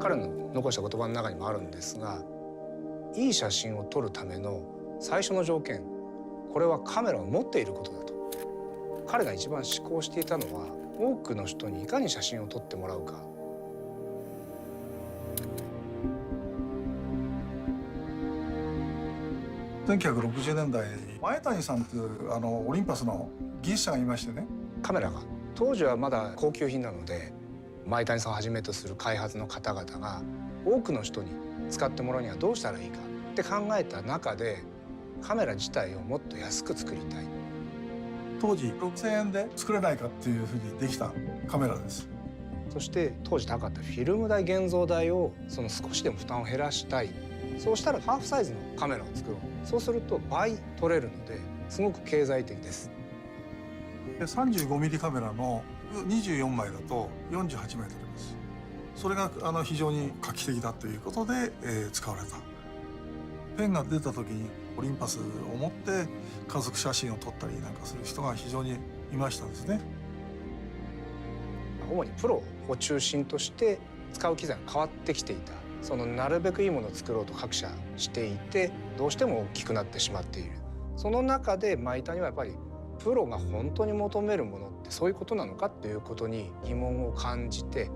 彼の残した言葉の中にもあるんですが、いい写真を撮るための最初の条件、これはカメラを持っていることだと。彼が一番思考していたのは、多くの人にいかに写真を撮ってもらうか。1960年代に前谷さんというオリンパスの技術者がいましてね。カメラが当時はまだ高級品なので、前谷さんをはじめとする開発の方々が多くの人に使ってもらうにはどうしたらいいかって考えた中で、カメラ自体をもっと安く作りたい。当時6000円で作れないかっていうふうにできたカメラです。そして当時高かったフィルム代、現像代を少しでも負担を減らしたい。そうしたらハーフサイズのカメラを作ろう。そうすると倍撮れるのですごく経済的です。35ミリカメラの24枚だと48枚撮れます。それが非常に画期的だということで、使われた。ペンが出た時にオリンパスを持って家族写真を撮ったりなんかする人が非常にいましたですね。主にプロを中心として使う機材が変わってきていた。なるべくいいものを作ろうと各社していて、どうしても大きくなってしまっている。その中で前谷はやっぱりプロが本当に求めるものってそういうことなのかっていうことに疑問を感じて、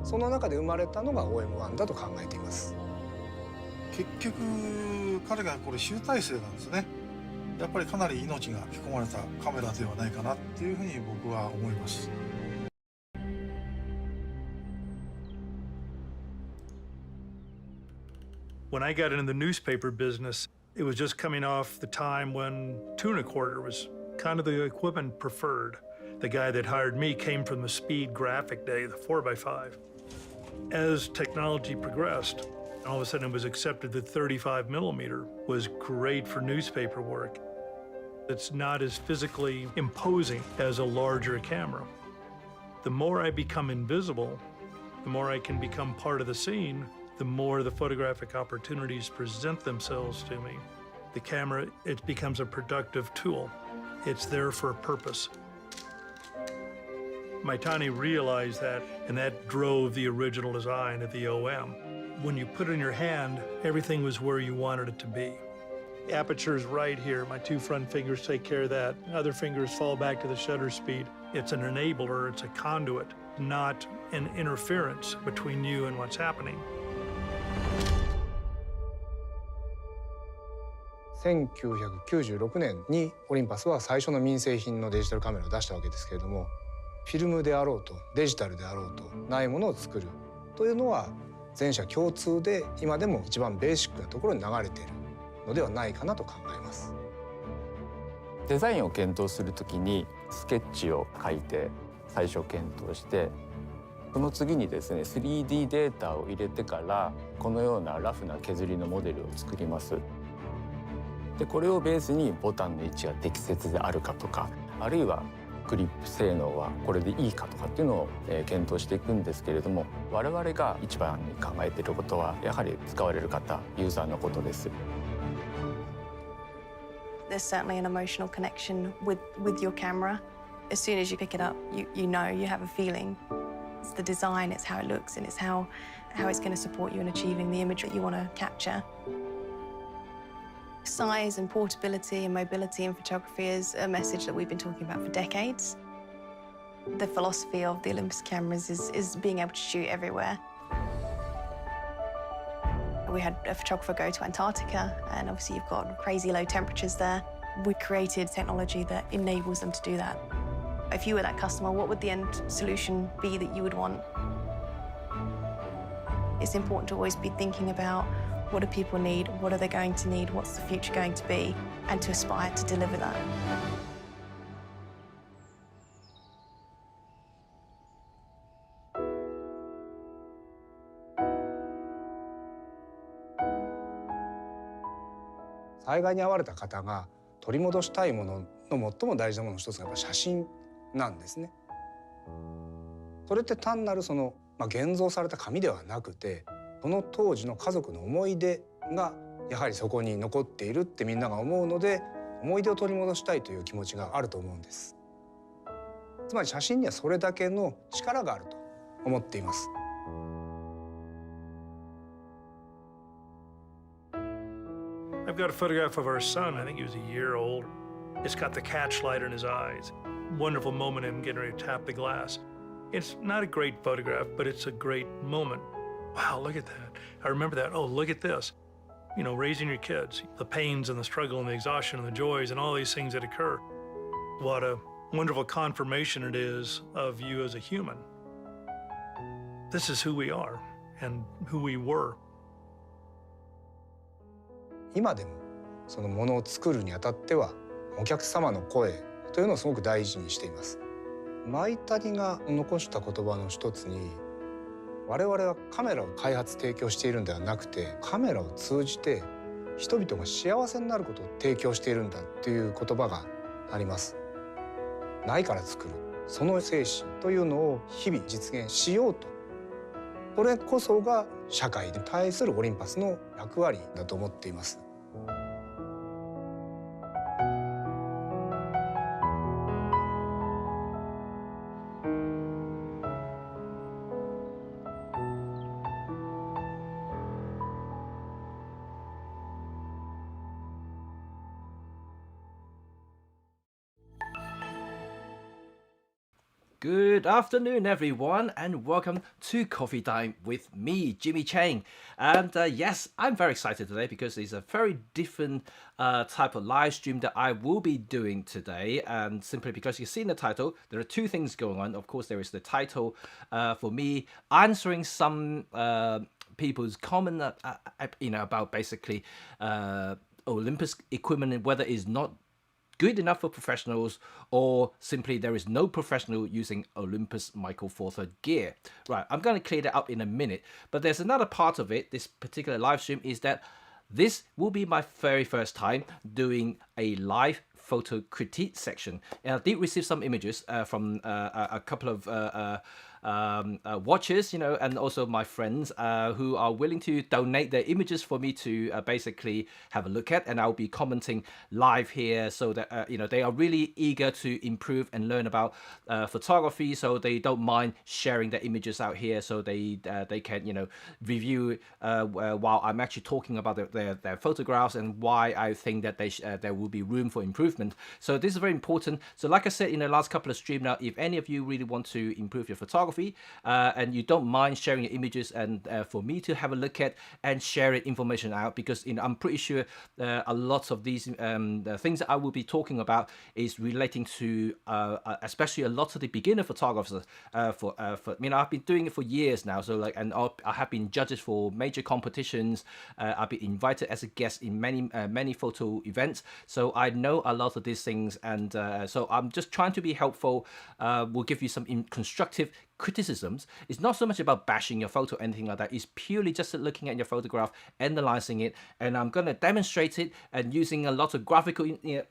その中で生まれたのが OM1 だと考えています。結局彼がこれ集大成なんですね。やっぱりかなり命が吹き込まれたカメラではないかなっていうふうに僕は思います。When I got into the newspaper business, it was just coming off the time when 2.25 was kind of the equipment preferred. The guy that hired me came from the speed graphic day, the 4x5. As technology progressed, all of a sudden it was accepted that 35 millimeter was great for newspaper work. It's not as physically imposing as a larger camera. The more I become invisible, the more I can become part of the scene, the more the photographic opportunities present themselves to me. The camera, it becomes a productive tool. It's there for a purpose. Maitani realized that, and that drove the original design of the OM. When you put it in your hand, everything was where you wanted it to be. The aperture is right here. My two front fingers take care of that. Other fingers fall back to the shutter speed. It's an enabler, it's a conduit, not an interference between you and what's happening. 1996年にオリンパスは最初の民生品のデジタルカメラを出したわけですけれども、フィルムであろうとデジタルであろうとないものを作るというのは全社共通で今でも一番ベーシックなところに流れているのではないかなと考えます。デザインを検討するときにスケッチを書いて最初検討して、その次にですね 3D データを入れてからこのようなラフな削りのモデルを作ります。でこれをベースにボタンの位置が適切であるかとか、あるいはグリップ性能はこれでいいかとかっていうのを検討していくんですけれども、我々が一番に考えていることはやはり使われる方、ユーザーのことです。There's certainly an emotional connection with your camera. As soon as you pick it up, you know, you have a feeling. It's the design, it's how it looks, and it's how it's going to support you in achieving the image that you want to capture. Size and portability and mobility in photography is a message that we've been talking about for decades. The philosophy of the Olympus cameras is being able to shoot everywhere. We had a photographer go to Antarctica, and obviously you've got crazy low temperatures there. We created technology that enables them to do that. If you were that customer, what would the end solution be that you would want? It's important to always be thinking about what do people need, what are they going to need, what's the future going to be, and to aspire to deliver that. 災害に遭われた方が取り戻したいものの最も大事なものの一つがやっぱ写真なんですね。それって単なる現像された紙ではなくて、その当時の家族の思い出がやはりそこに残っているってみんなが思うので、思い出を取り戻したいという気持ちがあると思うんです。つまり写真にはそれだけの力があると思っています。I've got a photograph of our son. I think he was a year old. It's got the catch light in his eyes. Wonderful moment of him getting ready to tap the glass. It's not a great photograph, but it's a great moment. Wow, look at that. I remember that. Oh, look at this. You know, raising your kids, the pains and the struggle and the exhaustion and the joys and all these things that occur. What a wonderful confirmation it is of you as a human. This is who we are and who we were. 今でもそのものを作るにあたってはお客様の声というのをすごく大事にしています。マイタニが残した言葉の一つに、我々はカメラを開発提供しているんではなくて、カメラを通じて人々が幸せになることを提供しているんだという言葉があります。ないから作る、その精神というのを日々実現しようと、これこそが社会に対するオリンパスの役割だと思っています。Good afternoon, everyone, and welcome to Coffee Time with me, Jimmy Cheng. And yes, I'm very excited today because it's a very different type of live stream that I will be doing today. And simply because you've seen the title, there are two things going on. Of course, there is the title for me answering some people's comment, about basically Olympus equipment and whether it's not good enough for professionals, or simply there is no professional using Olympus Micro Four Thirds gear. Right, I'm going to clear that up in a minute, but there's another part of it, this particular live stream, is that this will be my very first time doing a live photo critique section. And I did receive some images from a couple of watchers, and also my friends who are willing to donate their images for me to basically have a look at, and I'll be commenting live here, so that they are really eager to improve and learn about photography, so they don't mind sharing their images out here, so they can review while I'm actually talking about their photographs and why I think that there will be room for improvement. So this is very important. So like I said in the last couple of streams, now if any of you really want to improve your photography, and you don't mind sharing your images and for me to have a look at and share information out, because I'm pretty sure a lot of these things that I will be talking about is relating to especially a lot of the beginner photographers. I've been doing it for years now, so I have been judges for major competitions. I've been invited as a guest in many photo events, so I know a lot of these things, and so I'm just trying to be helpful. We'll give you some constructive criticisms. It's not so much about bashing your photo or anything like that. It's purely just looking at your photograph, analyzing it, and I'm going to demonstrate it and using a lot of graphical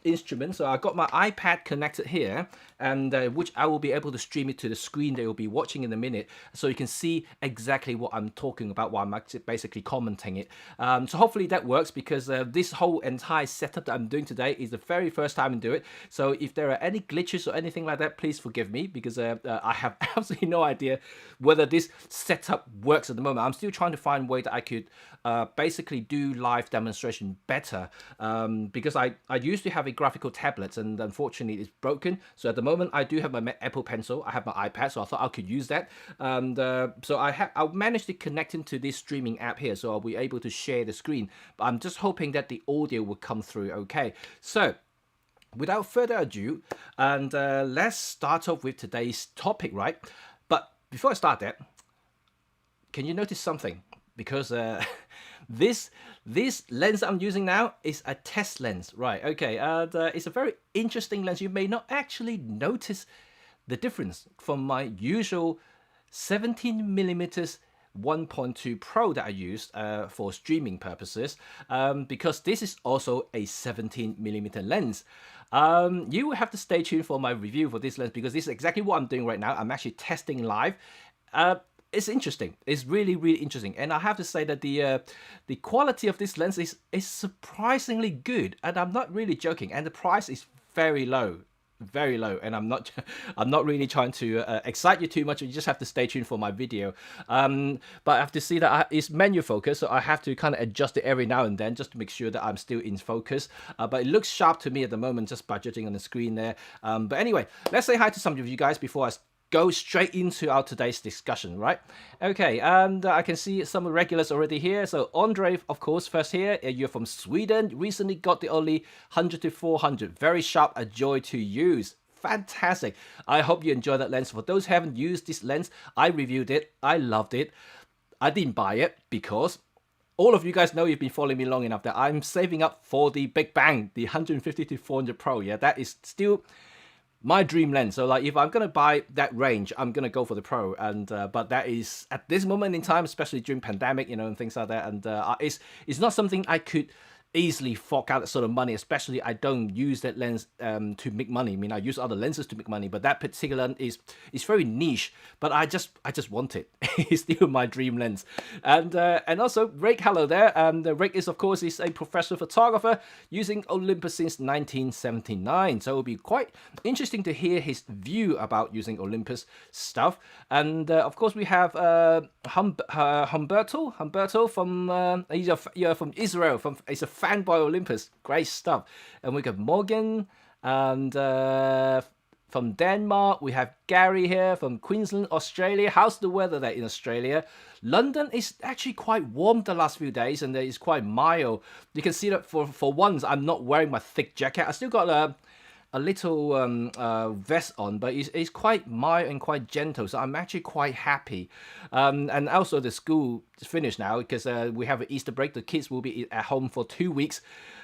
instruments. So I've got my iPad connected here, and which I will be able to stream it to the screen that you'll be watching in a minute, so you can see exactly what I'm talking about while I'm basically commenting it. So hopefully that works, because this whole entire setup that I'm doing today is the very first time I do it. So if there are any glitches or anything like that, please forgive me, because I have absolutely no idea whether this setup works at the moment. I'm still trying to find a way that I could basically do live demonstration better, because I used to have a graphical tablet, and unfortunately it's broken. So at the moment I do have my Apple Pencil, I have my iPad, so I thought I could use that, and so I'll manage to connect into this streaming app here, so I'll be able to share the screen, but I'm just hoping that the audio will come through okay. So without further ado, and let's start off with today's topic, right? But before I start that, can you notice something? Because this lens I'm using now is a test lens, right? Okay, and it's a very interesting lens. You may not actually notice the difference from my usual 17mm 1.2 Pro that I use for streaming purposes, because this is also a 17mm lens. You will have to stay tuned for my review for this lens, because this is exactly what I'm doing right now. I'm actually testing live. It's interesting. It's really, really interesting. And I have to say that the quality of this lens is surprisingly good. And I'm not really joking. And the price is very low. very low, and I'm not I'm not really trying to excite you too much. You just have to stay tuned for my video. But I have to see that it's menu focus, so I have to kind of adjust it every now and then just to make sure that I'm still in focus. But it looks sharp to me at the moment, just by judging on the screen there. But anyway, let's say hi to some of you guys before I go straight into our today's discussion, right? Okay, and I can see some regulars already here. So Andre, of course, first here. You're from Sweden. Recently got the only 100 to 400. Very sharp, a joy to use. Fantastic. I hope you enjoy that lens. For those who haven't used this lens, I reviewed it. I loved it. I didn't buy it because all of you guys know, you've been following me long enough, that I'm saving up for the Big Bang, the 150 to 400 Pro. Yeah, that is still my dream lens. So like, if I'm gonna buy that range, I'm gonna go for the Pro. And but that is at this moment in time, especially during pandemic, you know, and things like that. And it's not something I could easily fork out that sort of money, especially I don't use that lens to make money. I mean, I use other lenses to make money, but that particular is very niche. But I just want it. It's still my dream lens. And also Rick, hello there. Rick is, of course, is a professional photographer using Olympus since 1979. So it'll be quite interesting to hear his view about using Olympus stuff. And of course, we have Humberto from he's from Israel. He's a fanboy Olympus, great stuff. And we got Morgan, and from Denmark we have Gary here from Queensland, Australia. How's the weather there in Australia? London is actually quite warm the last few days, and it's quite mild. You can see that for once I'm not wearing my thick jacket. I still got a little vest on, but it's quite mild and quite gentle, so I'm actually quite happy. And also the school is finished now because we have an Easter break. The kids will be at home for 2 weeks,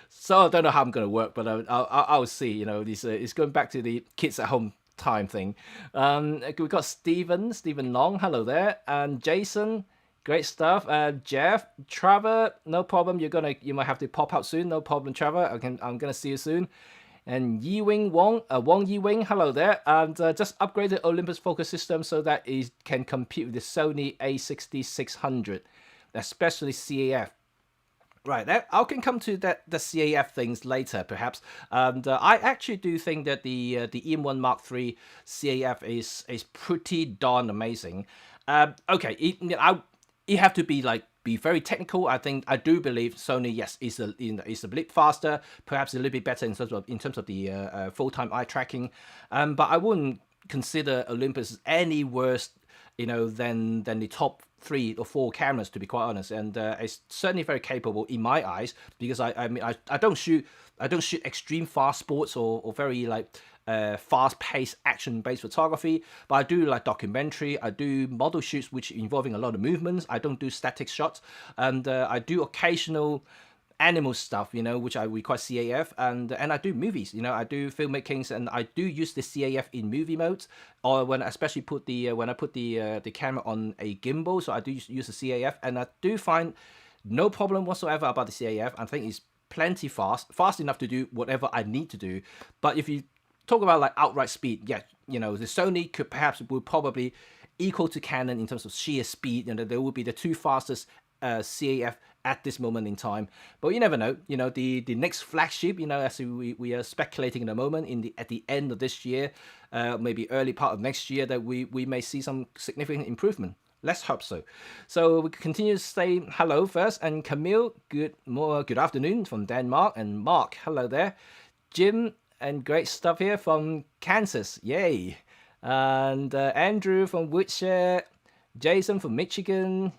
so I don't know how I'm going to work, but I'll see. You know, it's going back to the kids at home time thing. We've got Stephen Long, hello there, and Jason. Great stuff. Jeff, Trevor, no problem. You might have to pop out soon. No problem, Trevor. I'm gonna see you soon. And Yiwing Wong, Wong Yiwing, hello there. And just upgraded Olympus focus system so that it can compete with the Sony A6600, especially CAF. Right, I can come to the CAF things later, perhaps. And I actually do think that the EM1 Mark III CAF is pretty darn amazing. Okay, you have to be very technical. I do believe Sony, yes, is a bit faster, perhaps a little bit better in terms of the full-time eye tracking. But I wouldn't consider Olympus any worse, you know, than the top 3 or 4 cameras, to be quite honest. And it's certainly very capable in my eyes, because I mean I don't shoot extreme fast sports or very fast-paced, action-based photography, but I do like documentary. I do model shoots which involving a lot of movements. I don't do static shots, and I do occasional animal stuff, you know, which I require CAF, and I do movies, you know, I do filmmakings, and I do use the CAF in movie modes, or when I especially put when I put the camera on a gimbal, so I do use the CAF, and I do find no problem whatsoever about the CAF. I think it's plenty fast enough to do whatever I need to do. But if you talk about like outright speed, yeah, you know, the Sony will probably equal to Canon in terms of sheer speed, and they will be the 2 fastest CAF at this moment in time. But you never know, you know, the next flagship, you know, as we are speculating in the moment, at the end of this year, maybe early part of next year, that we may see some significant improvement. Let's hope so. So we continue to say hello first, and Camille, good afternoon from Denmark, and Mark, hello there. Jim, and great stuff here from Kansas, yay. And Andrew from Wiltshire, Jason from Michigan,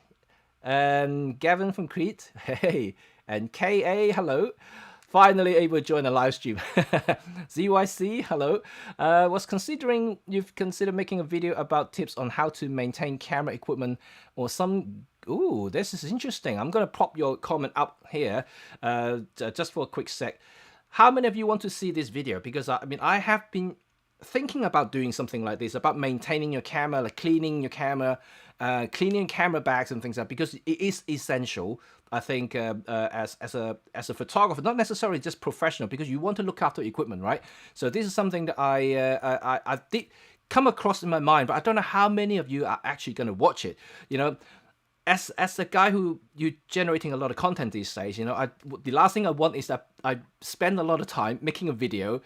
and Gavin from Crete, hey, and KA, hello. Finally able to join the live stream. ZYC, hello. You've considered making a video about tips on how to maintain camera equipment or some. Ooh, this is interesting. I'm going to pop your comment up here just for a quick sec. How many of you want to see this video? Because I mean, I have been thinking about doing something like this, about maintaining your camera, like cleaning your camera, cleaning camera bags and things like that, because it is essential, I think, as a photographer, not necessarily just professional, because you want to look after equipment, right? So this is something that I did come across in my mind, but I don't know how many of you are actually going to watch it, you know. As a guy who you're generating a lot of content these days, you know, the last thing I want is that I spend a lot of time making a video,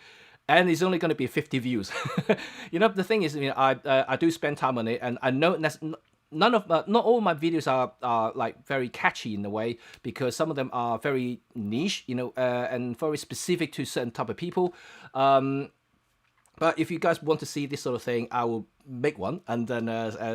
and it's only going to be 50 views. You know, the thing is, you know, I do spend time on it, and I know not all my videos are like very catchy in a way, because some of them are very niche, you know, and very specific to certain type of people. But if you guys want to see this sort of thing, I will make one, and then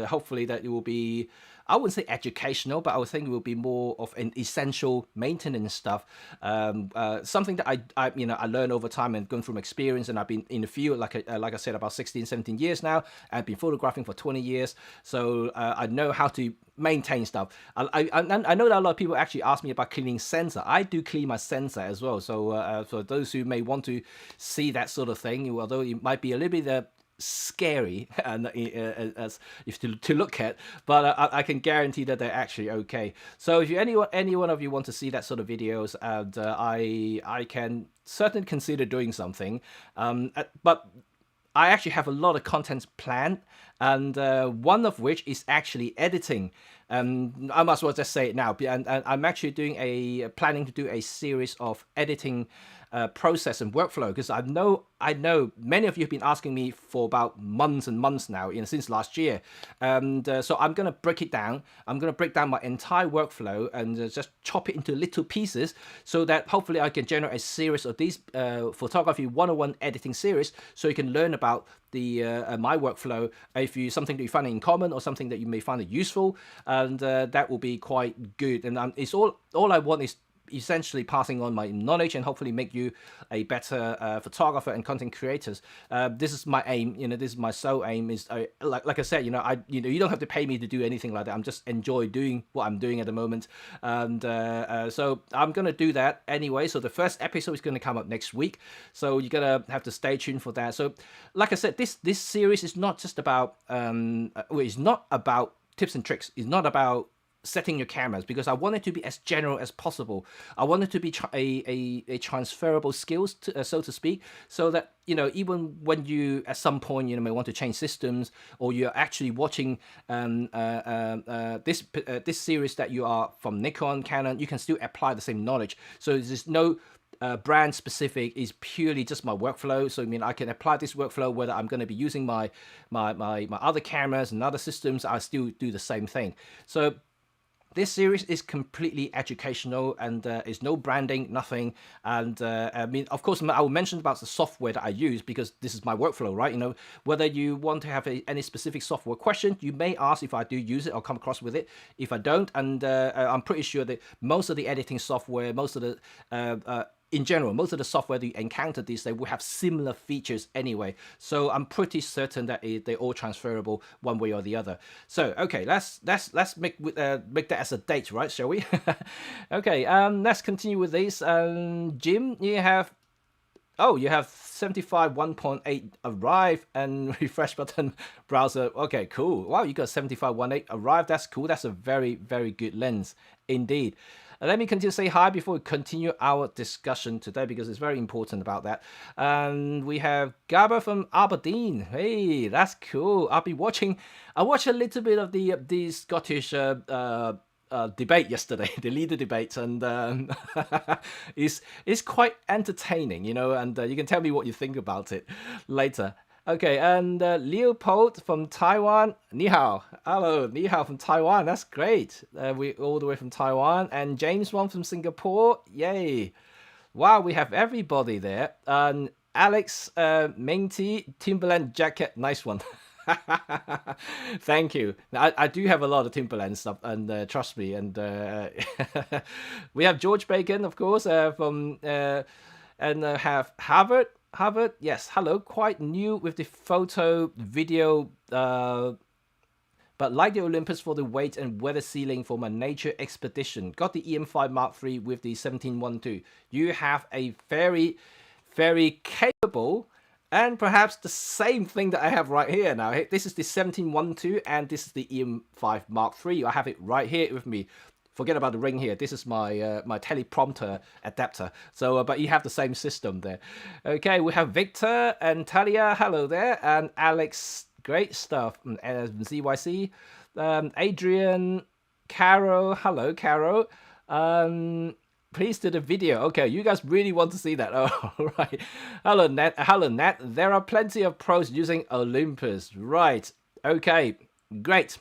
hopefully that it will be, I wouldn't say educational, but I would think it will be more of an essential maintenance stuff. Something that I you know, I learned over time and going from experience, and I've been in the field, like I said, about 16, 17 years now. I've been photographing for 20 years, so I know how to maintain stuff. I know that a lot of people actually ask me about cleaning sensor. I do clean my sensor as well. So for those who may want to see that sort of thing, although it might be a little bit scary and as if to look at, but I can guarantee that they're actually okay. So if any one of you want to see that sort of videos, and I can certainly consider doing something, but I actually have a lot of content planned, and one of which is actually editing. I might as well just say it now. And I'm actually doing planning to do a series of editing process and workflow, because I know many of you have been asking me for about months and months now, you know, since last year. And so I'm going to break it down. I'm going to break down my entire workflow and just chop it into little pieces, so that hopefully I can generate a series of these photography 101 editing series, so you can learn about the my workflow, if you something that you find in common or something that you may find it useful, and that will be quite good. And it's all I want is essentially passing on my knowledge and hopefully make you a better photographer and content creators. This is my aim, you know, this is my sole aim, is like I said, you know, you don't have to pay me to do anything like that. I'm just enjoy doing what I'm doing at the moment. And so I'm going to do that anyway. So the first episode is going to come up next week. So you're going to have to stay tuned for that. So like I said, this series is not just about, it's not about tips and tricks. It's not about setting your cameras, because I want it to be as general as possible. I want it to be a transferable skills, so to speak, so that, you know, even when you at some point, you know, may want to change systems, or you're actually watching this series that you are from Nikon, Canon, you can still apply the same knowledge. So there's no brand specific, is purely just my workflow. So I mean, I can apply this workflow whether I'm going to be using my other cameras and other systems. I still do the same thing. So this series is completely educational, and is no branding, nothing. And I mean, of course, I will mention about the software that I use, because this is my workflow, right? You know, whether you want to have any specific software question, you may ask if I do use it or come across with it. If I don't, and I'm pretty sure that most of the editing software, most of the in general, most of the software that you encounter these days will have similar features anyway. So I'm pretty certain that they're all transferable one way or the other. So okay, let's make that as a date, right? Shall we? Okay, let's continue with this. Jim, you have 75 1.8 arrive and refresh button browser. Okay, cool. Wow, you got 75 1.8 arrive. That's cool. That's a very, very good lens indeed. Let me continue to say hi before we continue our discussion today, because it's very important about that. And we have Gabba from Aberdeen. Hey, that's cool. I watched a little bit of the Scottish debate yesterday, the leader debate, and it's quite entertaining, you know, and you can tell me what you think about it later. Okay, and Leopold from Taiwan, ni hao. Hello, ni hao from Taiwan. That's great. We all the way from Taiwan. And James Wong from Singapore. Yay. Wow, we have everybody there. And Alex Mengti, Timberland jacket. Nice one. Thank you. Now, I do have a lot of Timberland stuff, and trust me. And we have George Bacon, of course, from and have Harvard, yes, hello, quite new with the photo, video, but like the Olympus for the weight and weather sealing for my nature expedition. Got the EM5 Mark III with the 1712. You have a very, very capable, and perhaps the same thing that I have right here now. This is the 1712, and this is the EM5 Mark III. I have it right here with me. Forget about the ring here. This is my my teleprompter adapter. So, but you have the same system there. Okay, we have Victor and Talia. Hello there, and Alex. Great stuff. And ZYC, Adrian, Caro. Hello, Caro. Please to the video. Okay, you guys really want to see that. Oh, right. Hello, Nat. Hello, Nat. There are plenty of pros using Olympus. Right. Okay, great.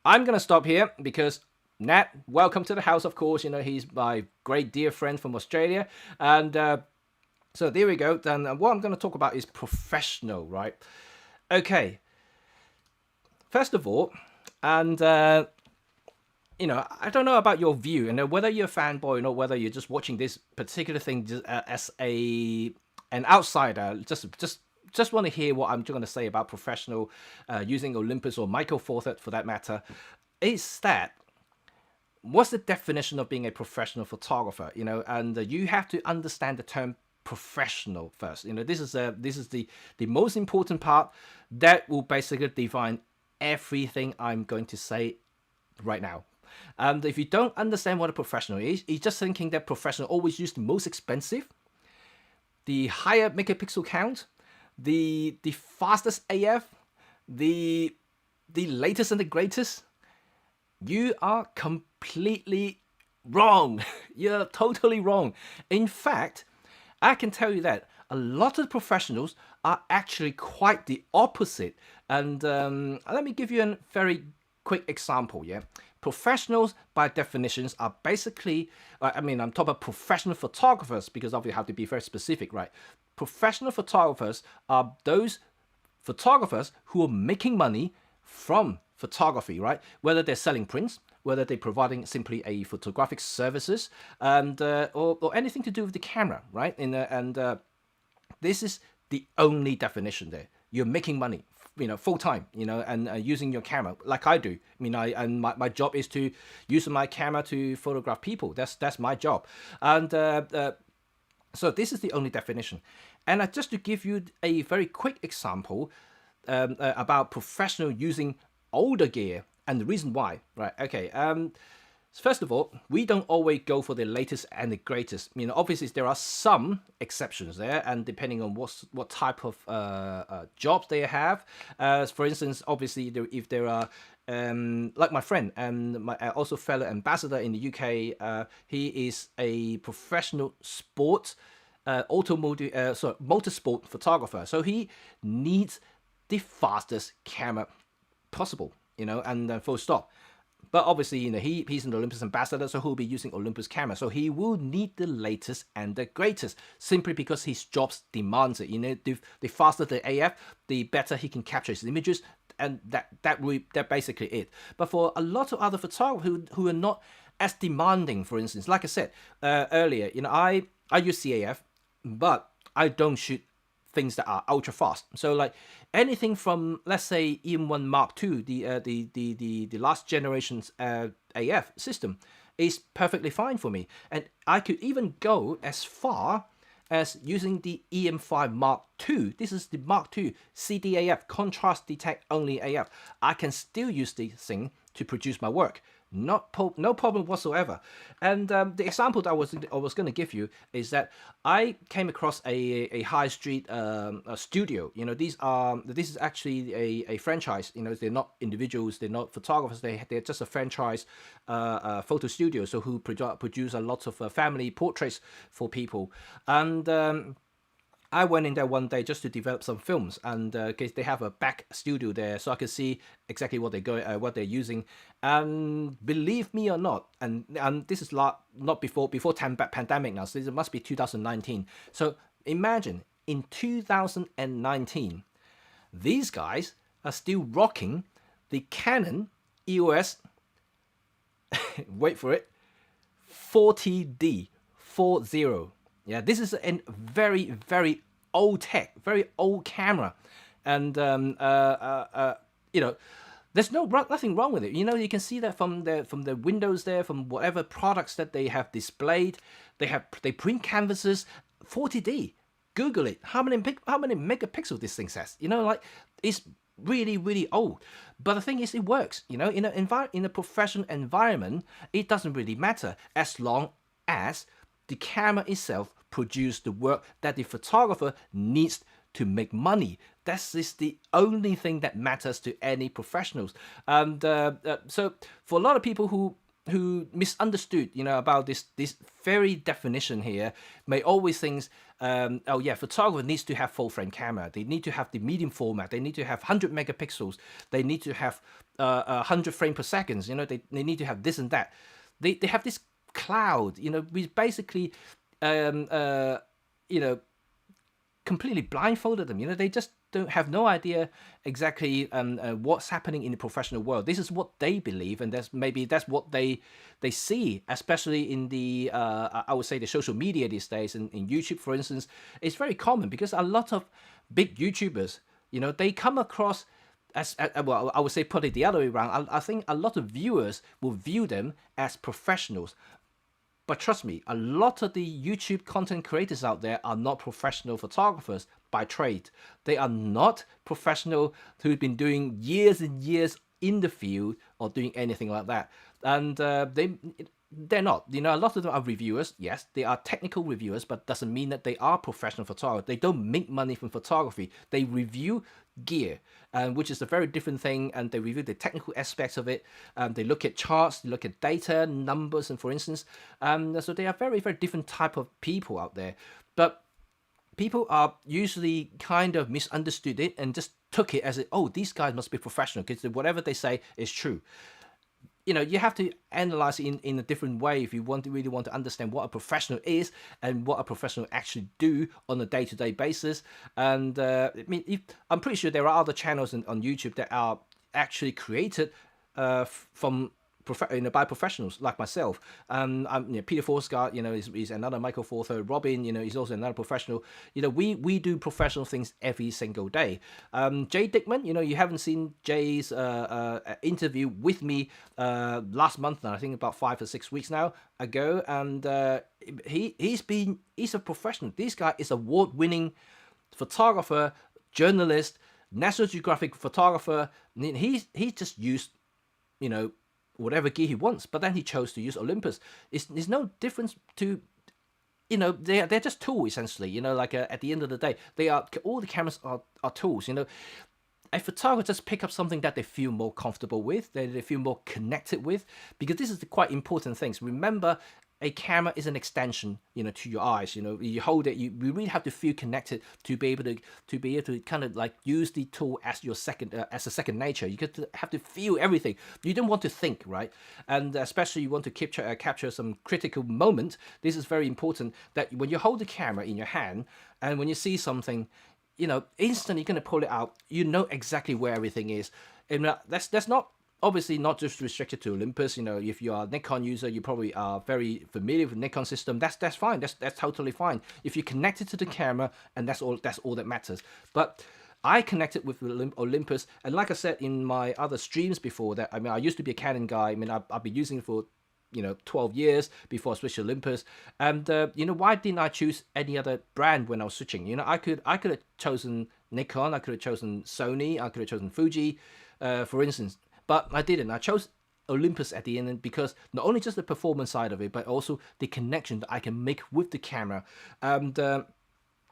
I'm going to stop here because Nat, welcome to the house, of course. You know, he's my great dear friend from Australia. And so there we go. Then what I'm going to talk about is professional, right? Okay. First of all, and you know, I don't know about your view, and whether you're a fanboy or whether you're just watching this particular thing just, as an outsider. Just want to hear what I'm going to say about professional using Olympus or Michael Four Thirds for that matter. Is that what's the definition of being a professional photographer? You know, and you have to understand the term professional first. You know, this is the most important part that will basically define everything I'm going to say right now. And if you don't understand what a professional is, you're just thinking that professional always use the most expensive, the higher megapixel count, the fastest AF, the latest and the greatest. You are completely wrong. You're totally wrong. In fact, I can tell you that a lot of professionals are actually quite the opposite. And let me give you a very quick example. Yeah, professionals by definitions are basically, I mean, I'm talking about professional photographers because obviously you have to be very specific, right? Professional photographers are those photographers who are making money from photography, right? Whether they're selling prints, whether they're providing simply a photographic services, and or anything to do with the camera, right? This is the only definition there. You're making money, you know, full time, you know, and using your camera like I do. I mean, my job is to use my camera to photograph people. That's my job, and so this is the only definition. And just to give you a very quick example about professional using older gear and the reason why, right? Okay. First of all, we don't always go for the latest and the greatest. You know, obviously there are some exceptions there, and depending on what type of jobs they have. For instance, obviously if there are like my friend and my also fellow ambassador in the UK, he is a professional sport motorsport photographer. So he needs the fastest camera possible, you know, and full stop. But obviously, you know, he's an Olympus ambassador, so he'll be using Olympus camera. So he will need the latest and the greatest, simply because his job demands it. You know, the faster the AF, the better he can capture his images, and that basically it. But for a lot of other photographers who are not as demanding, for instance, like I said earlier, you know, I use CAF, but I don't shoot things that are ultra fast. So like anything from, let's say, EM1 Mark II, the last generation's AF system, is perfectly fine for me. And I could even go as far as using the EM5 Mark II. This is the Mark II CDAF, contrast detect only AF. I can still use this thing to produce my work. No problem whatsoever. And the example that I was going to give you is that I came across a high street studio. You know, this is actually a franchise. You know, they're not individuals, they're not photographers. They're just a franchise photo studio. So who produce a lot of family portraits for people. And I went in there one day just to develop some films, and they have a back studio there, so I could see exactly what they're using. And believe me or not, and this is not before pandemic now, so it must be 2019. So imagine in 2019, these guys are still rocking the Canon EOS. Wait for it, 40D 40. Yeah, this is a very, very old tech, very old camera, and you know, there's nothing wrong with it. You know, you can see that from the windows there, from whatever products that they have displayed. They print canvases, 40D. Google it. How many megapixels this thing says? You know, like it's really, really old. But the thing is, it works. You know, in a professional environment, it doesn't really matter as long as the camera itself produces the work that the photographer needs to make money. That is the only thing that matters to any professionals. And so for a lot of people who who misunderstood, about this very definition here, may always think, oh yeah, photographer needs to have full frame camera. They need to have the medium format. They need to have 100 megapixels. They need to have 100 frames per second. They need to have this and that. They have this cloud, we basically, completely blindfolded them. They just don't have no idea exactly what's happening in the professional world. This is what they believe, and that's what they see, especially in the I would say the social media these days. In YouTube, for instance, it's very common because a lot of big YouTubers, they come across as well, I would say put it the other way around. I think a lot of viewers will view them as professionals. But trust me, a lot of the YouTube content creators out there are not professional photographers by trade. They are not professional who've been doing years and years in the field or doing anything like that. And they're not. A lot of them are reviewers. Yes, they are technical reviewers, but doesn't mean that they are professional photographers. They don't make money from photography. They review gear, which is a very different thing, and they review the technical aspects of it. They look at charts, they look at data, numbers, and for instance, so they are very, very different type of people out there. But people are usually kind of misunderstood it and just took it as, oh, these guys must be professional because whatever they say is true. You have to analyze it in a different way if you really want to understand what a professional is and what a professional actually do on a day-to-day basis. And I'm pretty sure there are other channels on YouTube that are actually created from by professionals like myself. Peter Forsgard, is another Michael Forther. Robin, is also another professional. We do professional things every single day. Jay Dickman, you haven't seen Jay's interview with me last month now, I think about 5 or 6 weeks now ago, and he's a professional. This guy is award-winning photographer, journalist, National Geographic photographer. He just used, whatever gear he wants, but then he chose to use Olympus. There's no difference to, they're just tools essentially. At the end of the day, all the cameras are tools. A photographer just pick up something that they feel more comfortable with, they feel more connected with, because this is the quite important things. Remember, a camera is an extension, to your eyes. You hold it, you really have to feel connected to be able to kind of like use the tool as your as a second nature. You have to feel everything. You don't want to think, right? And especially you want to capture some critical moment. This is very important that when you hold the camera in your hand and when you see something, instantly you're going to pull it out. You know exactly where everything is. And that's not obviously not just restricted to Olympus. If you are a Nikon user, you probably are very familiar with Nikon system. That's fine. That's totally fine. If you're connected to the camera, and that's all that matters. But I connected with Olympus, and like I said in my other streams before that, I used to be a Canon guy. I've been using it for 12 years before I switched to Olympus. And why didn't I choose any other brand when I was switching? I could have chosen Nikon, I could have chosen Sony, I could have chosen Fuji, for instance. But I didn't. I chose Olympus at the end because not only just the performance side of it, but also the connection that I can make with the camera. And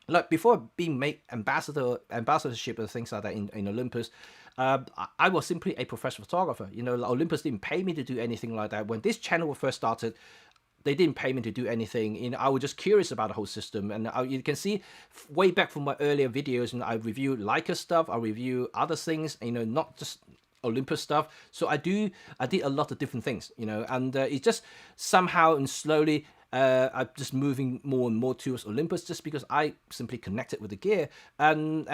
like before being made ambassadorship and things like that in Olympus, I was simply a professional photographer. Olympus didn't pay me to do anything like that. When this channel first started, they didn't pay me to do anything. I was just curious about the whole system. And you can see way back from my earlier videos, I review Leica stuff, I review other things, not just Olympus stuff. So I did a lot of different things, and it's just somehow and slowly I'm just moving more and more towards Olympus just because I simply connected with the gear. And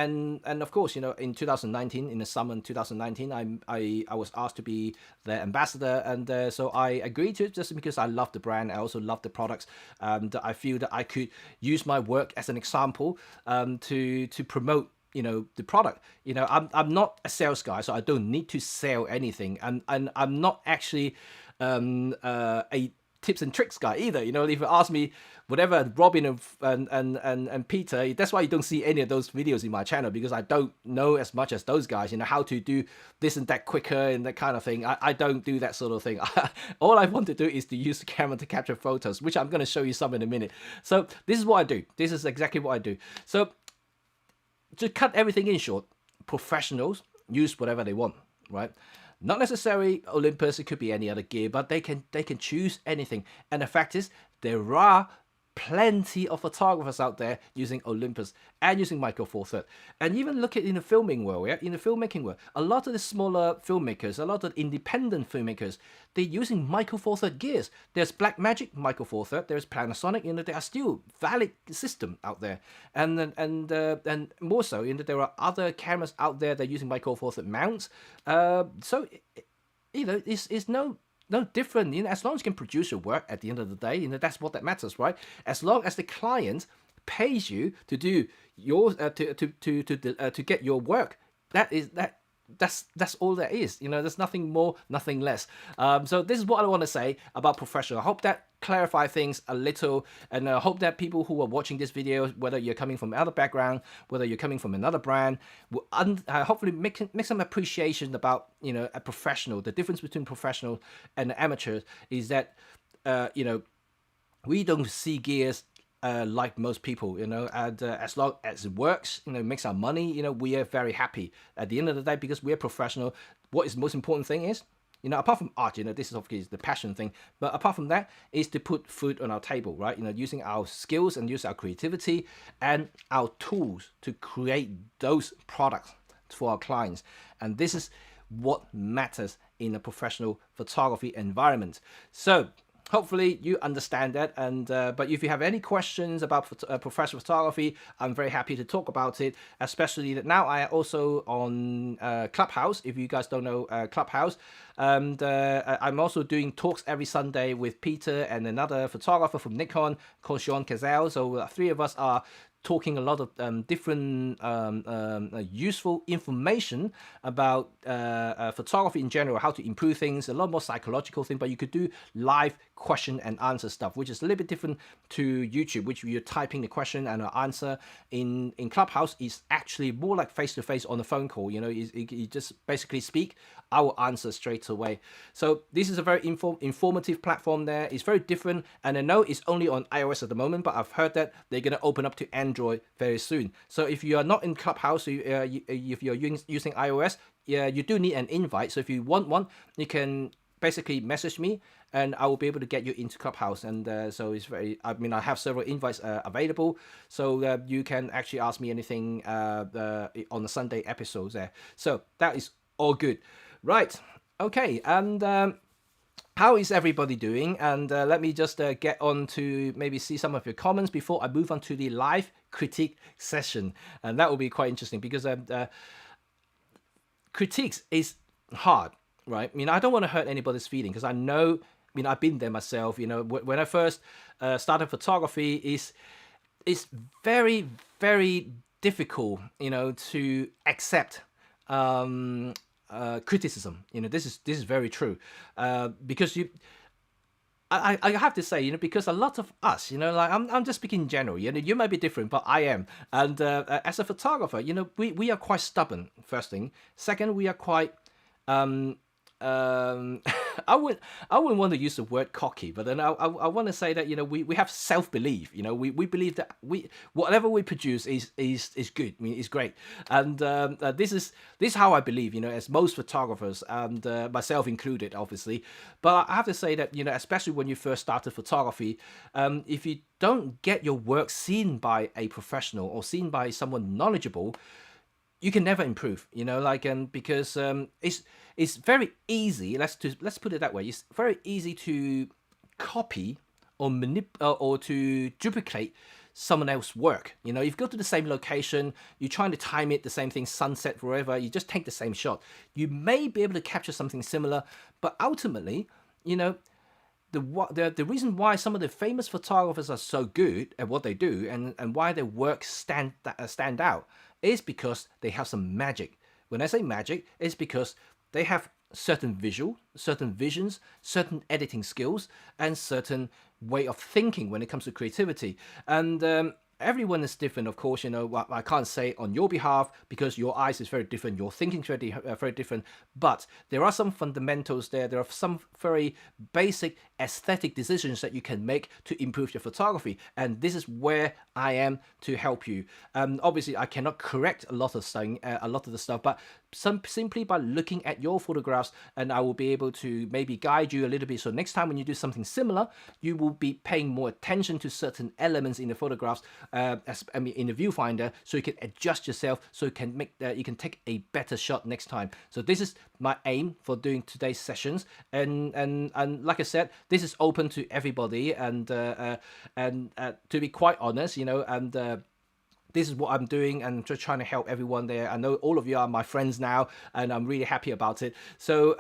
of course, in 2019, in the summer in 2019, I was asked to be their ambassador, and so I agreed to it just because I love the brand. I also love the products. I feel that I could use my work as an example to promote the product. I'm not a sales guy, so I don't need to sell anything, and I'm not actually a tips and tricks guy either. If you ask me whatever, Robin and Peter, that's why you don't see any of those videos in my channel, because I don't know as much as those guys, how to do this and that quicker and that kind of thing. I don't do that sort of thing. All I want to do is to use the camera to capture photos, which I'm going to show you some in a minute. So this is what I do. This is exactly what I do. So to cut everything in short, professionals use whatever they want, right? Not necessarily Olympus, it could be any other gear, but they can choose anything. And the fact is, there are plenty of photographers out there using Olympus and using Micro Four Thirds. And even look at in the filming world, yeah, in the filmmaking world, a lot of the smaller filmmakers, a lot of independent filmmakers, they're using Micro Four Thirds gears. There's Blackmagic Micro Four Thirds, there's Panasonic, there are still valid system out there. And more so, there are other cameras out there that are using Micro Four Thirds mounts. So it's no different. As long as you can produce your work at the end of the day, that's what that matters, right? As long as the client pays you to do your to get your work, that's all there is. There's nothing more, nothing less. So this is what I want to say about professional. I hope that clarify things a little, and I hope that people who are watching this video, whether you're coming from another background, whether you're coming from another brand, will hopefully make some appreciation about a professional. The difference between professional and amateur is that we don't see gears like most people, and as long as it works, makes our money, we are very happy at the end of the day, because we're professional. What is the most important thing is, apart from art, this is obviously the passion thing, but apart from that is to put food on our table, right? Using our skills and use our creativity and our tools to create those products for our clients. And this is what matters in a professional photography environment. So hopefully you understand that, and but if you have any questions about professional photography, I'm very happy to talk about it, especially that now I am also on Clubhouse. If you guys don't know Clubhouse, and I'm also doing talks every Sunday with Peter and another photographer from Nikon called Sean Cazell. So three of us are talking a lot of different useful information about photography in general, how to improve things, a lot more psychological thing, but you could do live question and answer stuff, which is a little bit different to YouTube, which you're typing the question and an answer. In Clubhouse is actually more like face-to-face on a phone call. You just basically speak, I will answer straight away. So this is a very informative platform there. It's very different, and I know it's only on iOS at the moment, but I've heard that they're going to open up to Android very soon. So if you are not in Clubhouse, if you're using iOS, you do need an invite. So if you want one, you can basically message me and I will be able to get you into Clubhouse. And so it's I have several invites available, so you can actually ask me anything on the Sunday episodes there. So that is all good, right? Okay, and how is everybody doing? And let me just get on to maybe see some of your comments before I move on to the live critique session. And that will be quite interesting, because critiques is hard, right? I don't want to hurt anybody's feeling, because I know, I've been there myself. When I first started photography, it's very, very difficult, to accept criticism. This is very true, because I have to say, because a lot of us, like I'm just speaking in general, you might be different, but I am. And as a photographer, we are quite stubborn, first thing. Second, we are quite I wouldn't want to use the word cocky, but then I want to say that we have self-belief. We believe that whatever we produce is good. It's great, and this is how I believe. As most photographers, and myself included, obviously. But I have to say that especially when you first started photography, if you don't get your work seen by a professional or seen by someone knowledgeable, you can never improve, because it's very easy. Let's put it that way. It's very easy to copy or to duplicate someone else's work. If you go to the same location, you're trying to time it, the same thing, sunset, wherever, you just take the same shot. You may be able to capture something similar, but ultimately, the reason why some of the famous photographers are so good at what they do, and why their work stand out, is because they have some magic. When I say magic, it's because they have certain visions, certain editing skills, and certain way of thinking when it comes to creativity. And everyone is different, of course. I can't say on your behalf because your eyes is very different, your thinking is very different. But there are some fundamentals there. There are some very basic aesthetic decisions that you can make to improve your photography, and this is where I am to help you. Obviously, I cannot correct a lot of the stuff, but simply by looking at your photographs, and I will be able to maybe guide you a little bit. So next time when you do something similar, you will be paying more attention to certain elements in the photographs, in the viewfinder, so you can adjust yourself, so you can you can take a better shot next time. So this is my aim for doing today's sessions, and like I said, this is open to everybody, and to be quite honest, this is what I'm doing, and just trying to help everyone there. I know all of you are my friends now, and I'm really happy about it. So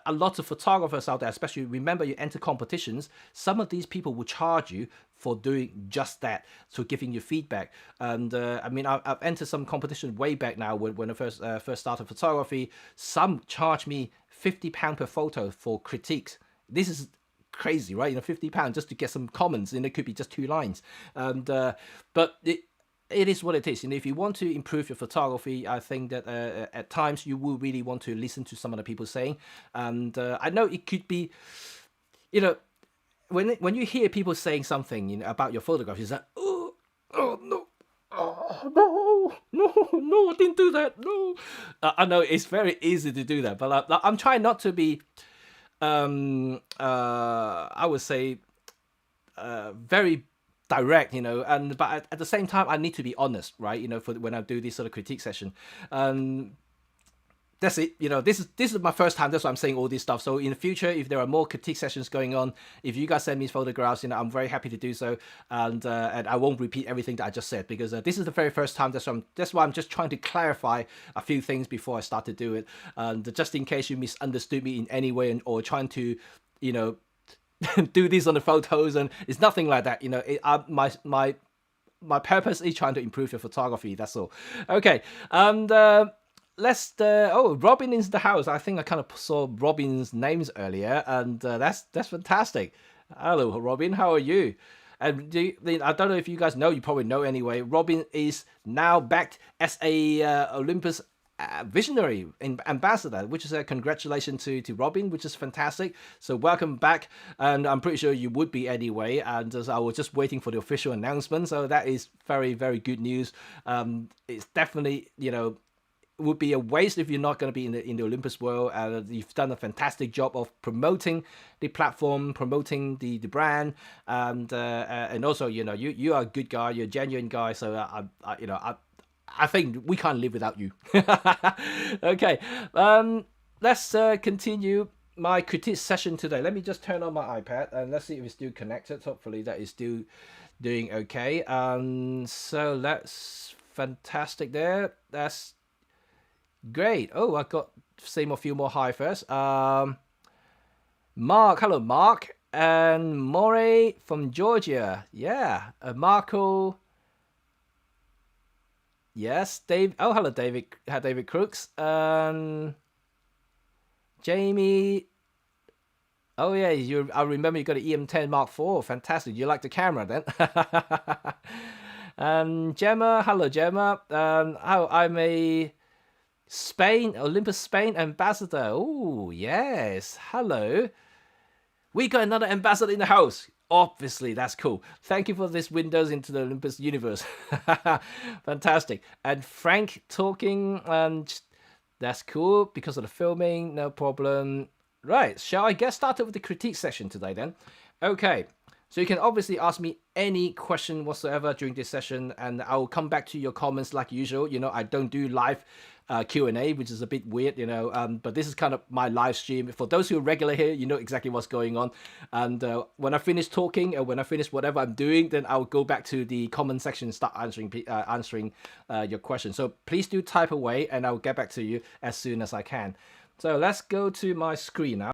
a lot of photographers out there, especially, remember, you enter competitions, some of these people will charge you for doing just that, so giving you feedback. And I mean, I've entered some competition way back now when I first started photography. Some charge me £50 per photo for critiques. This is crazy, right? £50 just to get some comments, and it could be just 2 lines. And but it is what it is. And if you want to improve your photography, I think that at times you will really want to listen to some of the people saying. And I know it could be, when you hear people saying something about your photograph, it's like, oh no, no, I didn't do that. No, I know it's very easy to do that, but I'm trying not to be, I would say, very direct, but at the same time, I need to be honest, right? For when I do this sort of critique session. That's it. This is my first time. That's why I'm saying all this stuff. So in the future, if there are more critique sessions going on, if you guys send me photographs, I'm very happy to do so, and I won't repeat everything that I just said, because this is the very first time. That's why I'm just trying to clarify a few things before I start to do it, and just in case you misunderstood me in any way, or trying to, do this on the photos, and it's nothing like that. My purpose is trying to improve your photography. That's all. Okay, and let's. Robin is the house. I think I kind of saw Robin's names earlier, and that's fantastic. Hello, Robin. How are you? And I don't know if you guys know. You probably know anyway. Robin is now backed as a Olympus visionary ambassador, which is a congratulations to Robin, which is fantastic. So welcome back, and I'm pretty sure you would be anyway, and I was just waiting for the official announcement, so that is very, very good news. It's definitely, it would be a waste if you're not going to be in the Olympus world. You've done a fantastic job of promoting the platform, promoting the brand, and also, you are a good guy, you're a genuine guy, so I think we can't live without you. Okay, let's continue my critique session today. Let me just turn on my iPad and let's see if it's still connected. Hopefully that is still doing okay. So that's fantastic there. That's great. Oh, I've got to say a few more hi first. Mark, hello Mark, and More from Georgia. Yeah, Marco. Yes, Dave. Oh, hello, David. David Crooks. Jamie. Oh yeah, I remember you got an EM10 Mark IV. Fantastic. You like the camera then? Gemma. Hello, Gemma. I'm a Olympus Spain ambassador. Oh yes. Hello. We got another ambassador in the house. Obviously, that's cool. Thank you for this windows into the Olympus universe. Fantastic. And Frank talking, and that's cool because of the filming. No problem. Right, shall I get started with the critique session today then? Okay, so you can obviously ask me any question whatsoever during this session, and I'll come back to your comments like usual. I don't do live Q&A, which is a bit weird, but this is kind of my live stream. For those who are regular here, you know exactly what's going on. And when I finish talking, or when I finish whatever I'm doing, then I'll go back to the comment section and start answering your questions. So please do type away, and I'll get back to you as soon as I can. So let's go to my screen now.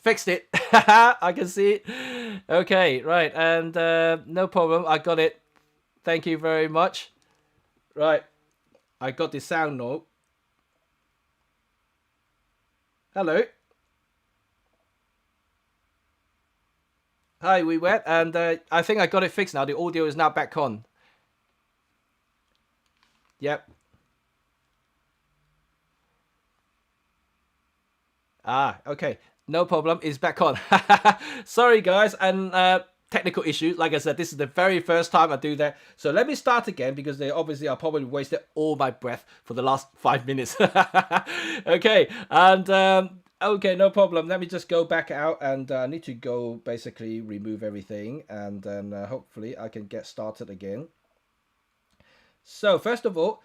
Fixed it. I can see it. Okay, right, and no problem. I got it. Thank you very much. Right, I got the sound note. Hello. Hi, we went, and I think I got it fixed now. The audio is now back on. Yep. Okay. No problem. It's back on. Sorry, guys, and technical issue. Like I said, this is the very first time I do that. So let me start again because they obviously I probably wasted all my breath for the last 5 minutes. Okay, and okay, no problem. Let me just go back out, and I need to go basically remove everything, and then hopefully I can get started again. So first of all,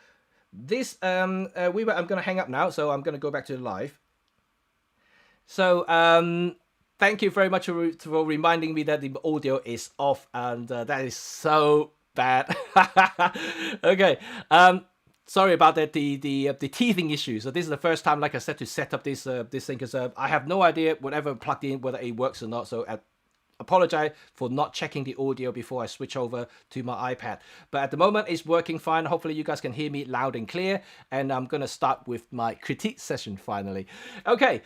this I'm gonna hang up now, so I'm gonna go back to the live. So thank you very much for reminding me that the audio is off, and that is so bad. Okay, sorry about that. The teething issue. So this is the first time, like I said, to set up this thing, because I have no idea whatever plugged in whether it works or not. So apologize for not checking the audio before I switch over to my iPad. But at the moment, it's working fine. Hopefully, you guys can hear me loud and clear. And I'm gonna start with my critique session finally. Okay.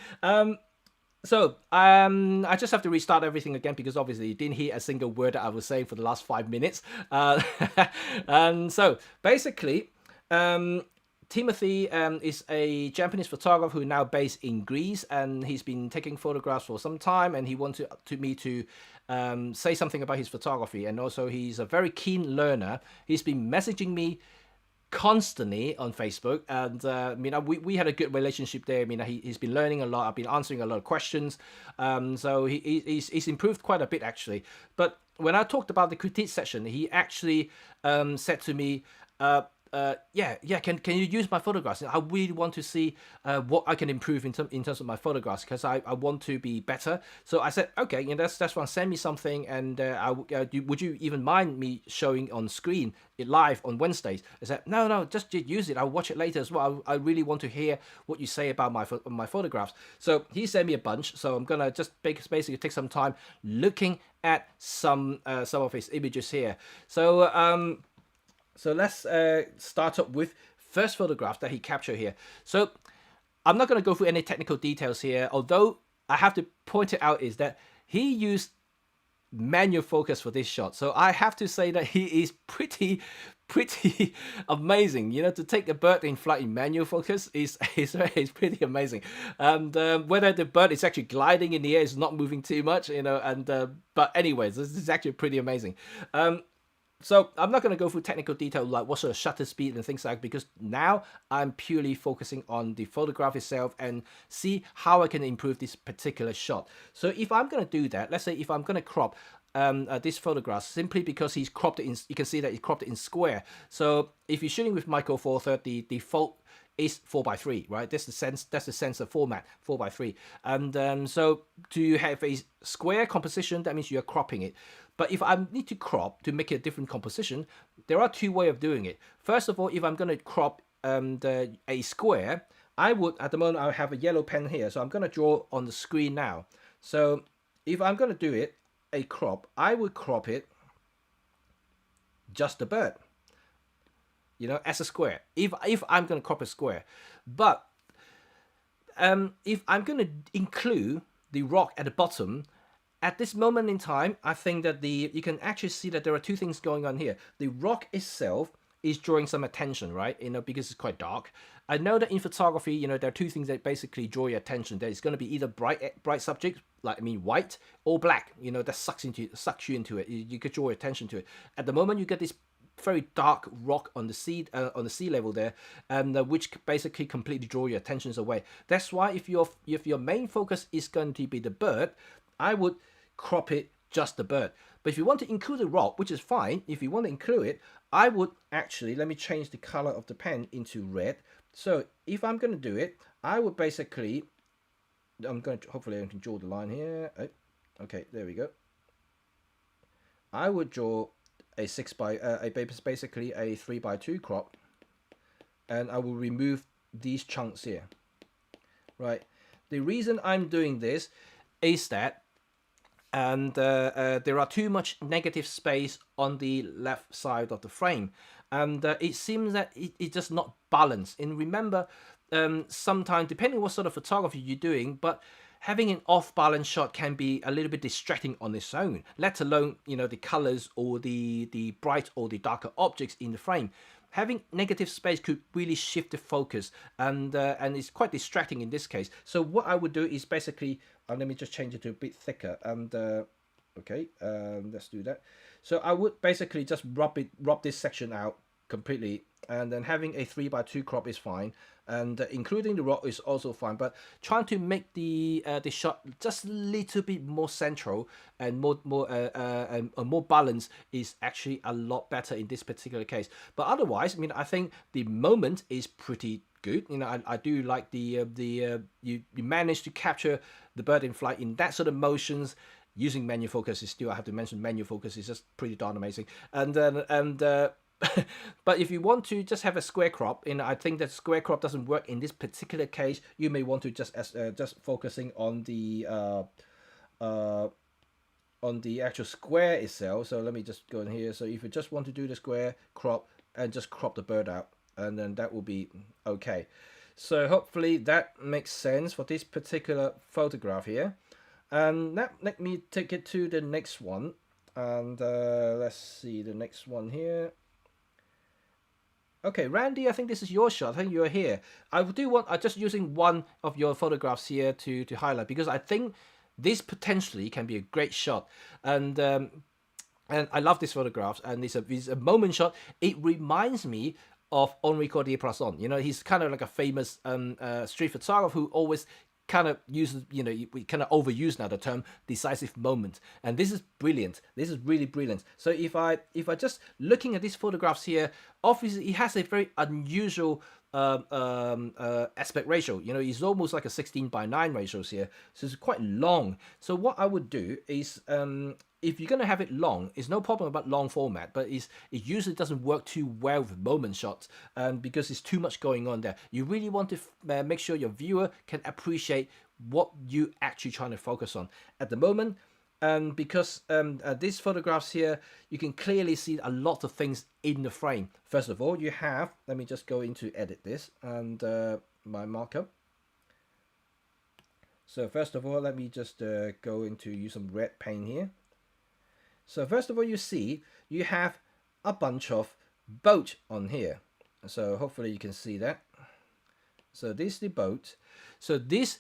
So I just have to restart everything again because obviously you didn't hear a single word that I was saying for the last 5 minutes. And so basically, Timothy is a Japanese photographer who now based in Greece, and he's been taking photographs for some time, and he wanted me to say something about his photography. And also he's a very keen learner. He's been messaging me constantly on Facebook, and we had a good relationship there. He's been learning a lot. I've been answering a lot of questions, so he's improved quite a bit actually. But when I talked about the critique session, he actually said to me, can you use my photographs? I really want to see what I can improve in terms of my photographs, because I want to be better. So I said, okay, that's fine. Send me something, and would you even mind me showing on screen it live on Wednesdays? I said, no, just use it. I'll watch it later as well. I really want to hear what you say about my photographs. So he sent me a bunch. So I'm gonna just basically take some time looking at some of his images here. So let's start up with first photograph that he captured here. So I'm not going to go through any technical details here, although I have to point it out is that he used manual focus for this shot. So I have to say that he is pretty amazing. To take a bird in flight in manual focus is pretty amazing. And whether the bird is actually gliding in the air, is not moving too much, but anyways, this is actually pretty amazing. So I'm not going to go through technical detail like what sort of shutter speed and things like that, because now I'm purely focusing on the photograph itself and see how I can improve this particular shot. So if I'm going to do that, let's say if I'm going to crop this photograph, simply because he's cropped it in, you can see that he cropped it in square. So if you're shooting with Micro Four Third, the default is 4:3, right? That's the sensor format, 4:3. And so to have a square composition, that means you're cropping it. But if I need to crop to make it a different composition, there are two ways of doing it. First of all, if I'm going to crop a square, I would, at the moment, I have a yellow pen here, so I'm going to draw on the screen now. So if I'm going to do it, a crop, I would crop it just the bird, as a square. If I'm going to crop a square, but if I'm going to include the rock at the bottom, at this moment in time, I think that you can actually see that there are two things going on here. The rock itself is drawing some attention, right? Because it's quite dark. I know that in photography, there are two things that basically draw your attention. There's going to be either bright subject, white, or black. That sucks you into it. You could draw your attention to it. At the moment, you get this very dark rock on the sea level there, and which basically completely draw your attentions away. That's why if your main focus is going to be the bird, I would crop it just the bird. But if you want to include the rock, which is fine, if you want to include it, I would actually, let me change the color of the pen into red. So if I'm going to do it, I would basically, hopefully I can draw the line here. Okay, there we go. I would draw a basically a 3:2 crop, and I will remove these chunks here. Right. The reason I'm doing this is that and there are too much negative space on the left side of the frame, and it seems that it's just not balanced. And remember, sometimes depending what sort of photography you're doing, but having an off-balance shot can be a little bit distracting on its own, let alone, you know, the colors or the bright or the darker objects in the frame. Having negative space could really shift the focus, and it's quite distracting in this case. So what I would do is basically, let me just change it to a bit thicker, and okay, let's do that. So I would basically just rub this section out completely, and then having a 3x2 crop is fine, and including the rock is also fine, but trying to make the shot just a little bit more central and more balanced is actually a lot better in this particular case. But otherwise, I mean, I think the moment is pretty good. You know, I do like you managed to capture the bird in flight in that sort of motions using manual focus. Is still, I have to mention, manual focus is just pretty darn amazing. And then but if you want to just have a square crop, and I think that square crop doesn't work in this particular case, you may want to just focusing on the actual square itself. So let me just go in here. So if you just want to do the square crop and just crop the bird out, and then that will be okay. So hopefully that makes sense for this particular photograph here. And let me take it to the next one, and let's see the next one here. Okay, Randy, I think this is your shot. I think you're here. I'm just using one of your photographs here to highlight, because I think this potentially can be a great shot. And I love this photograph, and it's a moment shot. It reminds me of Henri Cartier-Bresson. You know, he's kind of like a famous street photographer who always kind of uses, you know, we kind of overuse now the term decisive moment, and this is brilliant. This is really brilliant. So if I just looking at these photographs here, obviously it has a very unusual aspect ratio. You know, it's almost like a 16:9 ratios here, so it's quite long. So what I would do is, if you're gonna have it long, it's no problem about long format, but it usually doesn't work too well with moment shots, because there's too much going on there. You really want to make sure your viewer can appreciate what you actually trying to focus on at the moment. And because these photographs here, you can clearly see a lot of things in the frame. First of all, you have, let me just go into edit this and my markup. So first of all, let me just go into use some red paint here. So first of all, you see you have a bunch of boat on here. So hopefully you can see that. So this is the boat. So these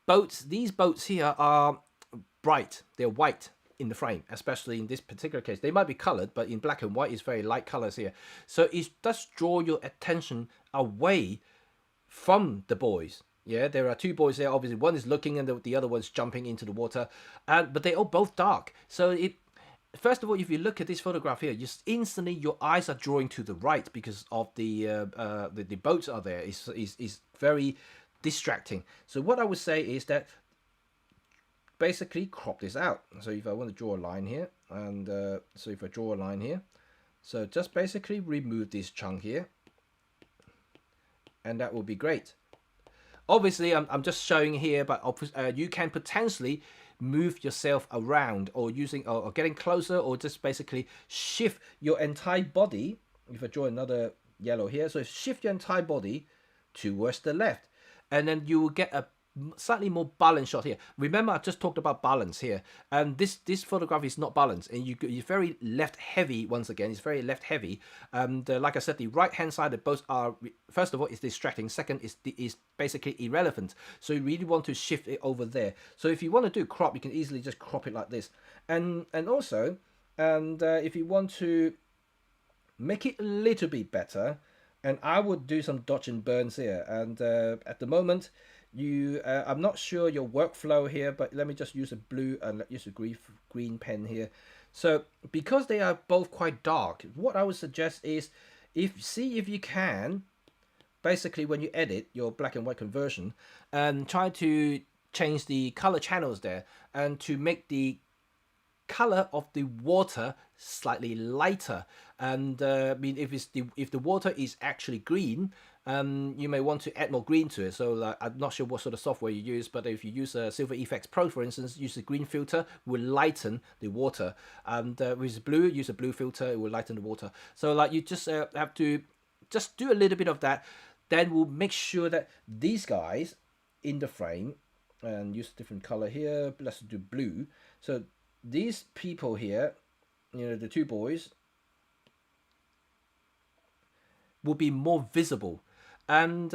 boats here are bright. They're white in the frame, especially in this particular case. They might be colored, but in black and white, it's very light colors here. So it does draw your attention away from the boys. Yeah, there are two boys there. Obviously, one is looking and the other one's jumping into the water. But they are both dark. So first of all, if you look at this photograph here, just instantly your eyes are drawing to the right because of the boats are there. It's very distracting. So what I would say is that basically crop this out. So if I want to draw a line here, and so if I draw a line here, so just basically remove this chunk here, and that will be great. Obviously, I'm just showing here, but you can potentially move yourself around, or using or getting closer, or just basically shift your entire body. If I draw another yellow here, so shift your entire body towards the left, and then you will get a slightly more balanced shot here. Remember, I just talked about balance here, and this photograph is not balanced, and you're very left heavy. Once again, it's very left heavy, and like I said, the right hand side of both are, first of all, it's distracting. Second, is basically irrelevant. So you really want to shift it over there. So if you want to do crop, you can easily just crop it like this, and also, if you want to make it a little bit better, and I would do some dodge and burns here, and at the moment, I'm not sure your workflow here, but let me just use a blue and use a green pen here. So because they are both quite dark, what I would suggest is, see if you can basically, when you edit your black and white conversion, and try to change the color channels there, and to make the color of the water slightly lighter. And I mean, if the water is actually green, you may want to add more green to it. So I'm not sure what sort of software you use, but if you use Silver Effects Pro, for instance, use a green filter, will lighten the water. And with blue, use a blue filter, it will lighten the water. So like you just have to just do a little bit of that. Then we'll make sure that these guys in the frame, and use a different color here, let's do blue. So these people here, you know, the two boys, will be more visible. And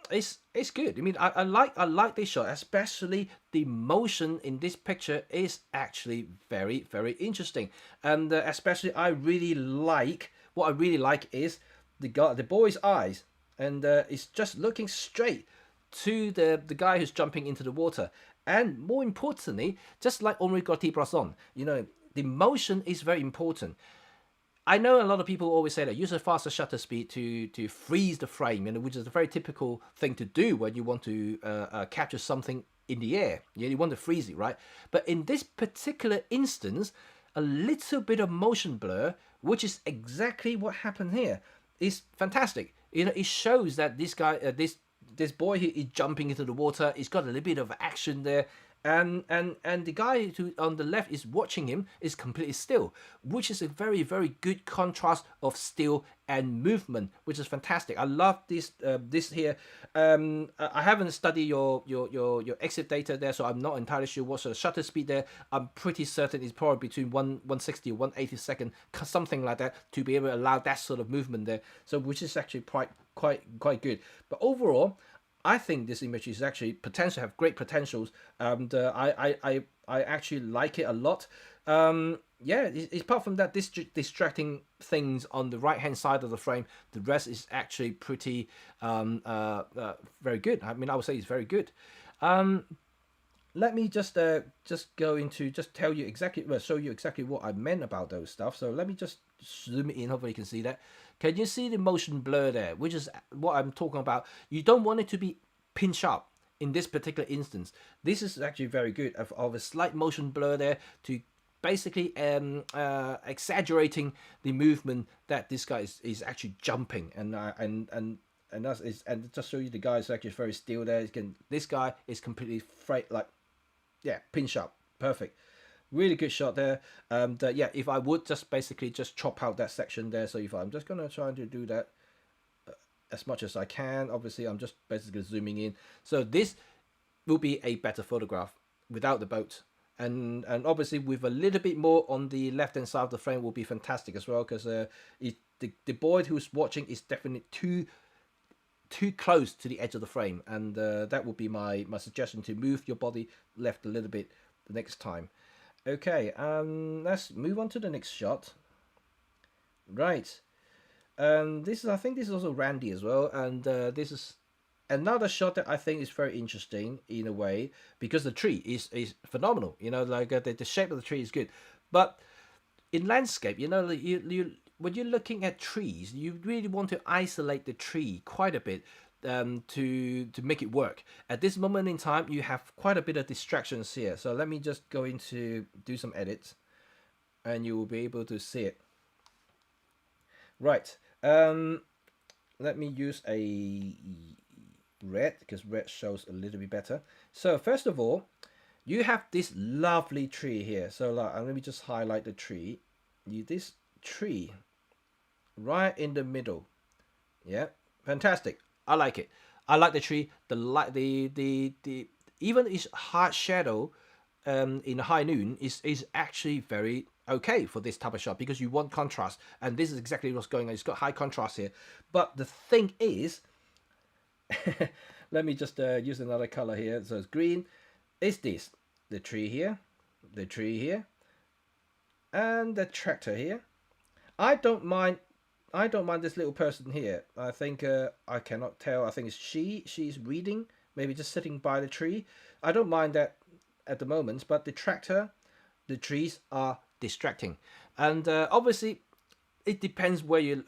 it's good. I mean, I like this shot, especially the motion in this picture is actually very, very interesting. And especially what I really like is the boy's eyes, and it's just looking straight to the guy who's jumping into the water. And more importantly, just like Henri Gaultier-Bresson, you know, the motion is very important. I know a lot of people always say that use a faster shutter speed to freeze the frame, you know, which is a very typical thing to do when you want to capture something in the air. You want to freeze it, right? But in this particular instance, a little bit of motion blur, which is exactly what happened here, is fantastic. You know, it shows that this guy, this boy here is jumping into the water. He's got a little bit of action there. And the guy who on the left is watching him is completely still, which is a very, very good contrast of still and movement, which is fantastic. I love this this here. I haven't studied your exit data there, so I'm not entirely sure what's the shutter speed there. I'm pretty certain it's probably between 160 or 180 second, something like that, to be able to allow that sort of movement there. So which is actually quite good. But overall, I think this image is actually have great potentials, and I actually like it a lot. Yeah, apart from that, distracting things on the right hand side of the frame, the rest is actually pretty very good. I mean, I would say it's very good. Let me just go into tell you exactly, show you exactly what I meant about those stuff. So let me just zoom it in. Hopefully you can see that. Can you see the motion blur there? Which is what I'm talking about. You don't want it to be pin sharp in this particular instance. This is actually very good of a slight motion blur there to basically exaggerating the movement that this guy is actually jumping, and just show you the guy is actually very still there. This guy is completely pin sharp, perfect. Really good shot there. Yeah, if I would just basically just chop out that section there. So if I'm just gonna try to do that as much as I can, obviously I'm just basically zooming in. So this will be a better photograph without the boat, and obviously with a little bit more on the left hand side of the frame will be fantastic as well, because the boy who's watching is definitely too close to the edge of the frame, and that would be my suggestion, to move your body left a little bit the next time. Okay, let's move on to the next shot. Right, I think this is also Randy as well, and this is another shot that I think is very interesting in a way, because the tree is phenomenal. You know, like the shape of the tree is good, but in landscape, you know, when you're looking at trees, you really want to isolate the tree quite a bit. To make it work. At this moment in time, you have quite a bit of distractions here. So let me just go into do some edits, and you will be able to see it. Right. Let me use a red, because red shows a little bit better. So first of all, you have this lovely tree here. So let me just highlight the tree. This tree right in the middle. Yeah, fantastic. I like it. I like the tree. The light, the even its hard shadow in high noon is actually very okay for this type of shot, because you want contrast, and this is exactly what's going on. It's got high contrast here. But the thing is, let me just use another color here. So it's green. Is this the tree here, and the tractor here? I don't mind this little person here. I think I cannot tell. I think it's she's reading, maybe just sitting by the tree. I don't mind that at the moment, but the tractor, the trees are distracting, and obviously it depends where you're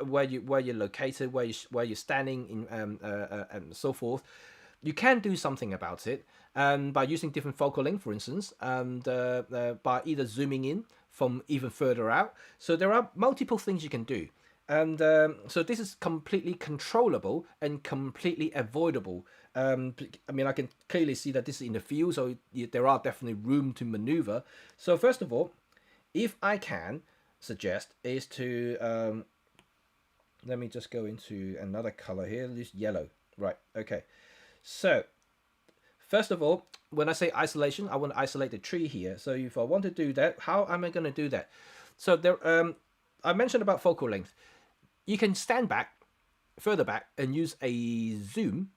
located, where you're standing in, and so forth. You can do something about it, by using different focal length, for instance, and by either zooming in from even further out. So there are multiple things you can do. And so this is completely controllable and completely avoidable. I mean, I can clearly see that this is in the field, so there are definitely room to maneuver. So first of all, if I can suggest is to, let me just go into another color here, this yellow. Right, okay. So first of all, when I say isolation, I want to isolate the tree here. So if I want to do that, how am I going to do that? So there, I mentioned about focal length. You can stand back, further back, and use a zoom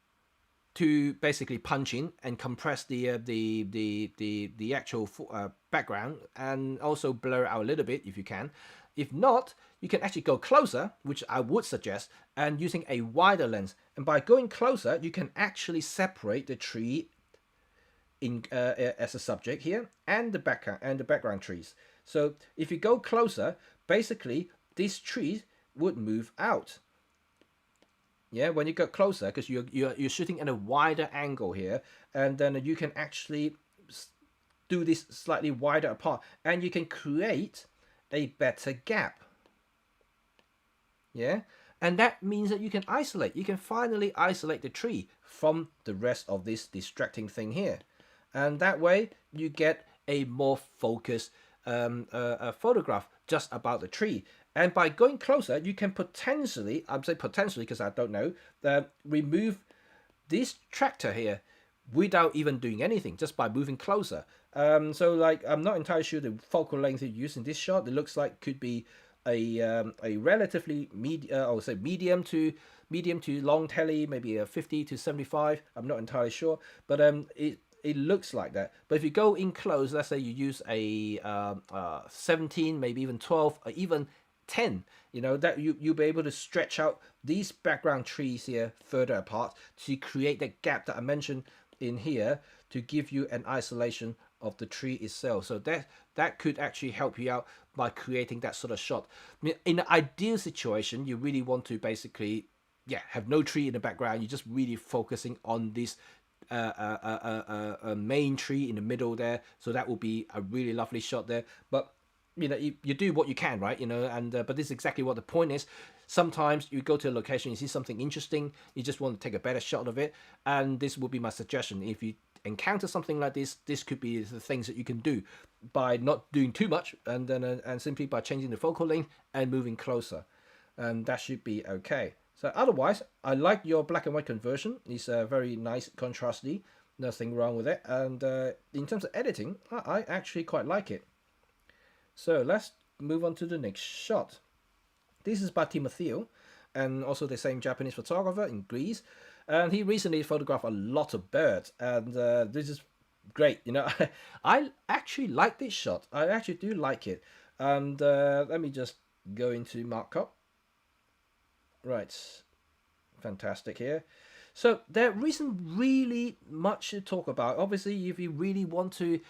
to basically punch in and compress the actual background, and also blur it out a little bit if you can. If not, you can actually go closer, which I would suggest, and using a wider lens. And by going closer, you can actually separate the tree in as a subject here and the background trees. So if you go closer, basically this tree would move out. Yeah, when you get closer, because you're shooting at a wider angle here, and then you can actually do this slightly wider apart, and you can create a better gap. Yeah, and that means that you can isolate. You can finally isolate the tree from the rest of this distracting thing here, and that way you get a more focused photograph just about the tree. And by going closer, you can potentially, I'm saying potentially because I don't know, remove this tractor here without even doing anything, just by moving closer. So like, I'm not entirely sure the focal length you use in this shot. It looks like could be a relatively medium to long tele, maybe a 50 to 75. I'm not entirely sure, but it looks like that. But if you go in close, let's say you use a 17, maybe even 12, or even 10, you know, that you'll be able to stretch out these background trees here further apart to create that gap that I mentioned in here, to give you an isolation of the tree itself. So that could actually help you out by creating that sort of shot. I mean, in an ideal situation, you really want to basically, yeah, have no tree in the background. You're just really focusing on this a main tree in the middle there. So that will be a really lovely shot there. But you know, you do what you can, right? You know, and but this is exactly what the point is. Sometimes you go to a location, you see something interesting, you just want to take a better shot of it, and this would be my suggestion. If you encounter something like this, this could be the things that you can do by not doing too much, and then and simply by changing the focal length and moving closer, and that should be okay. So otherwise, I like your black and white conversion. It's very nice, contrasty, nothing wrong with it. And in terms of editing, I actually quite like it. So let's move on to the next shot. This is by Timotheo, and also the same Japanese photographer in Greece. And he recently photographed a lot of birds, and this is great. You know, I actually like this shot. I actually do like it. And let me just go into markup. Right, fantastic here. So there isn't really much to talk about. Obviously, if you really want to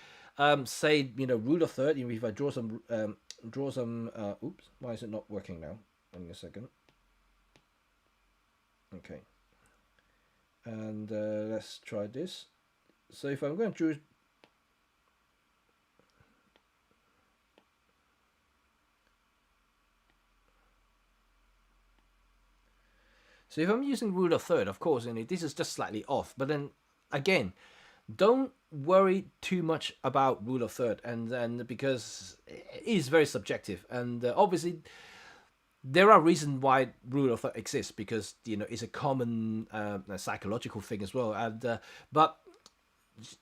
say, you know, rule of third, if I draw some oops, why is it not working now? Give me a second. Okay, and let's try this. So if I'm going to draw, so if I'm using rule of third, of course, and this is just slightly off, but then again, don't worry too much about rule of third, and because it is very subjective, and obviously there are reasons why rule of third exists, because you know it's a common psychological thing as well, and but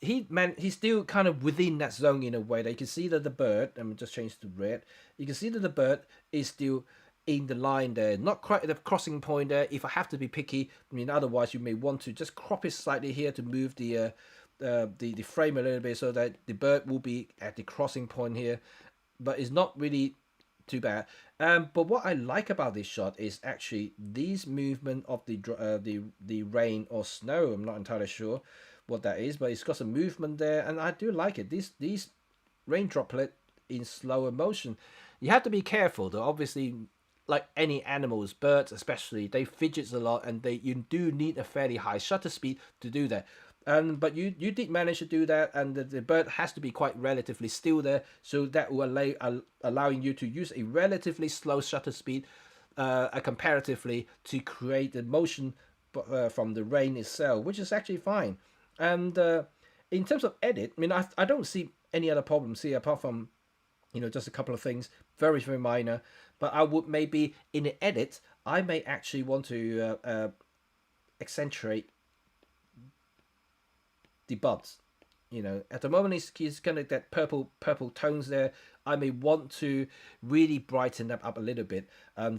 he's still kind of within that zone in a way that you can see that the bird, let me just change to red, you can see that the bird is still in the line there, not quite at the crossing point there. If I have to be picky, I mean, otherwise you may want to just crop it slightly here to move the frame a little bit, so that the bird will be at the crossing point here, but it's not really too bad. But what I like about this shot is actually these movement of the rain or snow. I'm not entirely sure what that is, but it's got some movement there, and I do like it. These rain droplet in slower motion. You have to be careful though, obviously. Like any animals, birds especially, they fidget a lot, and you do need a fairly high shutter speed to do that. But you did manage to do that, and the bird has to be quite relatively still there, so that will allowing you to use a relatively slow shutter speed comparatively to create the motion from the rain itself, which is actually fine. And in terms of edit, I mean, I don't see any other problems here apart from, you know, just a couple of things, very, very minor. But I would maybe, in the edit, I may actually want to accentuate the buds. You know, at the moment it's kind of that purple tones there. I may want to really brighten them up a little bit,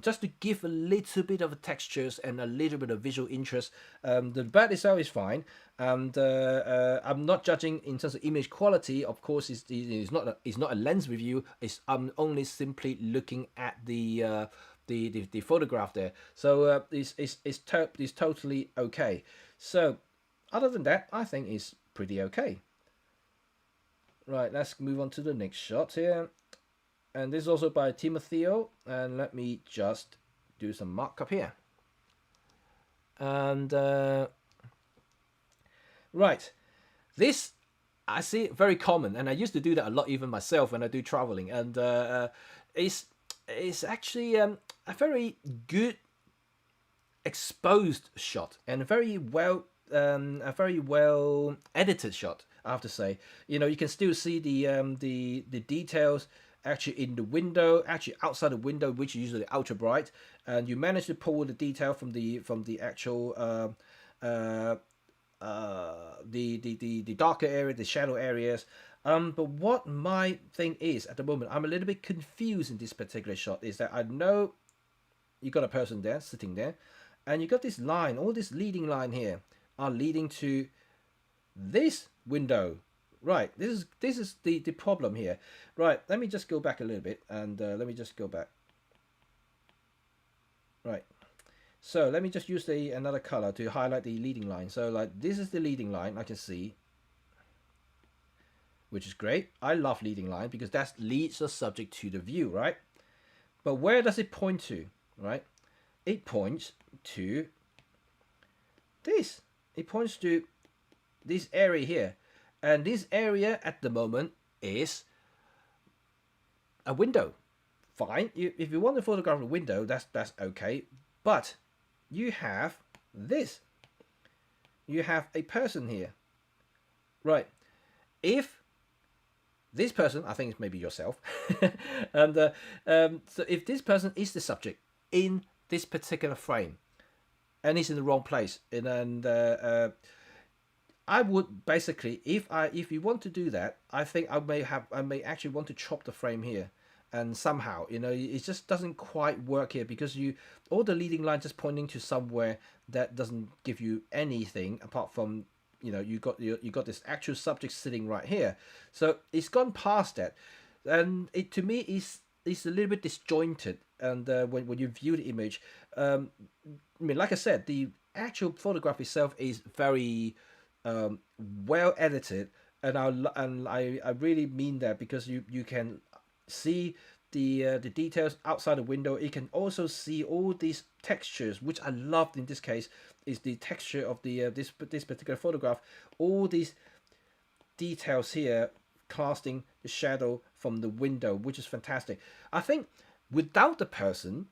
just to give a little bit of textures and a little bit of visual interest. The bird itself is fine, and I'm not judging in terms of image quality. Of course, it's not a lens review. I'm only simply looking at the photograph there. So it's totally okay. So other than that, I think it's pretty okay. Right, let's move on to the next shot here. And this is also by Timotheo. And let me just do some markup here. And right, this I see very common, and I used to do that a lot even myself when I do traveling. And it's actually a very good exposed shot and a very well edited shot, I have to say. You know, you can still see the details actually in the window, actually outside the window, which is usually ultra bright, and you manage to pull the detail from the actual the darker area, the shadow areas. But what my thing is at the moment, I'm a little bit confused in this particular shot, is that I know you got a person there sitting there, and you got this line, all this leading line here are leading to this window. Right, this is the problem here. Right, let me just go back a little bit, and let me just go back. Right, so let me just use another color to highlight the leading line. So like this is the leading line I can see, which is great. I love leading line because that leads the subject to the view, right? But where does it point to, right? It points to this. It points to this area here. And this area at the moment is a window. Fine. If you want to photograph a window, that's okay. But you have this. You have a person here. Right. If this person, I think it's maybe yourself, and so if this person is the subject in this particular frame, and he's in the wrong place, and I would basically, if you want to do that, I think I may actually want to chop the frame here, and somehow, you know, it just doesn't quite work here because all the leading line just pointing to somewhere that doesn't give you anything apart from, you know, you got this actual subject sitting right here. So it's gone past that, and it to me is a little bit disjointed. And when you view the image, I mean, like I said, the actual photograph itself is very well edited, and I really mean that because you can see the details outside the window. You can also see all these textures, which I loved in this case, is the texture of the this particular photograph. All these details here casting the shadow from the window, which is fantastic. I think without the person,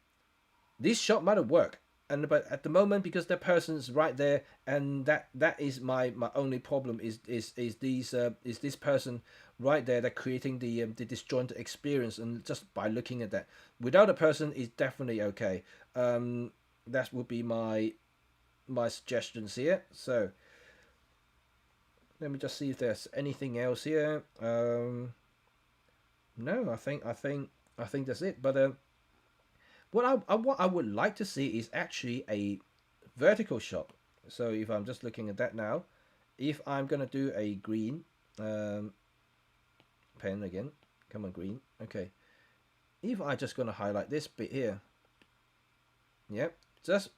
this shot might have worked. But at the moment, because the person's right there, and that is my only problem is this person right there that creating the disjointed experience, and just by looking at that, without a person is definitely okay. That would be my suggestions here. So let me just see if there's anything else here. No, I think that's it. But what I would like to see is actually a vertical shot. So if I'm just looking at that now, if I'm gonna do a green pen again, come on green, okay. If I just gonna highlight this bit here, yep, just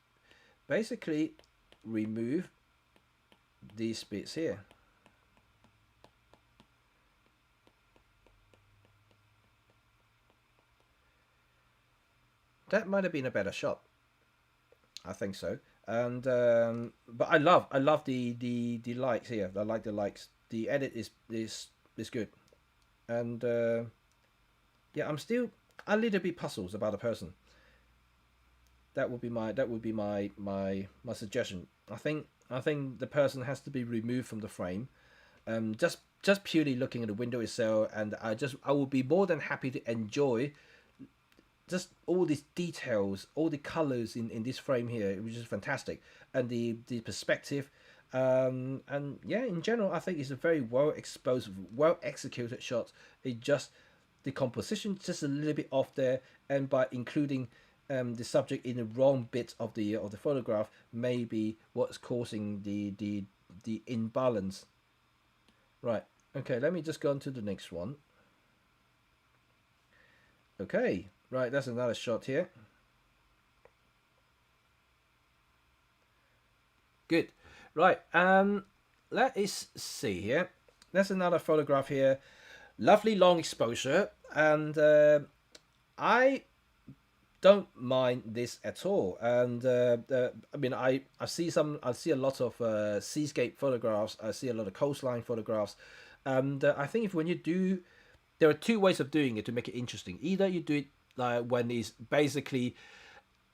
basically remove these bits here. That might have been a better shot. I think so. And but I love the likes here. I like the likes. The edit is good, and yeah, I'm still a little bit puzzled about the person. That would be my suggestion. I think the person has to be removed from the frame. Just purely looking at the window itself, and I would be more than happy to enjoy just all these details, all the colors in this frame here, which is fantastic, and the perspective, and yeah, in general, I think it's a very well exposed, well executed shot. It just the composition just a little bit off there, and by including the subject in the wrong bit of the photograph, maybe what's causing the imbalance. Right. Okay. Let me just go on to the next one. Okay. Right. That's another shot here. Good. Right. Let us see here. That's another photograph here. Lovely long exposure, and I don't mind this at all. And I mean, I see a lot of seascape photographs. I see a lot of coastline photographs, and I think when you do, there are two ways of doing it to make it interesting. Either you do it when it's basically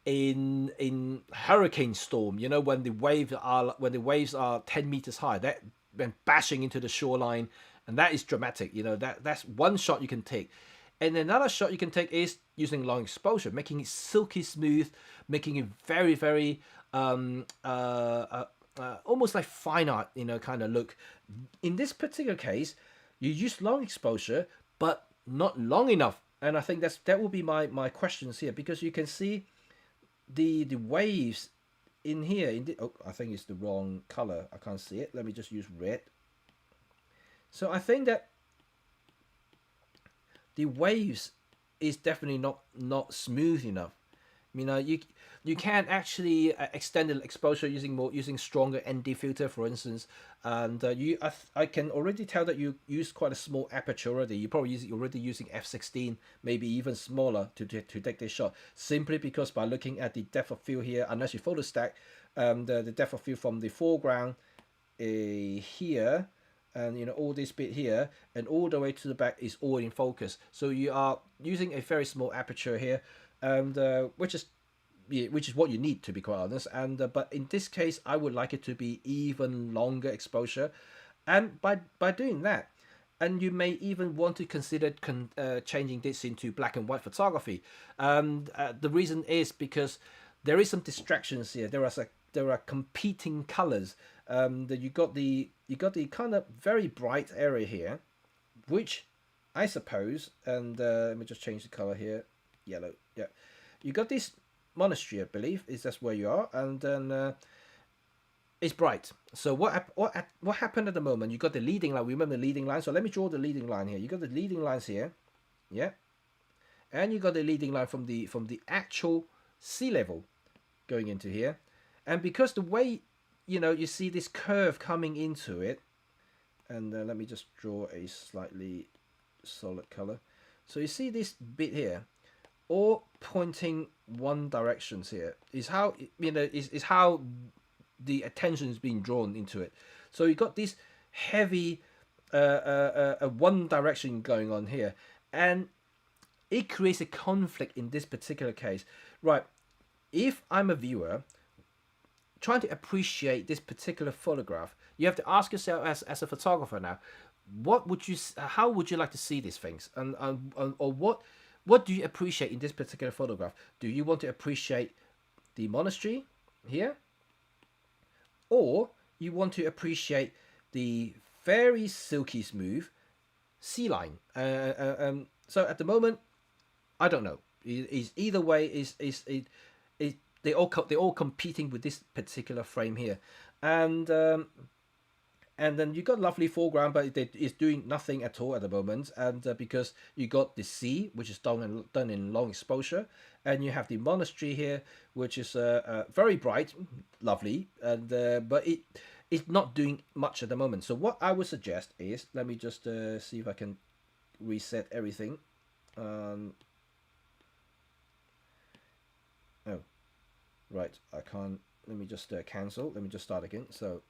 in hurricane storm, you know, when the waves are 10 meters high, that when bashing into the shoreline, and that is dramatic. You know, that's one shot you can take. And another shot you can take is using long exposure, making it silky smooth, making it very, very almost like fine art, you know, kind of look. In this particular case, you use long exposure, but not long enough. And I think that will be my questions here, because you can see the waves in here. Oh, I think it's the wrong color. I can't see it. Let me just use red. So I think that the waves is definitely not smooth enough. You know, you can actually extend the exposure using stronger ND filter, for instance, and I can already tell that you use quite a small aperture already. You probably already using f16, maybe even smaller to take this shot, simply because by looking at the depth of field here, unless you photo stack, the depth of field from the foreground here, and you know, all this bit here and all the way to the back is all in focus. So you are using a very small aperture here, and which is what you need, to be quite honest. And but in this case, I would like it to be even longer exposure, and by doing that, and you may even want to consider changing this into black and white photography. The reason is because there is some distractions here. There are competing colors. That you got the kind of very bright area here, which I suppose, and let me just change the color here, yellow. Yeah, you got this monastery, I believe, is that's where you are, and then it's bright. So what happened at the moment? You got the leading line. Remember the leading line. So let me draw the leading line here. You got the leading lines here, yeah, and you got the leading line from the actual sea level going into here, and because the way, you know, you see this curve coming into it, and let me just draw a slightly solid color. So you see this bit here, all pointing one directions here, is how, you know, is how the attention is being drawn into it. So you got this heavy one direction going on here, and it creates a conflict in this particular case. Right, if I'm a viewer trying to appreciate this particular photograph, you have to ask yourself as a photographer now, how would you like to see these things, and or what do you appreciate in this particular photograph? Do you want to appreciate the monastery here, or you want to appreciate the very silky smooth sea line? So at the moment, I don't know. Either way they're all competing with this particular frame here, and then you got lovely foreground, but it's doing nothing at all at the moment, and because you got the sea, which is done in long exposure, and you have the monastery here, which is very bright, lovely, and but it's not doing much at the moment. So what I would suggest is, let me just see if I can reset everything. Oh, right, I can't let me just cancel. Let me just start again. So,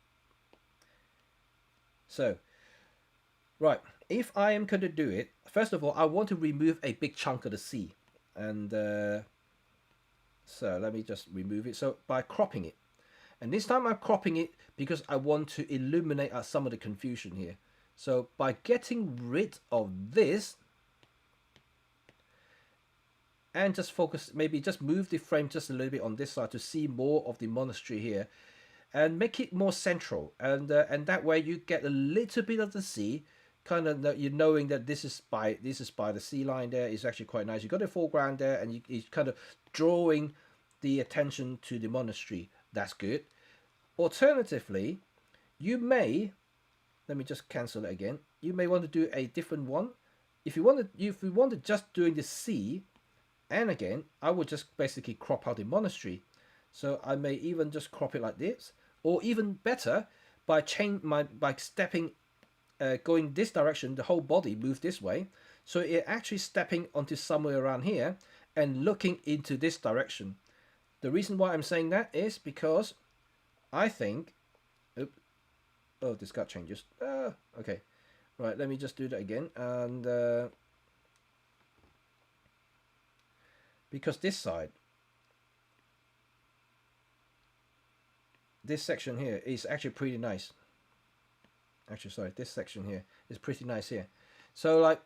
right. If I am going to do it, first of all, I want to remove a big chunk of the sea. And so let me just remove it. So by cropping it. And this time I'm cropping it because I want to eliminate some of the confusion here. So by getting rid of this, and just focus, maybe just move the frame just a little bit on this side to see more of the monastery here, and make it more central. And that way you get a little bit of the sea, kind of you knowing that this is by the sea line there. Is actually quite nice. You got the foreground there, and you're kind of drawing the attention to the monastery. That's good. Alternatively, you may, let me just cancel it again. You may want to do a different one. If you want to just doing the sea, and again, I would just basically crop out the monastery. So I may even just crop it like this, or even better, by stepping, going this direction, the whole body move this way. So it actually stepping onto somewhere around here and looking into this direction. The reason why I'm saying that is because I think, oh, this got changes. Okay, right. Let me just do that again, and because this side, this section here is actually pretty nice. Actually, sorry, this section here is pretty nice here. So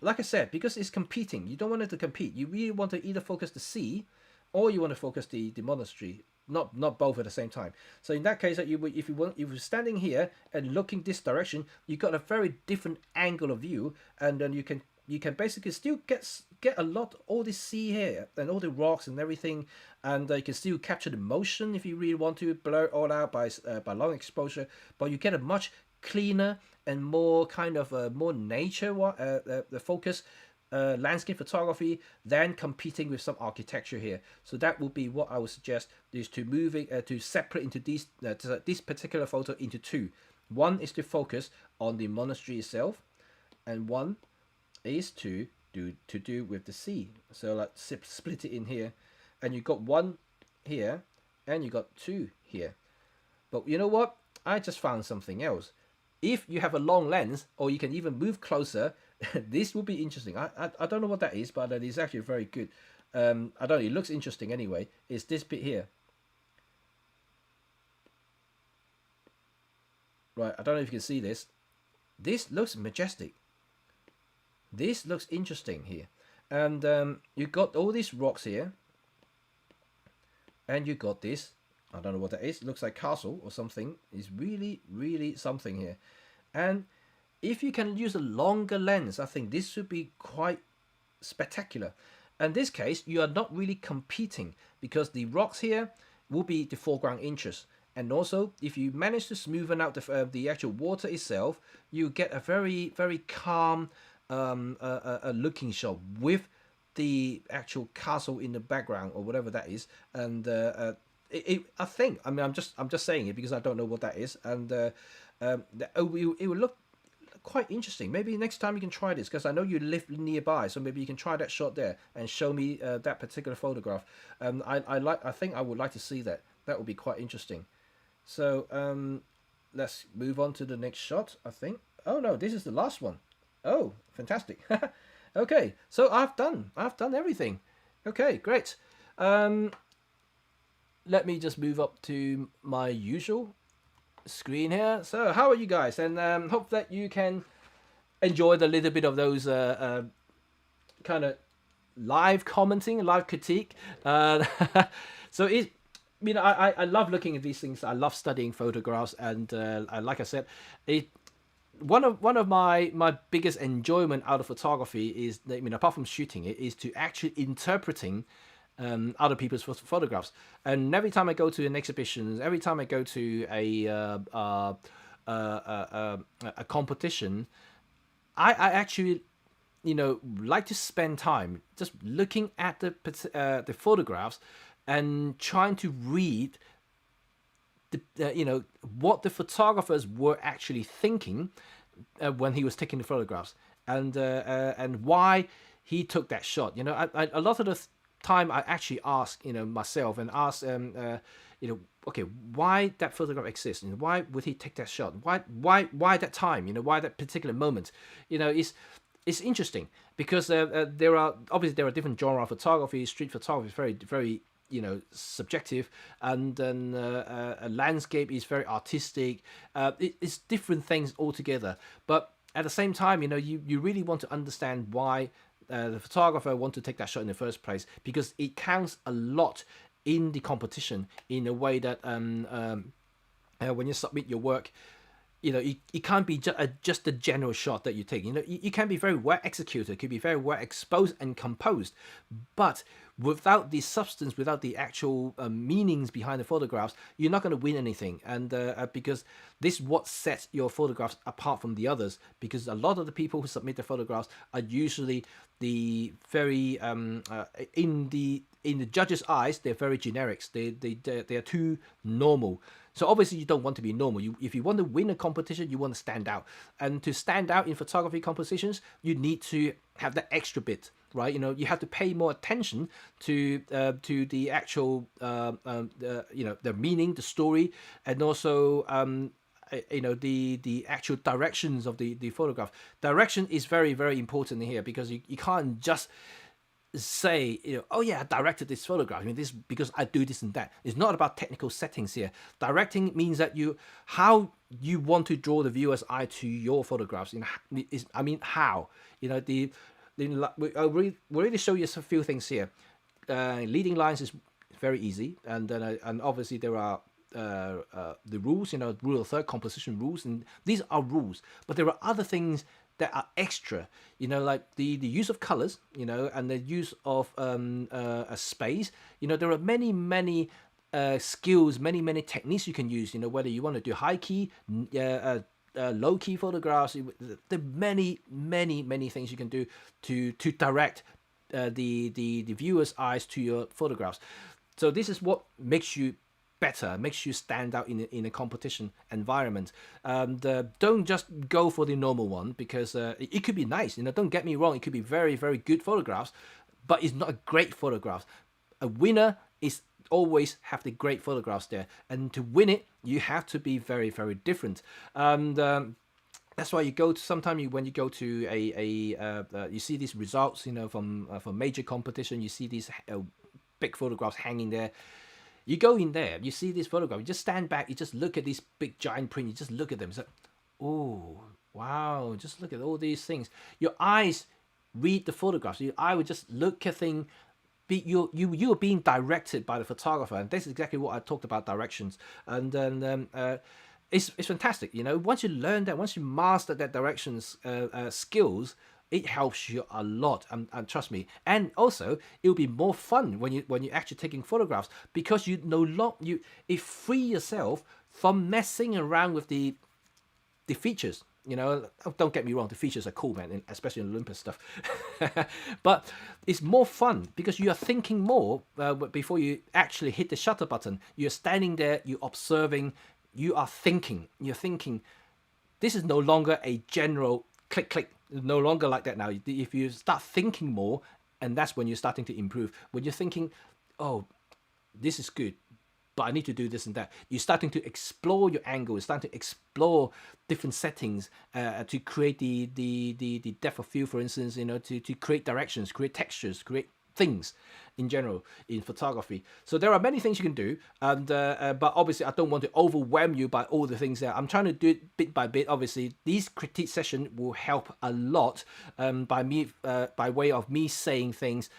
like I said, because it's competing, you don't want it to compete. You really want to either focus the sea, or you want to focus the monastery. Not both at the same time. So in that case, that if you're standing here and looking this direction, you got a very different angle of view, and then you can basically still get a lot all the sea here and all the rocks and everything, and you can still capture the motion if you really want to blur it all out by long exposure, but you get a much cleaner and more kind of more nature the focus landscape photography than competing with some architecture here. So that would be what I would suggest, is to moving to separate into these this particular photo into two. One is to focus on the monastery itself, and one is to do with the sea. So like split it in here, and you got one here and you got two here. But you know what, I just found something else. If you have a long lens, or you can even move closer, this will be interesting. I don't know what that is, but that is actually very good. I don't know, it looks interesting anyway. It's this bit here. Right, I don't know if you can see this. This looks majestic. This looks interesting here. And you got all these rocks here. And you got this. I don't know what that is. It looks like castle or something. It's really, really something here. And if you can use a longer lens, I think this should be quite spectacular. In this case, you are not really competing, because the rocks here will be the foreground interest. And also, if you manage to smoothen out the actual water itself, you get a very, very calm looking shot with the actual castle in the background or whatever that is. And I think, I mean, I'm just saying it because I don't know what that is, and it will look quite interesting. Maybe next time you can try this, because I know you live nearby, so maybe you can try that shot there and show me that particular photograph. I think I would like to see that. That would be quite interesting. So let's move on to the next shot, I think. Oh no, this is the last one. Oh, fantastic. Okay, so I've done everything. Okay, great. Let me just move up to my usual screen here. So how are you guys? And hope that you can enjoy the little bit of those kind of live commenting, live critique. So it, you know, I love looking at these things. I love studying photographs, and like I said, one of my biggest enjoyment out of photography is, I mean, apart from shooting it, is to actually interpreting other people's photographs. And every time I go to an exhibition, every time I go to a competition, I actually, you know, like to spend time just looking at the photographs and trying to read the, you know, what the photographers were actually thinking when he was taking the photographs, and why he took that shot. You know, a lot of the time I actually ask, myself and ask, okay, why that photograph exists? Why would he take that shot? Why that time? Why that particular moment? It's interesting because there are different genre of photography. Street photography is very, very subjective, and then a landscape is very artistic. It's different things altogether. But at the same time, you really want to understand why the photographer want to take that shot in the first place, because it counts a lot in the competition in a way that when you submit your work, it can't be just a general shot that you take. You can be very well executed, could be very well exposed and composed, but without the substance, without the actual meanings behind the photographs, you're not going to win anything. And because this is what sets your photographs apart from the others, because a lot of the people who submit their photographs are usually the very in the judges' eyes, they're very generics. They are too normal. So obviously you don't want to be normal. If you want to win a competition, you want to stand out. And to stand out in photography competitions, you need to have that extra bit, right? You have to pay more attention to the actual the meaning, the story, and also the actual directions of the photograph. Direction is very, very important here, because you can't just say, oh yeah, I directed this photograph. This because I do this and that. It's not about technical settings here. Directing means that how you want to draw the viewer's eye to your photographs. How. We'll really show you a few things here. Leading lines is very easy, and then and obviously there are the rules. Rule of third, composition rules, and these are rules. But there are other things that are extra, like the use of colors, and the use of a space. There are many skills, many techniques you can use, whether you want to do high key, low key photographs. There are many things you can do to direct the viewer's eyes to your photographs. So this is what makes you better, makes you stand out in a competition environment. Don't just go for the normal one, because it could be nice. Don't get me wrong, it could be very, very good photographs, but it's not a great photograph. A winner is always have the great photographs there, and to win it, you have to be very, very different. And that's why you go to when you go to you see these results, from major competition. You see these big photographs hanging there. You go in there, you see this photograph, you just stand back, you just look at these big giant print, you just look at them. It's like, oh, wow, just look at all these things. Your eyes read the photographs. Your eye would just look at things. You're being directed by the photographer, and that's exactly what I talked about, directions. And then it's fantastic. Once you learn that, once you master that directions skills, it helps you a lot, and trust me. And also, it'll be more fun when you're actually taking photographs, because it free yourself from messing around with the features. Don't get me wrong, the features are cool, man, especially in Olympus stuff. But it's more fun because you are thinking more before you actually hit the shutter button. You're standing there, you're observing, you are thinking. You're thinking. This is no longer a general click. No longer like that now. If you start thinking more, and that's when you're starting to improve. When you're thinking, oh, this is good, but I need to do this and that. You're starting to explore your angle. You're starting to explore different settings to create the depth of field, for instance. To create directions, create textures, create things in general in photography. So there are many things you can do, and but obviously I don't want to overwhelm you by all the things there. I'm trying to do it bit by bit. Obviously these critique session will help a lot by way of me saying things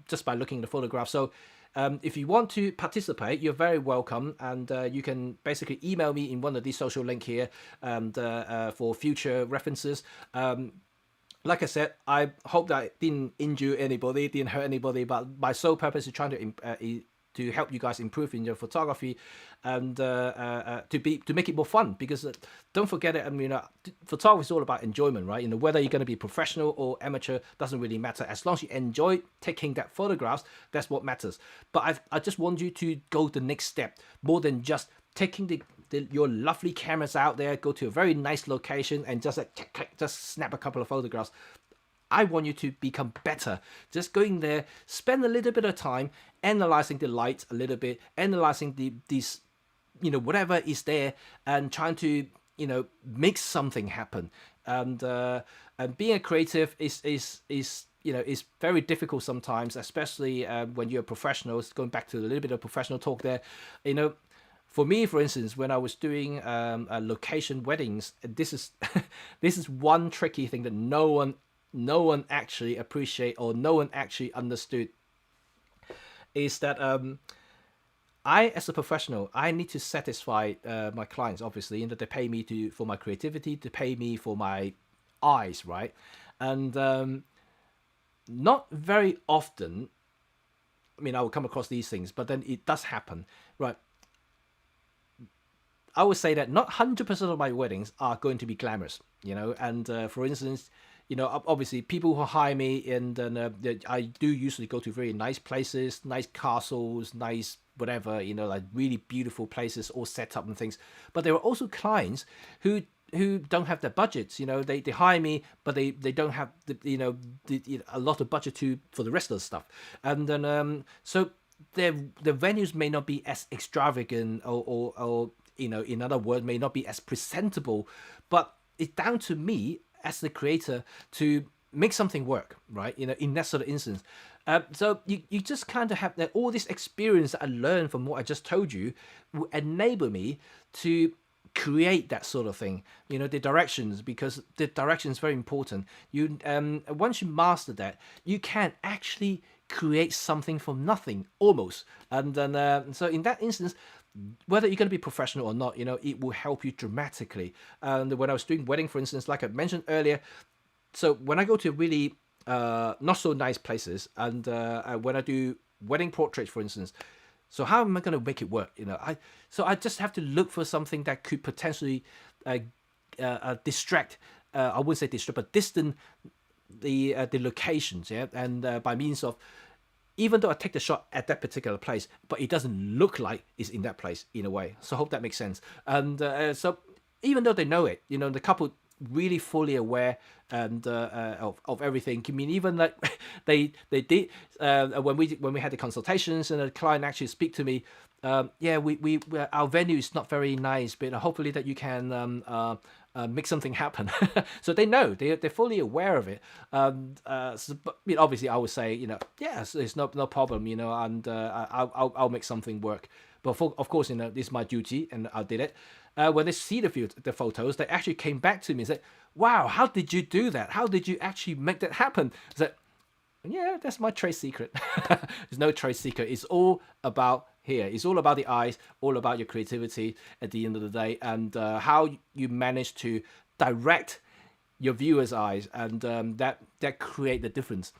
just by looking at the photograph. So if you want to participate, you're very welcome, and you can basically email me in one of these social links here, and for future references. Like I said, I hope that it didn't injure anybody, didn't hurt anybody, but my sole purpose is trying to help you guys improve in your photography, and to make it more fun. Because don't forget it, photography is all about enjoyment, right? Whether you're going to be professional or amateur doesn't really matter. As long as you enjoy taking that photographs, that's what matters. But I just want you to go the next step, more than just taking your lovely cameras out there, go to a very nice location and just just snap a couple of photographs. I want you to become better. Just going there, spend a little bit of time analyzing the light a little bit, analyzing these, whatever is there, and trying to, make something happen. And being a creative is very difficult sometimes, especially when you're professionals. Going back to a little bit of professional talk there, for me, for instance, when I was doing location weddings, this is this is one tricky thing that no one actually appreciate, or no one actually understood, is that I, as a professional, I need to satisfy my clients, obviously, and that they pay me for my creativity, to pay me for my eyes, right? And not very often, I will come across these things, but then it does happen, right? I would say that not 100% of my weddings are going to be glamorous, and for instance, obviously people who hire me, and I do usually go to very nice places, nice castles, nice whatever, like really beautiful places all set up and things. But there are also clients who don't have their budgets. They hire me, but they don't have a lot of budget for the rest of the stuff, and then so the venues may not be as extravagant, or in other words, may not be as presentable, but it's down to me as the creator to make something work, right? In that sort of instance. So you just kind of have that, all this experience that I learned from what I just told you will enable me to create that sort of thing, the directions, because the direction is very important. You once you master that, you can actually create something from nothing, almost. And then so in that instance, whether you're going to be professional or not, it will help you dramatically. And when I was doing wedding, for instance, like I mentioned earlier, so when I go to really not so nice places, and when I do wedding portraits, for instance, so how am I going to make it work? So I just have to look for something that could potentially distract. I wouldn't say distract, but distance the locations, yeah, and by means of, even though I take the shot at that particular place, but it doesn't look like it's in that place in a way. So I hope that makes sense. And so even though they know it, the couple really fully aware and of everything. Even like they did when we had the consultations, and the client actually speak to me. We our venue is not very nice, but hopefully that you can make something happen. So they know, they're fully aware of it. So, but obviously I would say, yes, it's no problem, and I'll make something work. But of course, this is my duty, and I did it. When they see the photos, they actually came back to me and said, "Wow, how did you do that? How did you actually make that happen?" I said, "Yeah, that's my trade secret." There's no trade secret. It's all about here. It's all about the eyes, all about your creativity at the end of the day, and how you manage to direct your viewers' eyes, and that create the difference.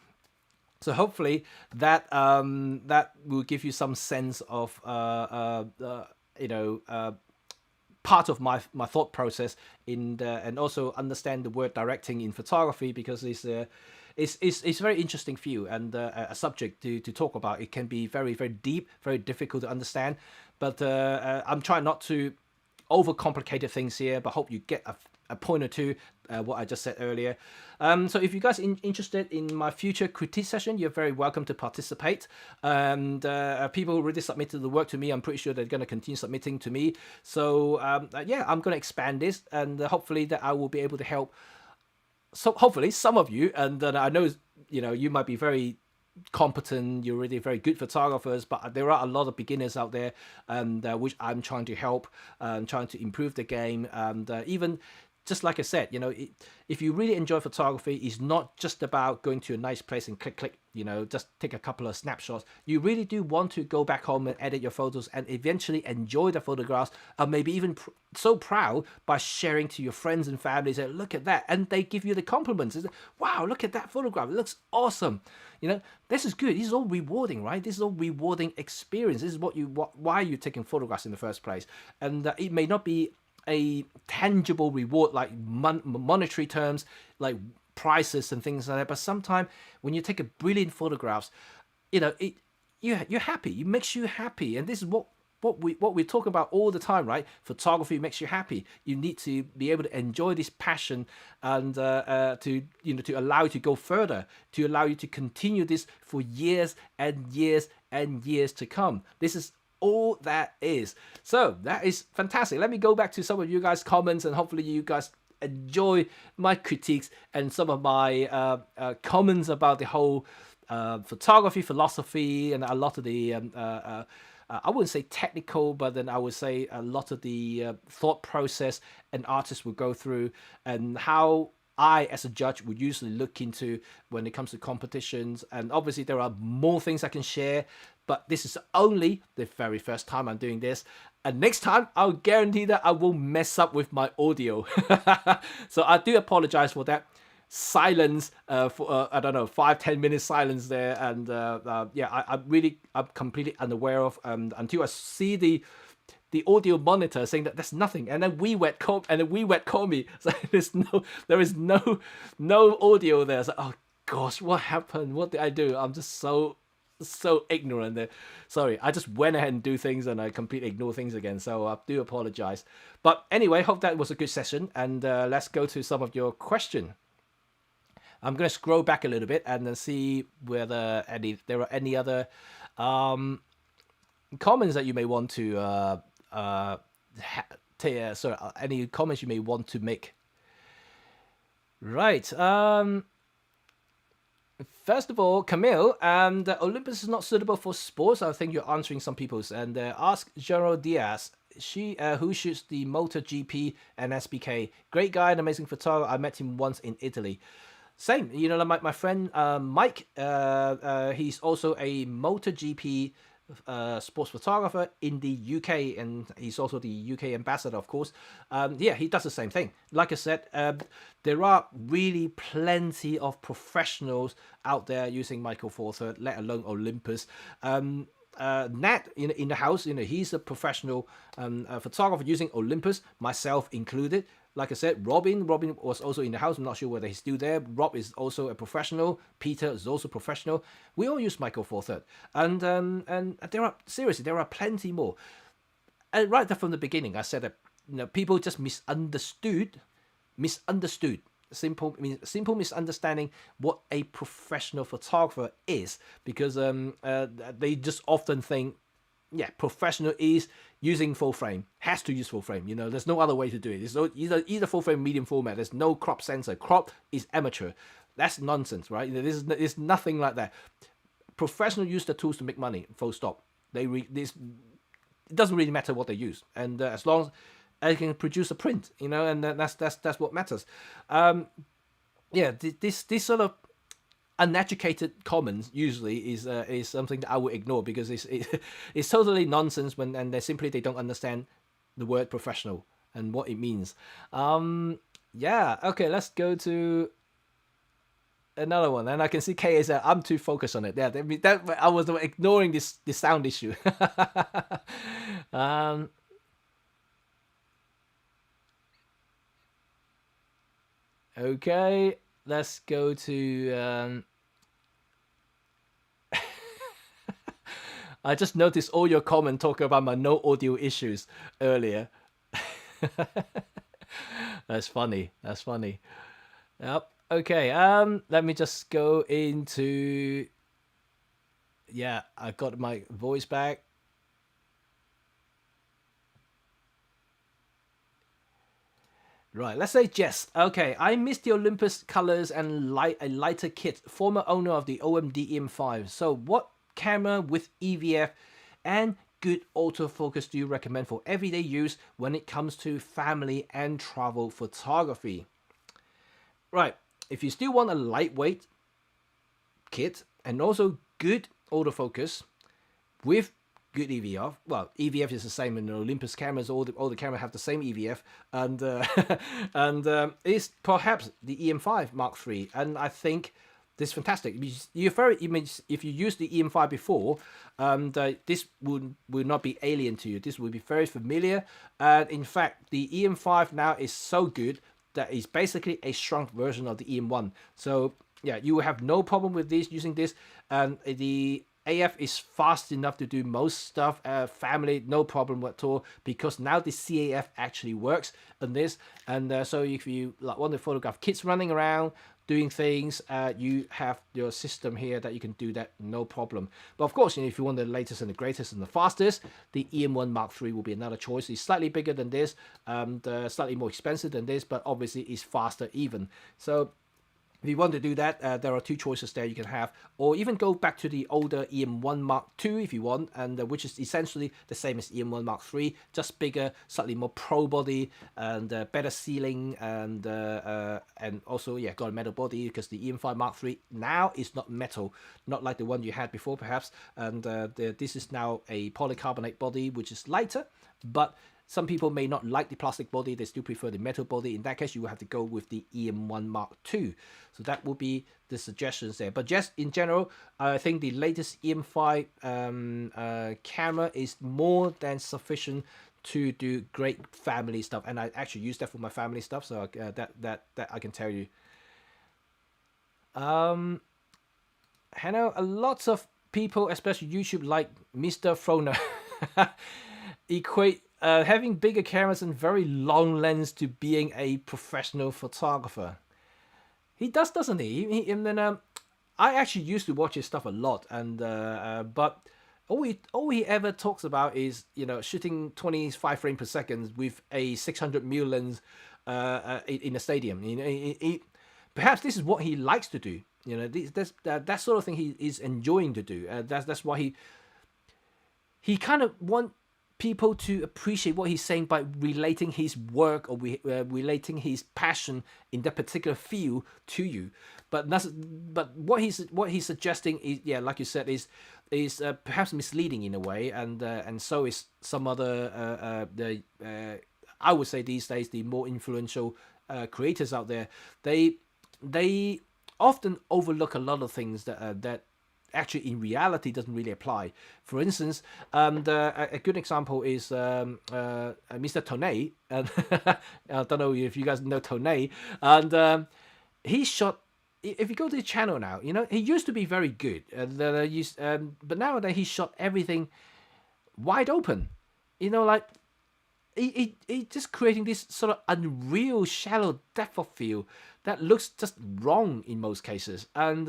So hopefully that that will give you some sense of part of my thought process and also understand the word directing in photography, because it's very interesting field, and a subject to talk about. It can be very, very deep, very difficult to understand, but I'm trying not to overcomplicate things here, but hope you get a point or two what I just said earlier. So if you guys interested in my future critique session, you're very welcome to participate. And people who already submitted the work to me, I'm pretty sure they're going to continue submitting to me. So yeah, I'm going to expand this, and hopefully that I will be able to help. So hopefully some of you, and I know you might be very competent, you're really very good photographers, but there are a lot of beginners out there, and which I'm trying to help, trying to improve the game, and even just like I said, if you really enjoy photography, it's not just about going to a nice place and click, just take a couple of snapshots. You really do want to go back home and edit your photos and eventually enjoy the photographs, and maybe even so proud by sharing to your friends and family. Say, look at that, and they give you the compliments. It's, wow, look at that photograph, it looks awesome. This is good. This is all rewarding, right? This is all rewarding experience. This is why you're taking photographs in the first place. And it may not be a tangible reward like monetary terms, like prices and things like that, but sometimes when you take a brilliant photographs, you're happy. It makes you happy, and this is what what we're talking about all the time, right? Photography makes you happy. You need to be able to enjoy this passion and to allow you to go further, to allow you to continue this for years and years and years to come. This is all that is. So that is fantastic. Let me go back to some of you guys' comments, and hopefully you guys enjoy my critiques and some of my comments about the whole photography philosophy and a lot of the I wouldn't say technical, but then I would say a lot of the thought process an artist would go through, and how I, as a judge, would usually look into when it comes to competitions. And obviously there are more things I can share, but this is only the very first time I'm doing this. And next time, I'll guarantee that I will mess up with my audio. So I do apologize for that silence, for I don't know, 5-10 minutes silence there. And yeah, I'm completely unaware of until I see the audio monitor saying that there's nothing, and then we wet call me. So there is no audio there. So, oh gosh, what happened? What did I do? I'm just so ignorant there. Sorry, I just went ahead and do things and I completely ignore things again. So I do apologize. But anyway, hope that was a good session, and let's go to some of your question. I'm gonna scroll back a little bit and then see whether there are any other comments that you may want to any comments you may want to make. Right. First of all, Camille, Olympus is not suitable for sports. I think you're answering some people's. And ask General Diaz, who shoots the MotoGP and SBK. Great guy and amazing photographer. I met him once in Italy. Same, you know, my friend Mike, he's also a MotoGP sports photographer in the UK, and he's also the UK ambassador, of course. Yeah, he does the same thing. Like I said, there are really plenty of professionals out there using Micro Four Thirds, let alone Olympus. Nat in the house, you know, he's a professional photographer using Olympus, myself included. Like I said, Robin was also in the house. I'm not sure whether he's still there. Rob is also a professional. Peter is also professional. We all use Micro Four Thirds, and there are plenty more. And right there from the beginning, I said that, you know, people just misunderstood. Simple misunderstanding what a professional photographer is, because they just often think, yeah, professional is using full frame, has to use full frame. You know, there's no other way to do it. There's no either full frame, medium format. There's no crop sensor. Crop is amateur. That's nonsense, right? You know, there's nothing like that. Professionals use the tools to make money. Full stop. It doesn't really matter what they use, and as long as they can produce a print, you know, and that's what matters. Yeah, this sort of uneducated comments usually is something that I would ignore, because it's totally nonsense and they don't understand the word professional and what it means. Yeah, okay, let's go to another one. And I can see Kay said I'm too focused on it. Yeah, that I was ignoring this sound issue. Okay, let's go to I just noticed all your comment talking about my no audio issues earlier. That's funny. Yep. Okay, let me just go into, yeah, I got my voice back. Right, let's say Jess. Okay, I missed the Olympus colors and a lighter kit. Former owner of the OMD EM5. So what camera with EVF and good autofocus do you recommend for everyday use when it comes to family and travel photography? Right, if you still want a lightweight kit and also good autofocus with good EVF. Well, EVF is the same in the Olympus cameras. All the cameras have the same EVF, and it's perhaps the EM5 Mark III. And I think this is fantastic. If you use the EM5 before, this will not be alien to you. This will be very familiar. And in fact, the EM5 now is so good that it's basically a shrunk version of the EM1. So yeah, you will have no problem with this using this. And the AF is fast enough to do most stuff. Family, no problem at all, because now the CAF actually works on this. And so if you want to photograph kids running around, doing things, you have your system here that you can do that no problem. But of course, if you want the latest and the greatest and the fastest, the EM1 Mark III will be another choice. It's slightly bigger than this, slightly more expensive than this, but obviously it's faster even. So if you want to do that, there are two choices there you can have, or even go back to the older EM1 Mark II if you want, and which is essentially the same as EM1 Mark III, just bigger, slightly more pro body, and better sealing, and also got a metal body, because the EM5 Mark III now is not metal, not like the one you had before perhaps, and this is now a polycarbonate body, which is lighter, but some people may not like the plastic body, they still prefer the metal body. In that case, you will have to go with the EM1 Mark II. So that will be the suggestions there. But just in general, I think the latest EM5 camera is more than sufficient to do great family stuff. And I actually use that for my family stuff, so that I can tell you. I know a lot of people, especially YouTube, like Mr. Froner, equate having bigger cameras and very long lens to being a professional photographer. He does, doesn't he? And then I actually used to watch his stuff a lot, and but all he ever talks about is shooting 25 frames per second with a 600mm lens in a stadium. Perhaps this is what he likes to do. That sort of thing he is enjoying to do. That's why he kind of want people to appreciate what he's saying by relating his work or relating his passion in that particular field to you. But what he's suggesting is, like you said, is perhaps misleading in a way, and so is some other I would say these days the more influential creators out there. They often overlook a lot of things that actually in reality doesn't really apply. For instance, a good example is Mr. Tonei, and I don't know if you guys know Tonei, and he shot, if you go to the channel now, he used to be very good, but nowadays he shot everything wide open, like he just creating this sort of unreal shallow depth of field that looks just wrong in most cases. And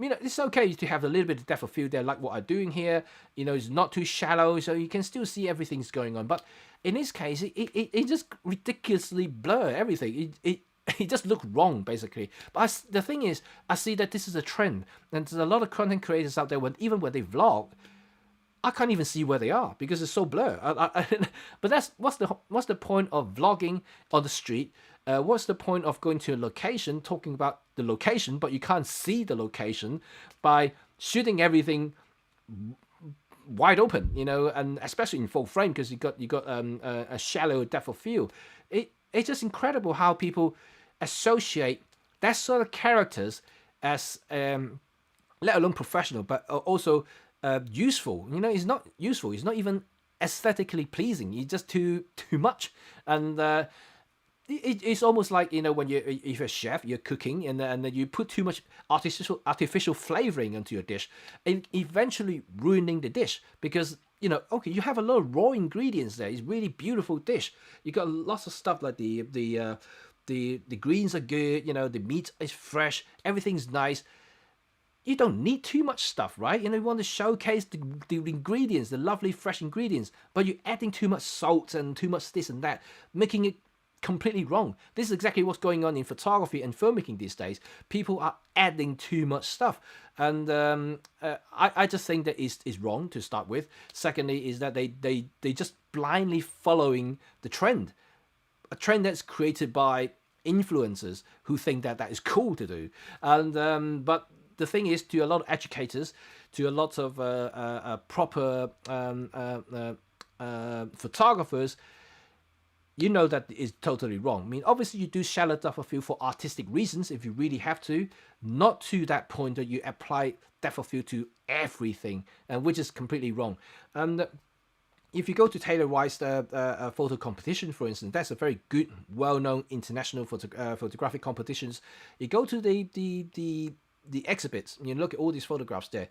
it's okay to have a little bit of depth of field there, like what I'm doing here. It's not too shallow, so you can still see everything's going on. But in this case, it just ridiculously blur everything. It just look wrong, basically. But the thing is, I see that this is a trend, and there's a lot of content creators out there, even when they vlog, I can't even see where they are because it's so blurred. But what's the point of vlogging on the street? What's the point of going to a location, talking about the location, but you can't see the location by shooting everything wide open, and especially in full frame, because you got a shallow depth of field. It's just incredible how people associate that sort of characters as let alone professional, but also useful. It's not useful. It's not even aesthetically pleasing. It's just too much, and it's almost like when if you're a chef, you're cooking, and then you put too much artificial flavoring into your dish, and eventually ruining the dish, because okay, you have a lot of raw ingredients there. It's really beautiful dish. You got lots of stuff like the greens are good. The meat is fresh. Everything's nice. You don't need too much stuff, right? You want to showcase the ingredients, the lovely fresh ingredients, but you're adding too much salt and too much this and that, making it completely wrong. This is exactly what's going on in photography and filmmaking these days. People are adding too much stuff, and I just think that is wrong to start with. Secondly, is that they just blindly following the trend, a trend that's created by influencers who think that is cool to do, and but the thing is, to a lot of educators, to a lot of proper photographers, that is totally wrong. Obviously you do shallow depth of field for artistic reasons if you really have to, not to that point that you apply depth of field to everything, and which is completely wrong. And if you go to Taylor White's photo competition, for instance, that's a very good, well-known international photographic competitions. You go to the exhibits, and you look at all these photographs there.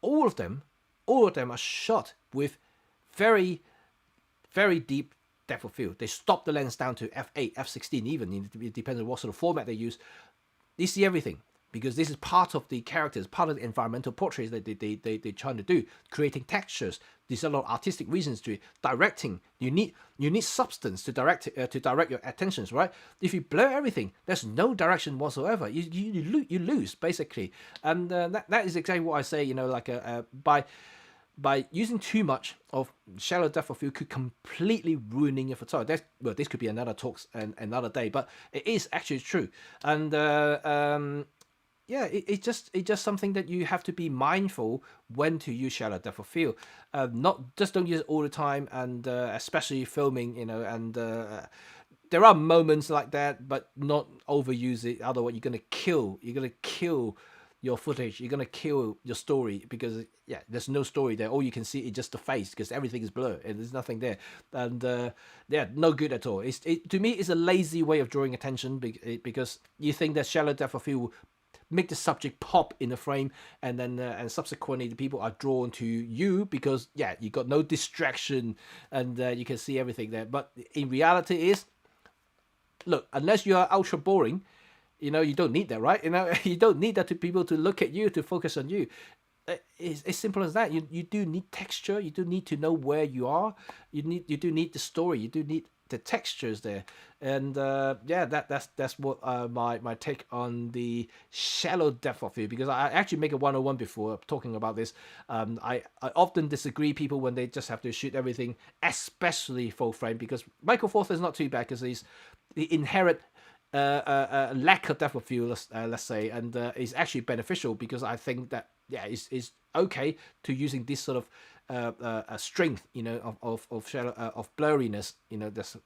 all of them are shot with very, very deep depth of field. They stop the lens down to f8, f16 even. It depends on what sort of format they use. You see everything, because this is part of the characters, part of the environmental portraits that they're trying to do, creating textures. There's a lot of artistic reasons to it. Directing, you need substance to direct your attentions, right? If you blur everything, there's no direction whatsoever. You lose basically, and that is exactly what I say. Like by using too much of shallow depth of field could completely ruining your photography. This could be another talks and another day, but it is actually true. And it's just something that you have to be mindful when to use shallow depth of field. Don't use it all the time, and especially filming, and there are moments like that, but not overuse it. Otherwise, you're gonna kill your footage. You're gonna kill your story, because there's no story there. All you can see is just the face, because everything is blurred and there's nothing there, and no good at all. To me, it's a lazy way of drawing attention, because you think that shallow depth of field will make the subject pop in the frame, and then and subsequently the people are drawn to you because you got no distraction, and you can see everything there. But in reality is, look, unless you are ultra boring, you don't need that, right? You don't need that to people to look at you, to focus on you. It's as simple as that. You do need texture. You do need to know where you are. You do need the story. You do need the textures there, and that's what my take on the shallow depth of field, because I actually make a 101 before talking about this. I often disagree people when they just have to shoot everything, especially full frame, because Micro Four Thirds is not too bad, because he's the inherent lack of depth of field, let's say, and is actually beneficial, because I think that it's okay to using this sort of strength, of shallow of blurriness. That's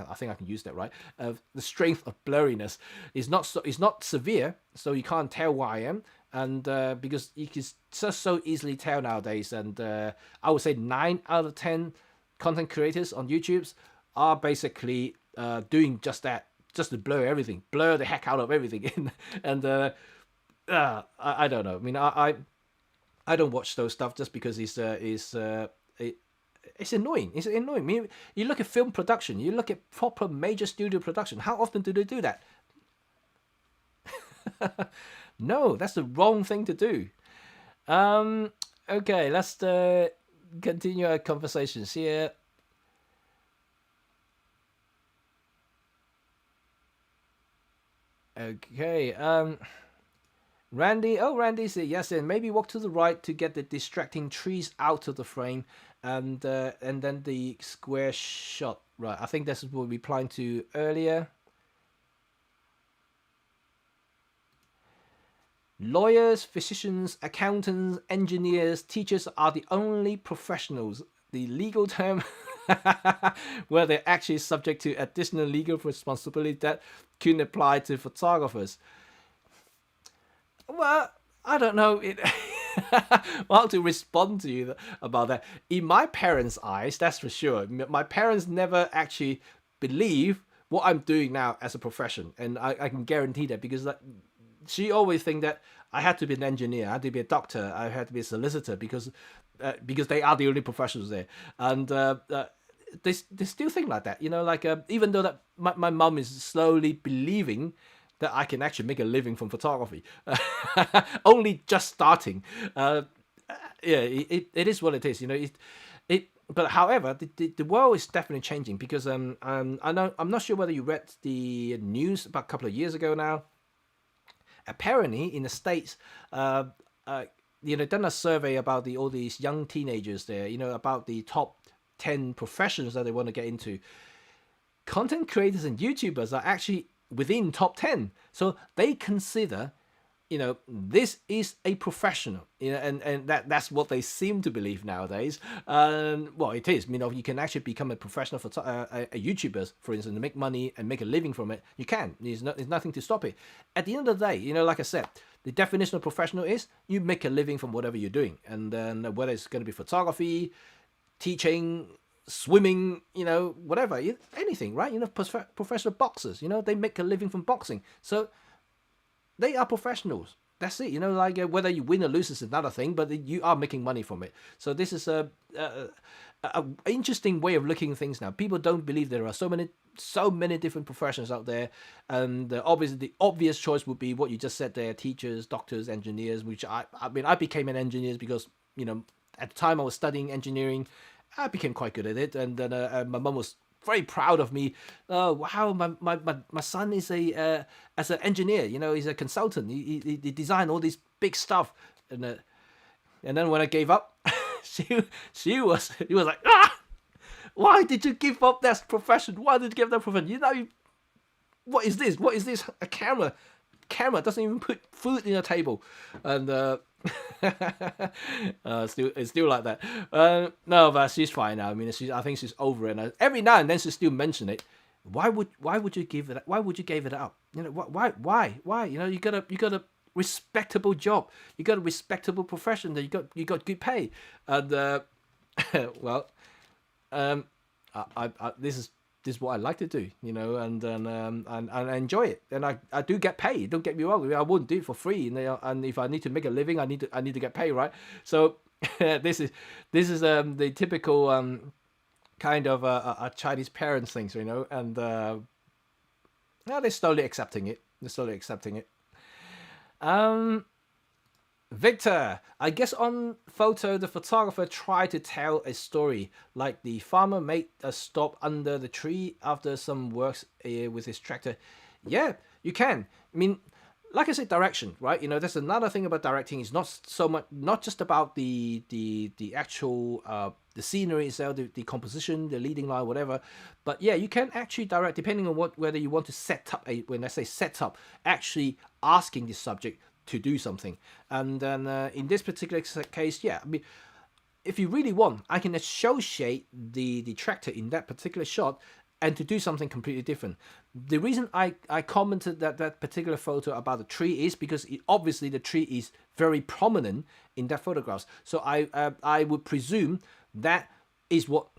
I think I can use that, right? The strength of blurriness is not severe, so you can't tell where I am, and because you can just so easily tell nowadays, and I would say 9 out of 10 content creators on YouTube are basically doing just that, just to blur everything, blur the heck out of everything, and I don't know. I mean, I don't watch those stuff just because it's annoying. It's annoying. I mean, you look at film production, you look at proper major studio production. How often do they do that? No, that's the wrong thing to do. Okay, let's continue our conversations here. Okay, Randy said yes, and maybe walk to the right to get the distracting trees out of the frame, and then the square shot. Right, I think this is what we replying to earlier. Lawyers, physicians, accountants, engineers, teachers are the only professionals. The legal term where they're actually subject to additional legal responsibility that couldn't apply to photographers. Well, I don't know. Well, to respond to you about that, in my parents' eyes, that's for sure. My parents never actually believe what I'm doing now as a profession, and I can guarantee that, because she always think that I had to be an engineer, I had to be a doctor, I had to be a solicitor, because they are the only professionals there, and they still think like that, even though that my mum is slowly believing that I can actually make a living from photography, only just starting. It is what it is, But however, the world is definitely changing, because I'm not sure whether you read the news about a couple of years ago now. Apparently, in the States, done a survey about all these young teenagers there, about the top 10 professions that they want to get into. Content creators and YouTubers are actually within top 10, so they consider, this is a professional, and that's what they seem to believe nowadays. Well, it is. You can actually become a professional a YouTuber, for instance, and make money and make a living from it. You can. There's nothing to stop it. At the end of the day, like I said, the definition of professional is you make a living from whatever you're doing, and then whether it's going to be photography, teaching, swimming, whatever, anything, right? Professional boxers, they make a living from boxing, so they are professionals. that's it. Like whether you win or lose is another thing, but you are making money from it. So this is a interesting way of looking at things now. People don't believe there are so many different professions out there, and obviously the obvious choice would be what you just said there: teachers, doctors, engineers. Which I mean, I became an engineer because at the time I was studying engineering, I became quite good at it, and then my mum was very proud of me. Oh wow, my son is as an engineer. He's a consultant. He designed all these big stuff, and then when I gave up, he was like, why did you give up that profession? Why did you give that profession? What is this? What is this? A camera doesn't even put food in a table, and it's still like that. No, but she's fine now. I mean, I think she's over it. And every now and then she still mention it. Why would you give it? Why would you give it up? Why? You got a respectable job. You got a respectable profession. That you got good pay. And well, this is what I like to do, and I enjoy it, and I do get paid. Don't get me wrong. I wouldn't do it for free, and if I need to make a living, I need to get paid, right? So this is the typical kind of Chinese parents things, and they're slowly accepting it. Victor, I guess on photo, the photographer tried to tell a story, like the farmer made a stop under the tree after some works with his tractor. Yeah, you can. I mean, like I said, direction, right? That's another thing about directing. It's not just about the actual the scenery itself, the composition, the leading line, whatever. But yeah, you can actually direct depending on whether you want to set up when I say set up, actually asking the subject to do something. And then in this particular case, yeah, I mean, if you really want, I can associate the tractor in that particular shot and to do something completely different. The reason I commented that particular photo about the tree is because obviously the tree is very prominent in that photographs. So I would presume that is what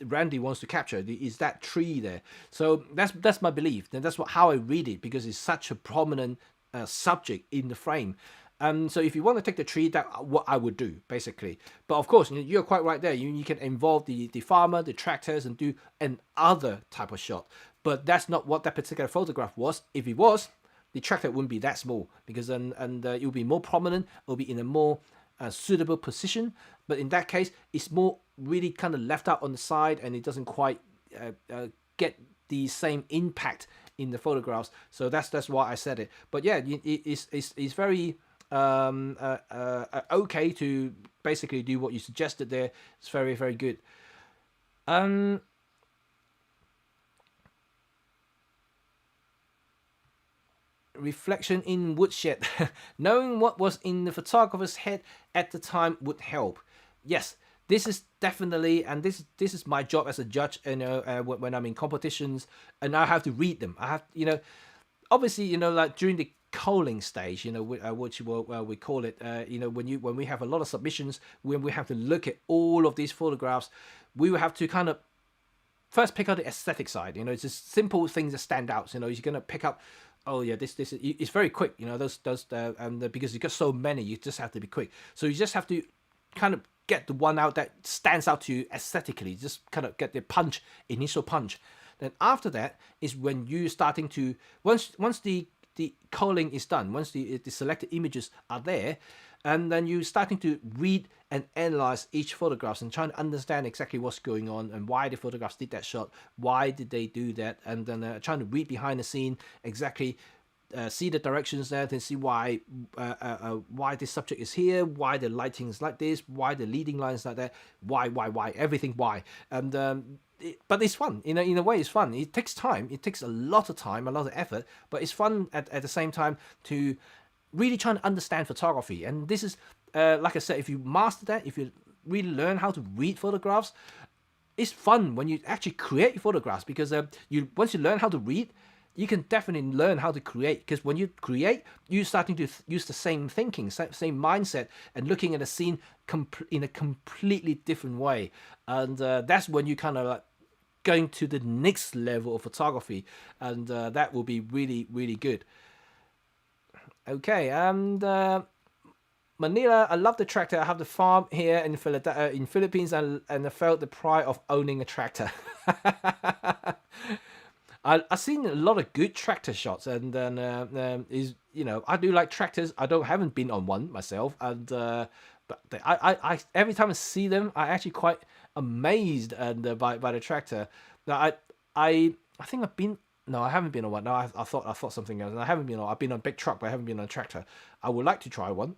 Randy wants to capture, is that tree there. So that's my belief, and that's how I read it, because it's such a prominent subject in the frame. So if you want to take the tree, that's what I would do, basically. But of course, you're quite right there. You can involve the farmer, the tractors, and do another type of shot. But that's not what that particular photograph was. If it was, the tractor wouldn't be that small, because it will be more prominent. It will be in a more suitable position. But in that case, it's more really kind of left out on the side, and it doesn't quite get the same impact in the photographs. So that's why I said it. But yeah, it's very okay to basically do what you suggested there. It's very, very good. Reflection in woodshed. Knowing what was in the photographer's head at the time would help. Yes, this is definitely, and this is my job as a judge. When I'm in competitions, and I have to read them. I have, obviously, like during the culling stage, which we call it, when we have a lot of submissions, when we have to look at all of these photographs, we will have to kind of first pick out the aesthetic side. It's just simple things that stand out. You're gonna pick up, oh yeah, this it's very quick. Those because you got so many, you just have to be quick. So you just have to kind of get the one out that stands out to you aesthetically. Just kind of get the initial punch. Then after that is when you starting to once the culling is done, once the selected images are there, and then you starting to read and analyze each photographs and trying to understand exactly what's going on and why the photographs did that shot, why did they do that, and then trying to read behind the scene exactly, see the directions there, then see why this subject is here, why the lighting is like this, why the leading line is like that, why everything, why. And but it's fun, in a way. It's fun. It takes time. It takes a lot of time, a lot of effort, but it's fun at the same time to really try to understand photography. And this is like I said, if you master that, if you really learn how to read photographs, it's fun when you actually create photographs, because once you learn how to read, you can definitely learn how to create, because when you create, you're starting to use the same thinking, same mindset, and looking at a scene in a completely different way. And that's when you kind of like going to the next level of photography, and that will be really, really good. Okay, and Manila, I love the tractor. I have the farm here in Philippines, and I felt the pride of owning a tractor. I've seen a lot of good tractor shots, and then I do like tractors. Haven't been on one myself, and but I every time I see them, I actually quite amazed and by the tractor. Now I think I've been. No, I haven't been on one. No, I thought something else. I haven't been on. I've been on a big truck, but I haven't been on a tractor. I would like to try one.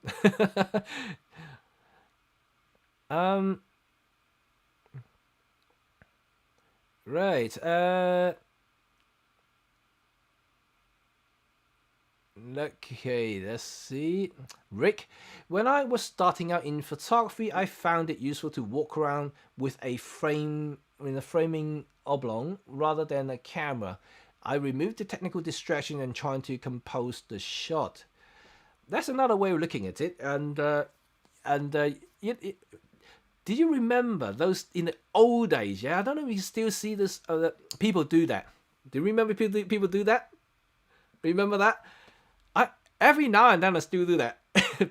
Right. Okay, let's see. Rick, when I was starting out in photography, I found it useful to walk around with a framing oblong rather than a camera. I removed the technical distraction and trying to compose the shot. That's another way of looking at it. Did you remember those in the old days? Yeah, I don't know if you still see this. People do that. Do you remember people do that? Remember that? Every now and then I still do that.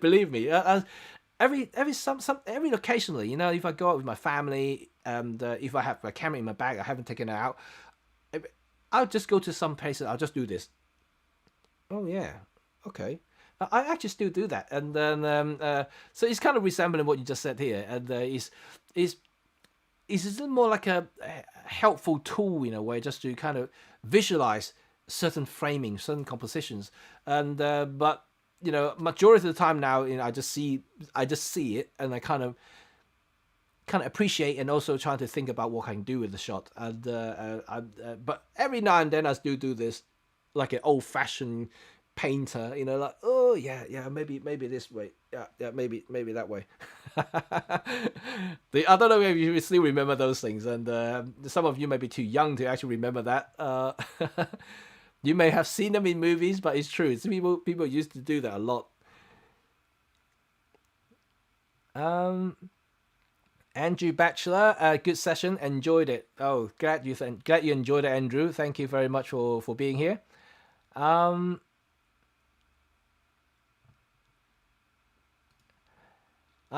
Believe me. Every occasionally, if I go out with my family and if I have a camera in my bag, I haven't taken it out. I'll just go to some places. I'll just do this. Oh yeah, okay. I actually still do that, and then so it's kind of resembling what you just said here, and it's a little more like a helpful tool in a way, just to kind of visualize certain framing, certain compositions, and but majority of the time now, I just see it, and I kind of appreciate and also trying to think about what I can do with the shot, and but every now and then I still do this like an old-fashioned painter, like, oh yeah, maybe this way, yeah, maybe that way. I don't know if you still remember those things, and some of you may be too young to actually remember that. You may have seen them in movies, but it's true. People used to do that a lot. Andrew Batchelor, good session, enjoyed it. Oh, glad you enjoyed it, Andrew. Thank you very much for being here. I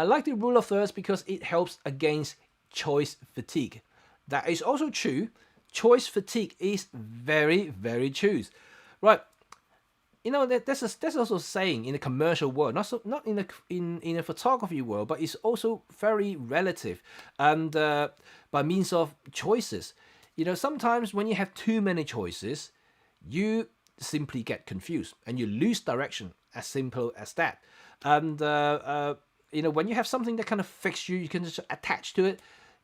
like the rule of thirds because it helps against choice fatigue. That is also true. Choice fatigue is very, very true. Right. There's also a saying in the commercial world, not in the photography world, but it's also very relative, and by means of choices. Sometimes when you have too many choices, you simply get confused and you lose direction. As simple as that. And when you have something that kind of fixes you, you can just attach to it.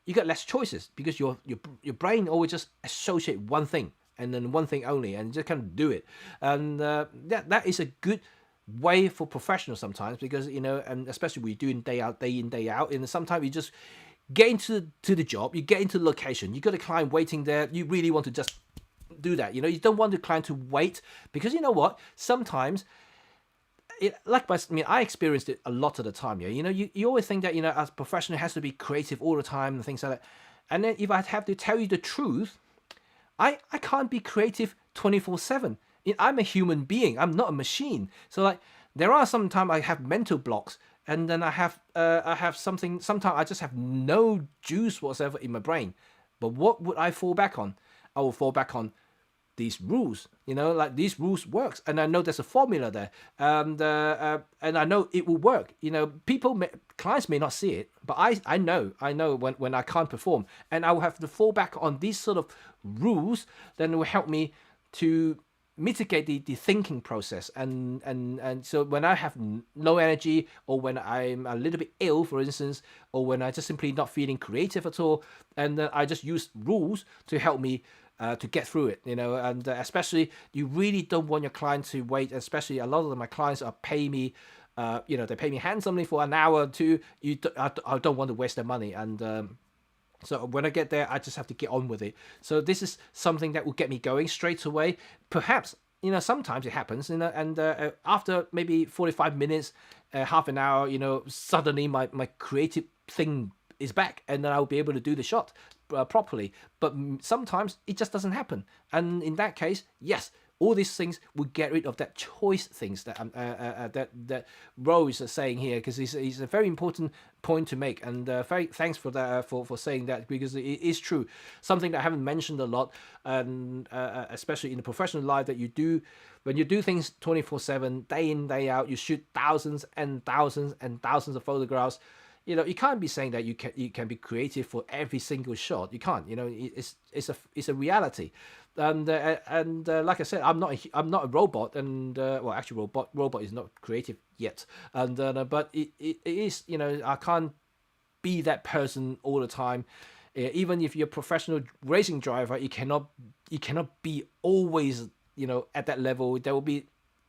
You get less choices because your brain always just associate one thing and then one thing only, and just kind of do it. And that is a good way for professionals sometimes, because and especially we do day in day out, and sometimes you just get into the job, you get into the location, you got a client waiting there, you really want to just do that. You don't want the client to wait, because sometimes I experienced it a lot of the time. Yeah, you always think that as a professional has to be creative all the time and things like that. And then if I have to tell you the truth, I can't be creative 24/7. I'm a human being. I'm not a machine. So there are sometimes I have mental blocks, and then I have something. Sometimes I just have no juice whatsoever in my brain. But what would I fall back on? I will fall back on these rules, these rules works, and I know there's a formula there, and I know it will work. Clients may not see it, but I know when I can't perform, and I will have to fall back on these sort of rules. Then it will help me to mitigate the thinking process, and so when I have no energy, or when I'm a little bit ill, for instance, or when I just simply not feeling creative at all, and I just use rules to help me to get through it, and especially you really don't want your client to wait. Especially a lot of my clients are pay me, they pay me handsomely for an hour or two. I don't want to waste their money, and so when I get there, I just have to get on with it. So this is something that will get me going straight away. Perhaps sometimes it happens, and after maybe 45 minutes, half an hour, suddenly my creative thing is back, and then I'll be able to do the shot. properly. But sometimes it just doesn't happen. And in that case, yes, all these things will get rid of that choice things that that Rose is saying here, because it's a very important point to make. And very thanks for that for saying that, because it is true. Something that I haven't mentioned a lot, and especially in the professional life, that you do when you do things 24/7, day in day out, you shoot thousands and thousands and thousands of photographs. You know, you can't be saying that you can be creative for every single shot. You can't. You know, it's a reality. And like I said, I'm not a robot, and well, actually, robot is not creative yet. And but it is, you know, I can't be that person all the time. Even if you're a professional racing driver, you cannot be always, you know, at that level. There will be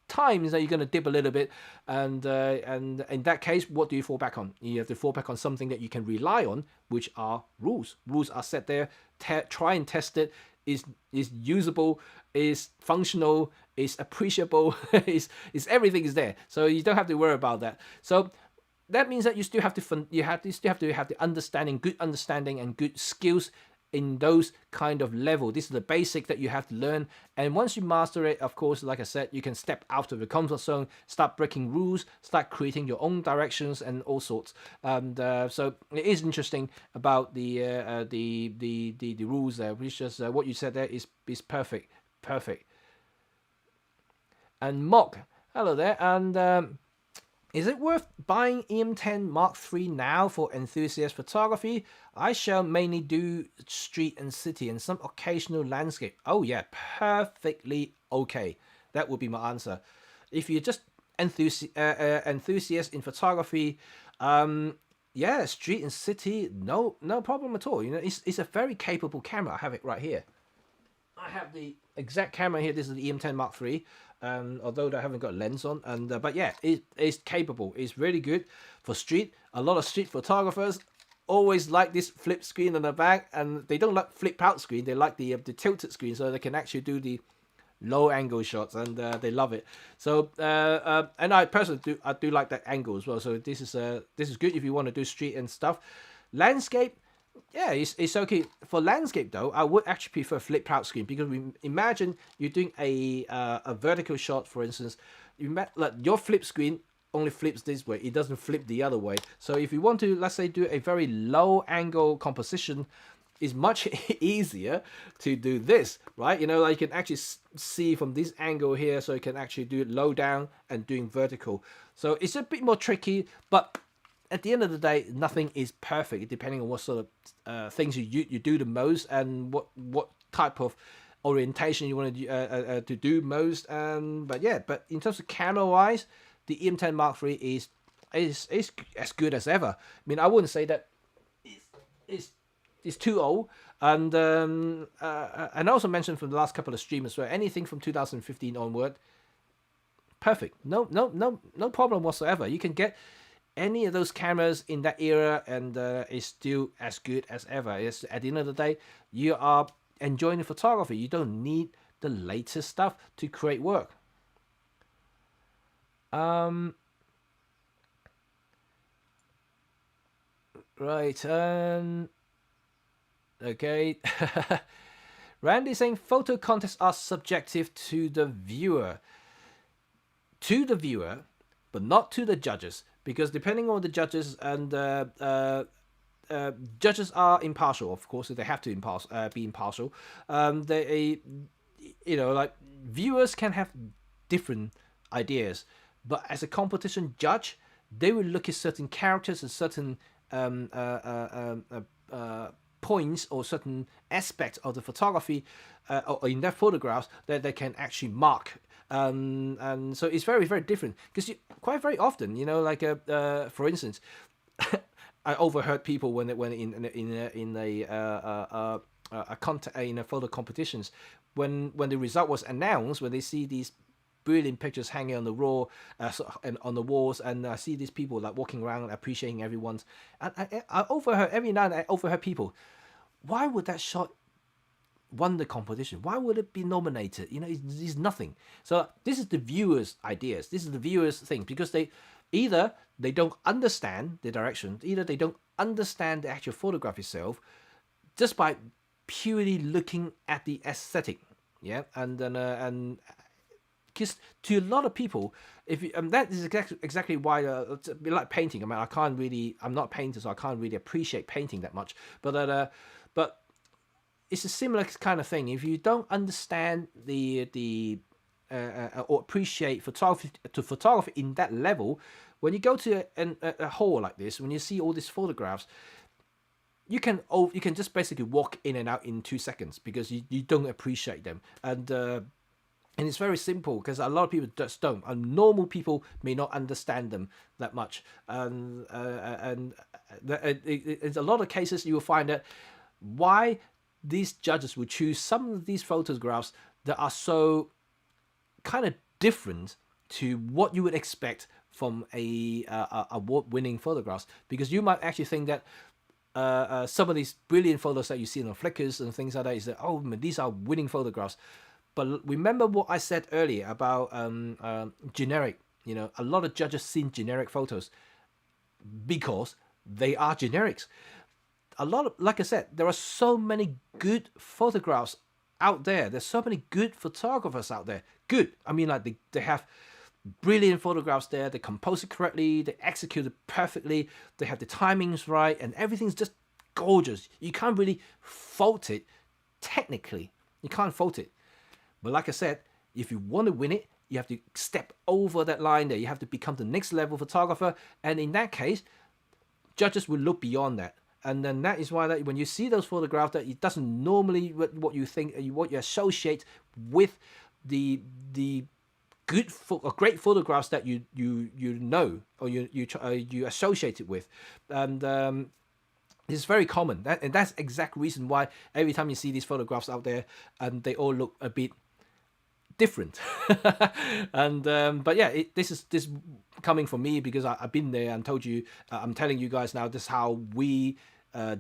times that you're going to dip a little bit, and in that case, what do you fall back on? You have to fall back on something that you can rely on, which are rules. Rules are set there. Try and test it. Is usable, is functional, is appreciable, is everything is there. So you don't have to worry about that. So that means that you still have to have the understanding, good understanding, and good skills in those kind of level. This is the basic that you have to learn, and once you master it, of course, like I said, you can step out of the comfort zone, start breaking rules, start creating your own directions and all sorts. And so it is interesting about the rules there, which is what you said there is perfect. And Mock, hello there. And is it worth buying EM10 Mark III now for enthusiast photography? I shall mainly do street and city and some occasional landscape. Oh yeah, perfectly okay. That would be my answer. If you're just enthusiast in photography, yeah, street and city, no problem at all. You know, it's a very capable camera. I have it right here. I have the exact camera here. This is the EM10 Mark III. Although I haven't got a lens on, and but yeah, it's capable. It's really good for street. A lot of street photographers always like this flip screen on the back, and they don't like flip out screen. They like the tilted screen, so they can actually do the low angle shots, and they love it. So and I personally do like that angle as well. So this is good if you want to do street and stuff. Landscape, yeah, it's okay. For landscape though, I would actually prefer flip out screen, because we imagine you're doing a vertical shot, for instance. Like your flip screen only flips this way, it doesn't flip the other way. So if you want to, let's say, do a very low angle composition, it's much easier to do this, right? You know, like you can actually see from this angle here, so you can actually do it low down and doing vertical. So it's a bit more tricky, but at the end of the day, nothing is perfect, depending on what sort of things you do the most, and what type of orientation you want to do most. But yeah, but in terms of camera wise, the EM10 Mark III is as good as ever. I mean, I wouldn't say that it's too old. And I also mentioned from the last couple of streamers, where anything from 2015 onward, perfect. No problem whatsoever. You can get any of those cameras in that era, and it's still as good as ever. It's, at the end of the day, you are enjoying the photography. You don't need the latest stuff to create work. Right. Okay. Randy saying photo contests are subjective to the viewer. To the viewer, but not to the judges, because depending on the judges, and judges are impartial, of course, so they have to be impartial. They, you know, like, viewers can have different ideas, but as a competition judge, they will look at certain characters and certain points or certain aspects of the photography or in their photographs that they can actually mark. And so it's very, very different, because quite very often, you know, like for instance, I overheard people when in a photo competitions, when the result was announced, when they see these brilliant pictures hanging on the wall and on the walls, and I see these people like walking around appreciating everyone's, and I overheard every now and then, I overheard people, why would that shot won the competition? Why would it be nominated? You know, it's nothing. So this is the viewers' ideas. This is the viewers' thing, because they either they don't understand the direction, either they don't understand the actual photograph itself. just by purely looking at the aesthetic. Yeah, and then and because to a lot of people, if you, that is exactly why it's a bit like painting. I mean, I'm not a painter, so I can't really appreciate painting that much. But it's a similar kind of thing. If you don't understand or appreciate photography in that level, when you go to a hall like this, when you see all these photographs, you can just basically walk in and out in 2 seconds because you don't appreciate them. And it's very simple because a lot of people just don't. And normal people may not understand them that much. And it's a lot of cases you will find that why these judges will choose some of these photographs that are so kind of different to what you would expect from a award-winning photographs, because you might actually think that some of these brilliant photos that you see on Flickrs and things like that is that, oh man, these are winning photographs. But remember what I said earlier about generic. You know, a lot of judges see generic photos because they are generics. Like I said, there are so many good photographs out there. There's so many good photographers out there. Good. I mean, like they have brilliant photographs there. They compose it correctly. They execute it perfectly. They have the timings right, and everything's just gorgeous. You can't really fault it technically. You can't fault it. But like I said, if you want to win it, you have to step over that line there. You have to become the next level photographer. And in that case, judges will look beyond that. And then that is why that when you see those photographs, that it doesn't normally what you think, what you associate with the good or great photographs that you know or you associate it with. And it's very common. And that's the exact reason why every time you see these photographs out there, and they all look a bit different. And but yeah, this coming from me because I've been there and told you. I'm telling you guys now. This is how we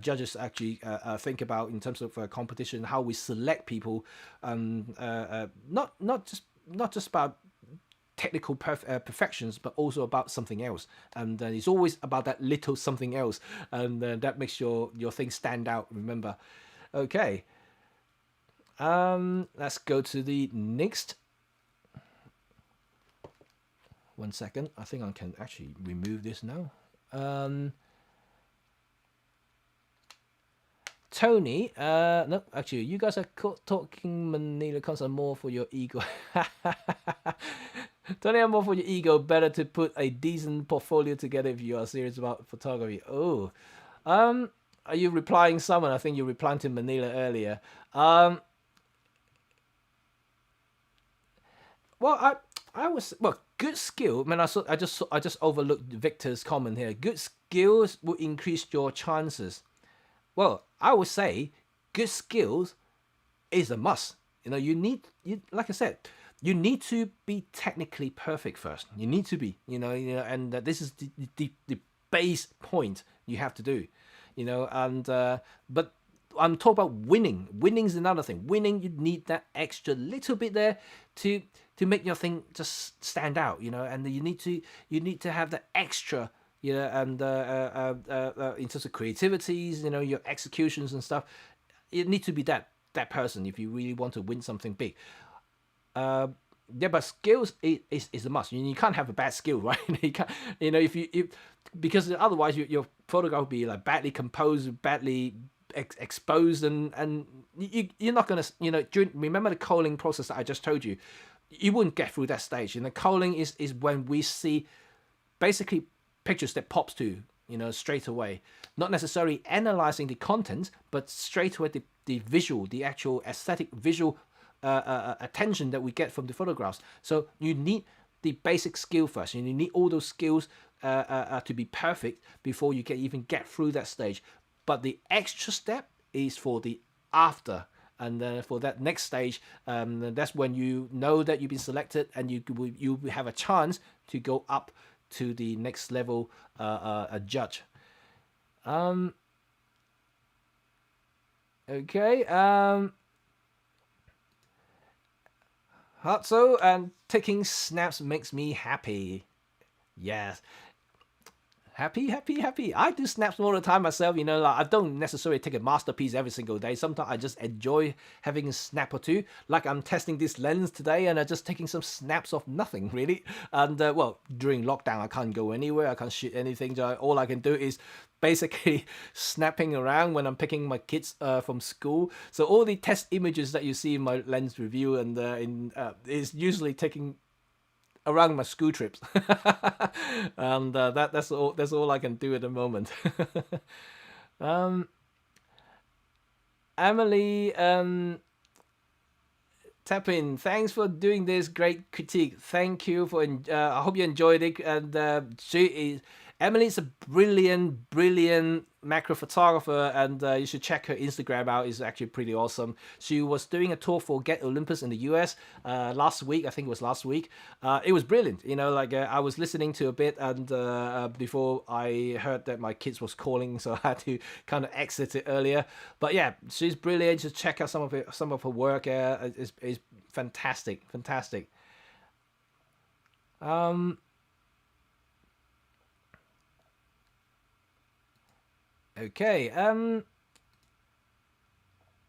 judges actually think about in terms of competition, how we select people. Not just about technical perfections, but also about something else. And it's always about that little something else, and that makes your thing stand out. Remember, okay. Let's go to the next. 1 second. I think I can actually remove this now. Tony, no, actually, you guys are talking Manila concert more for your ego. Tony, I'm more for your ego. Better to put a decent portfolio together if you are serious about photography. Oh, are you replying someone? I think you replied to Manila earlier. Well, good skill. Man, I just overlooked Victor's comment here. Good skills will increase your chances. Well, I would say good skills is a must. You know, like I said, you need to be technically perfect first. You need to be, and this is the base point you have to do, and but I'm talking about winning. Winning is another thing. Winning, you need that extra little bit there to make your thing just stand out, and you need to have that extra, and in terms of creativities, your executions and stuff. You need to be that person if you really want to win something big. Yeah, but skills is a must. You can't have a bad skill, right? You can't, because otherwise your photograph will be like badly composed, badly exposed, and you're not gonna, remember the culling process that I just told you. You wouldn't get through that stage. And the culling is when we see basically pictures that pops to, straight away. Not necessarily analyzing the content, but straight away the visual, the actual aesthetic visual attention that we get from the photographs. So you need the basic skill first. You need all those skills to be perfect before you can even get through that stage. But the extra step is for the after. And for that next stage, that's when you know that you've been selected, and you have a chance to go up to the next level judge. Okay. Hatso, and taking snaps makes me happy. Yes. Happy. I do snaps all the time myself. You know, like I don't necessarily take a masterpiece every single day. Sometimes I just enjoy having a snap or two. Like I'm testing this lens today, and I'm just taking some snaps of nothing really. And well, during lockdown, I can't go anywhere. I can't shoot anything. So all I can do is basically snapping around when I'm picking my kids from school. So all the test images that you see in my lens review and is usually taking around my school trips. And that's all I can do at the moment. Emily tap in, thanks for doing this great critique. Thank you for I hope you enjoyed it. And Emily's a brilliant macro photographer, and you should check her Instagram out. It's actually pretty awesome. She was doing a tour for Get Olympus in the US last week. I think it was last week. It was brilliant. You know, like I was listening to a bit, and before I heard that my kids was calling, so I had to kind of exit it earlier. But yeah, she's brilliant. Just check out some of her work. It's fantastic. Okay,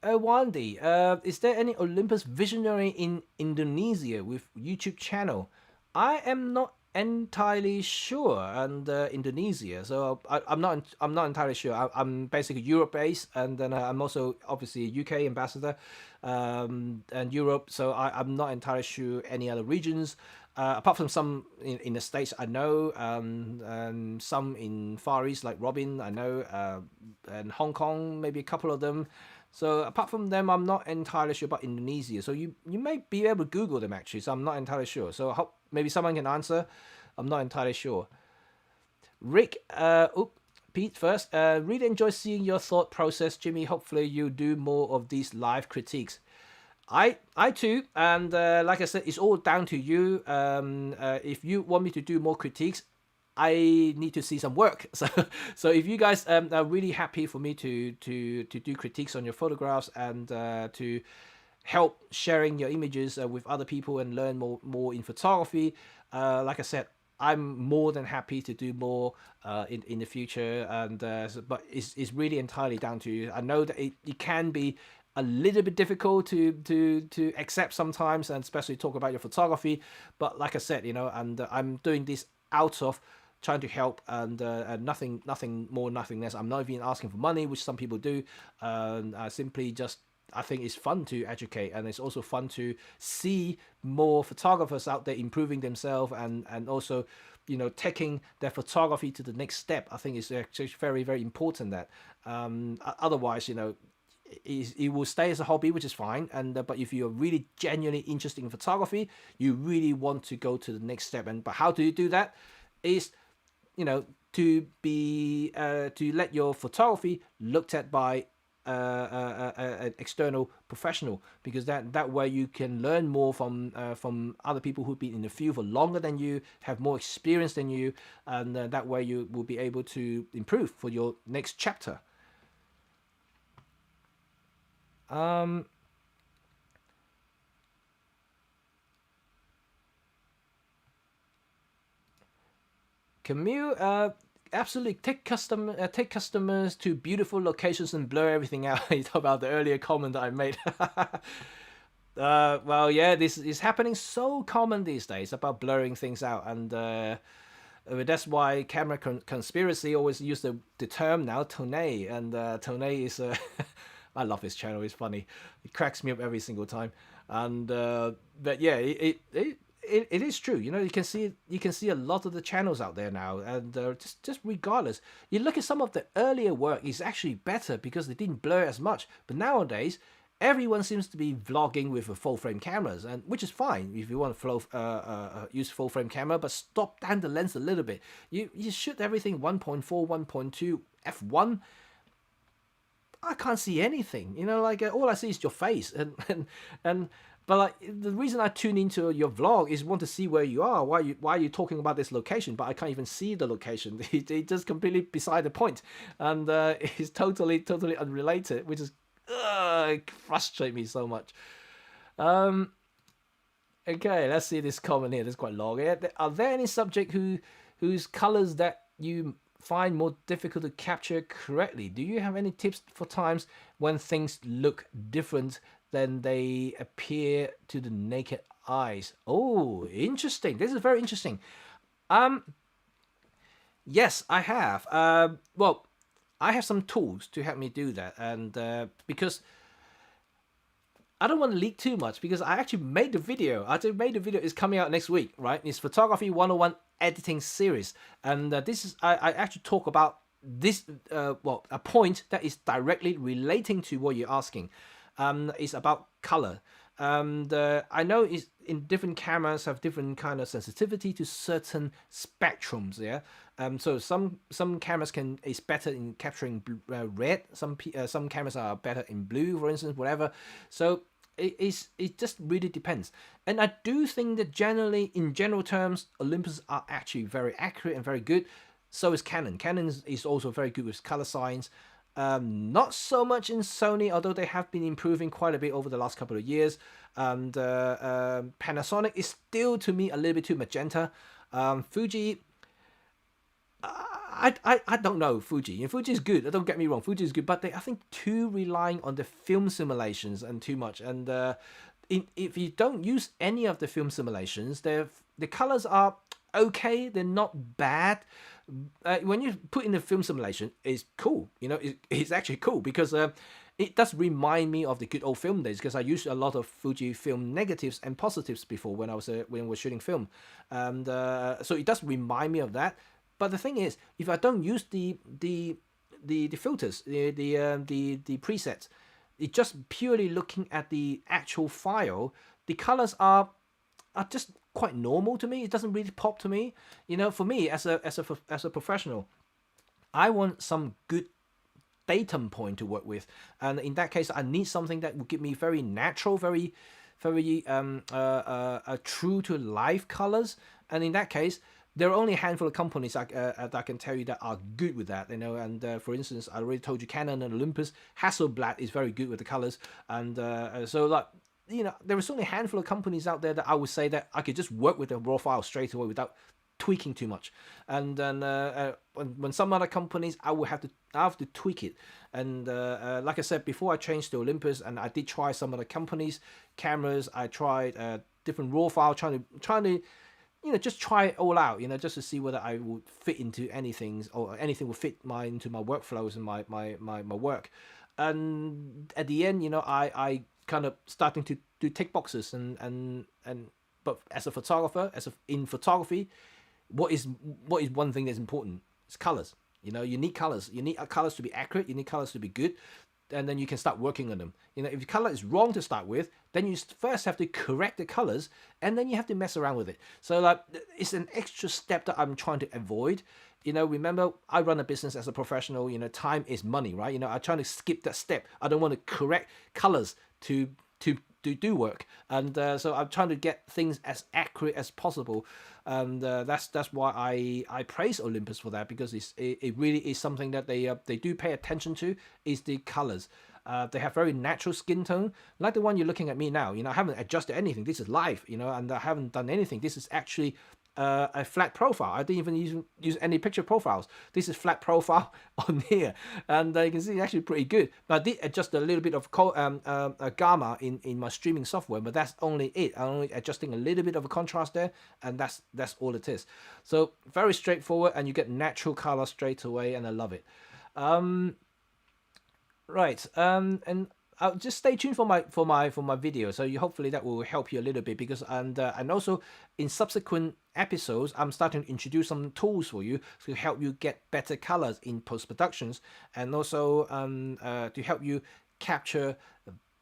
Wandi, is there any Olympus visionary in Indonesia with YouTube channel? I am not entirely sure, and Indonesia, so I'm not entirely sure. I'm basically Europe based, and then I'm also obviously a UK ambassador, and Europe. So I'm not entirely sure any other regions. Apart from some in the States, I know, and some in Far East, like Robin, I know, and Hong Kong, maybe a couple of them. So apart from them, I'm not entirely sure about Indonesia. So you may be able to Google them actually, so I'm not entirely sure. So I hope maybe someone can answer. I'm not entirely sure. Rick, Pete first. Really enjoy seeing your thought process, Jimmy. Hopefully you do more of these live critiques. I too, and like I said, it's all down to you. If you want me to do more critiques, I need to see some work. So if you guys are really happy for me to do critiques on your photographs and to help sharing your images with other people and learn more in photography, like I said, I'm more than happy to do more in the future. And but it's really entirely down to you. I know that it can be a little bit difficult to accept sometimes, and especially talk about your photography. But like I said, you know, and I'm doing this out of trying to help, and nothing more, nothing less. I'm not even asking for money, which some people do. Simply just, I think it's fun to educate, and it's also fun to see more photographers out there improving themselves, and also, you know, taking their photography to the next step. I think it's actually very, very important that otherwise, you know, it will stay as a hobby, which is fine. And but if you're really genuinely interested in photography, you really want to go to the next step. But how do you do that? Is, you know, to let your photography looked at by an external professional, because that way you can learn more from other people who've been in the field for longer than you, have more experience than you, and that way you will be able to improve for your next chapter. Camille, absolutely take customers to beautiful locations and blur everything out. You talk about the earlier comment that I made. Well, yeah, this is happening so common these days about blurring things out, and that's why camera conspiracy always use the term now, Tonei, and Tonei is I love his channel. It's funny. It cracks me up every single time. And but yeah, it is true. You know, you can see a lot of the channels out there now, and just regardless, you look at some of the earlier work, it's actually better because they didn't blur as much. But nowadays, everyone seems to be vlogging with a full frame cameras, and which is fine if you want to use full frame camera, but stop down the lens a little bit. You shoot everything 1.4, 1.2 f1. I can't see anything, you know, like all I see is your face, but like the reason I tune into your vlog is want to see where you are, why are you talking about this location, but I can't even see the location. It's just completely beside the point, and it's totally unrelated, which is frustrate me so much. Okay, let's see this comment here. This is quite long. Are there any subject whose colors that you find more difficult to capture correctly? Do you have any tips for times when things look different than they appear to the naked eyes? Oh, interesting. This is very interesting. Yes, I have. Well, I have some tools to help me do that, and because I don't want to leak too much, because I actually made the video. It's coming out next week, right? It's Photography 101 editing series, and this is I actually talk about this well, a point that is directly relating to what you're asking. It's about color. I know is in different cameras have different kind of sensitivity to certain spectrums. Yeah. So some cameras is better in capturing red. Some cameras are better in blue, for instance, whatever. So it just really depends. And I do think that in general terms, Olympus are actually very accurate and very good. So is Canon. Canon is also very good with color science. Not so much in Sony, although they have been improving quite a bit over the last couple of years. And Panasonic is still, to me, a little bit too magenta. Fuji, I don't know Fuji. Fuji is good. Don't get me wrong, Fuji is good, but I think too relying on the film simulations and too much. And if you don't use any of the film simulations, the colors are okay. They're not bad. When you put in the film simulation, it's cool. It's actually cool because it does remind me of the good old film days, because I used a lot of Fuji film negatives and positives before when I was shooting film, and so it does remind me of that. But the thing is, if I don't use the filters, the presets, it's just purely looking at the actual file, the colors are just quite normal to me. It doesn't really pop to me. For me as a professional, I want some good datum point to work with, and in that case, I need something that will give me very natural, very true to life colors. And in that case, there are only a handful of companies that can tell you that are good with that, And for instance, I already told you Canon and Olympus. Hasselblad is very good with the colors, and so like. There is only a handful of companies out there that I would say that I could just work with a raw file straight away without tweaking too much. And then when some other companies, I have to tweak it. And like I said before, I changed to Olympus, and I did try some other companies' cameras. I tried different raw file, trying to just try it all out, just to see whether I would fit into anything, or anything would fit into my workflows and my work. And at the end, I kind of starting to do tick boxes but as a photographer, in photography, what is one thing that's important? It's colors. You need colors. You need colors to be accurate. You need colors to be good, and then you can start working on them. If the color is wrong to start with, then you first have to correct the colors, and then you have to mess around with it. So like, it's an extra step that I'm trying to avoid. Remember, I run a business as a professional. Time is money, right? I'm trying to skip that step. I don't want to correct colors to do work, and so I'm trying to get things as accurate as possible, and that's why I praise Olympus for that, because it really is something that they do pay attention to, is the colors. They have very natural skin tone, like the one you're looking at me now. I haven't adjusted anything. This is live, and I haven't done anything. This is actually a flat profile. I didn't even use any picture profiles. This is flat profile on here, and you can see it's actually pretty good. But I did adjust a little bit of gamma in my streaming software, but that's only it. I'm only adjusting a little bit of a contrast there, and that's all it is. So very straightforward, and you get natural color straight away, and I love it. Right, and I'll just stay tuned for my video. So hopefully that will help you a little bit, because and also in subsequent episodes, I'm starting to introduce some tools for you to help you get better colors in post productions, and also to help you capture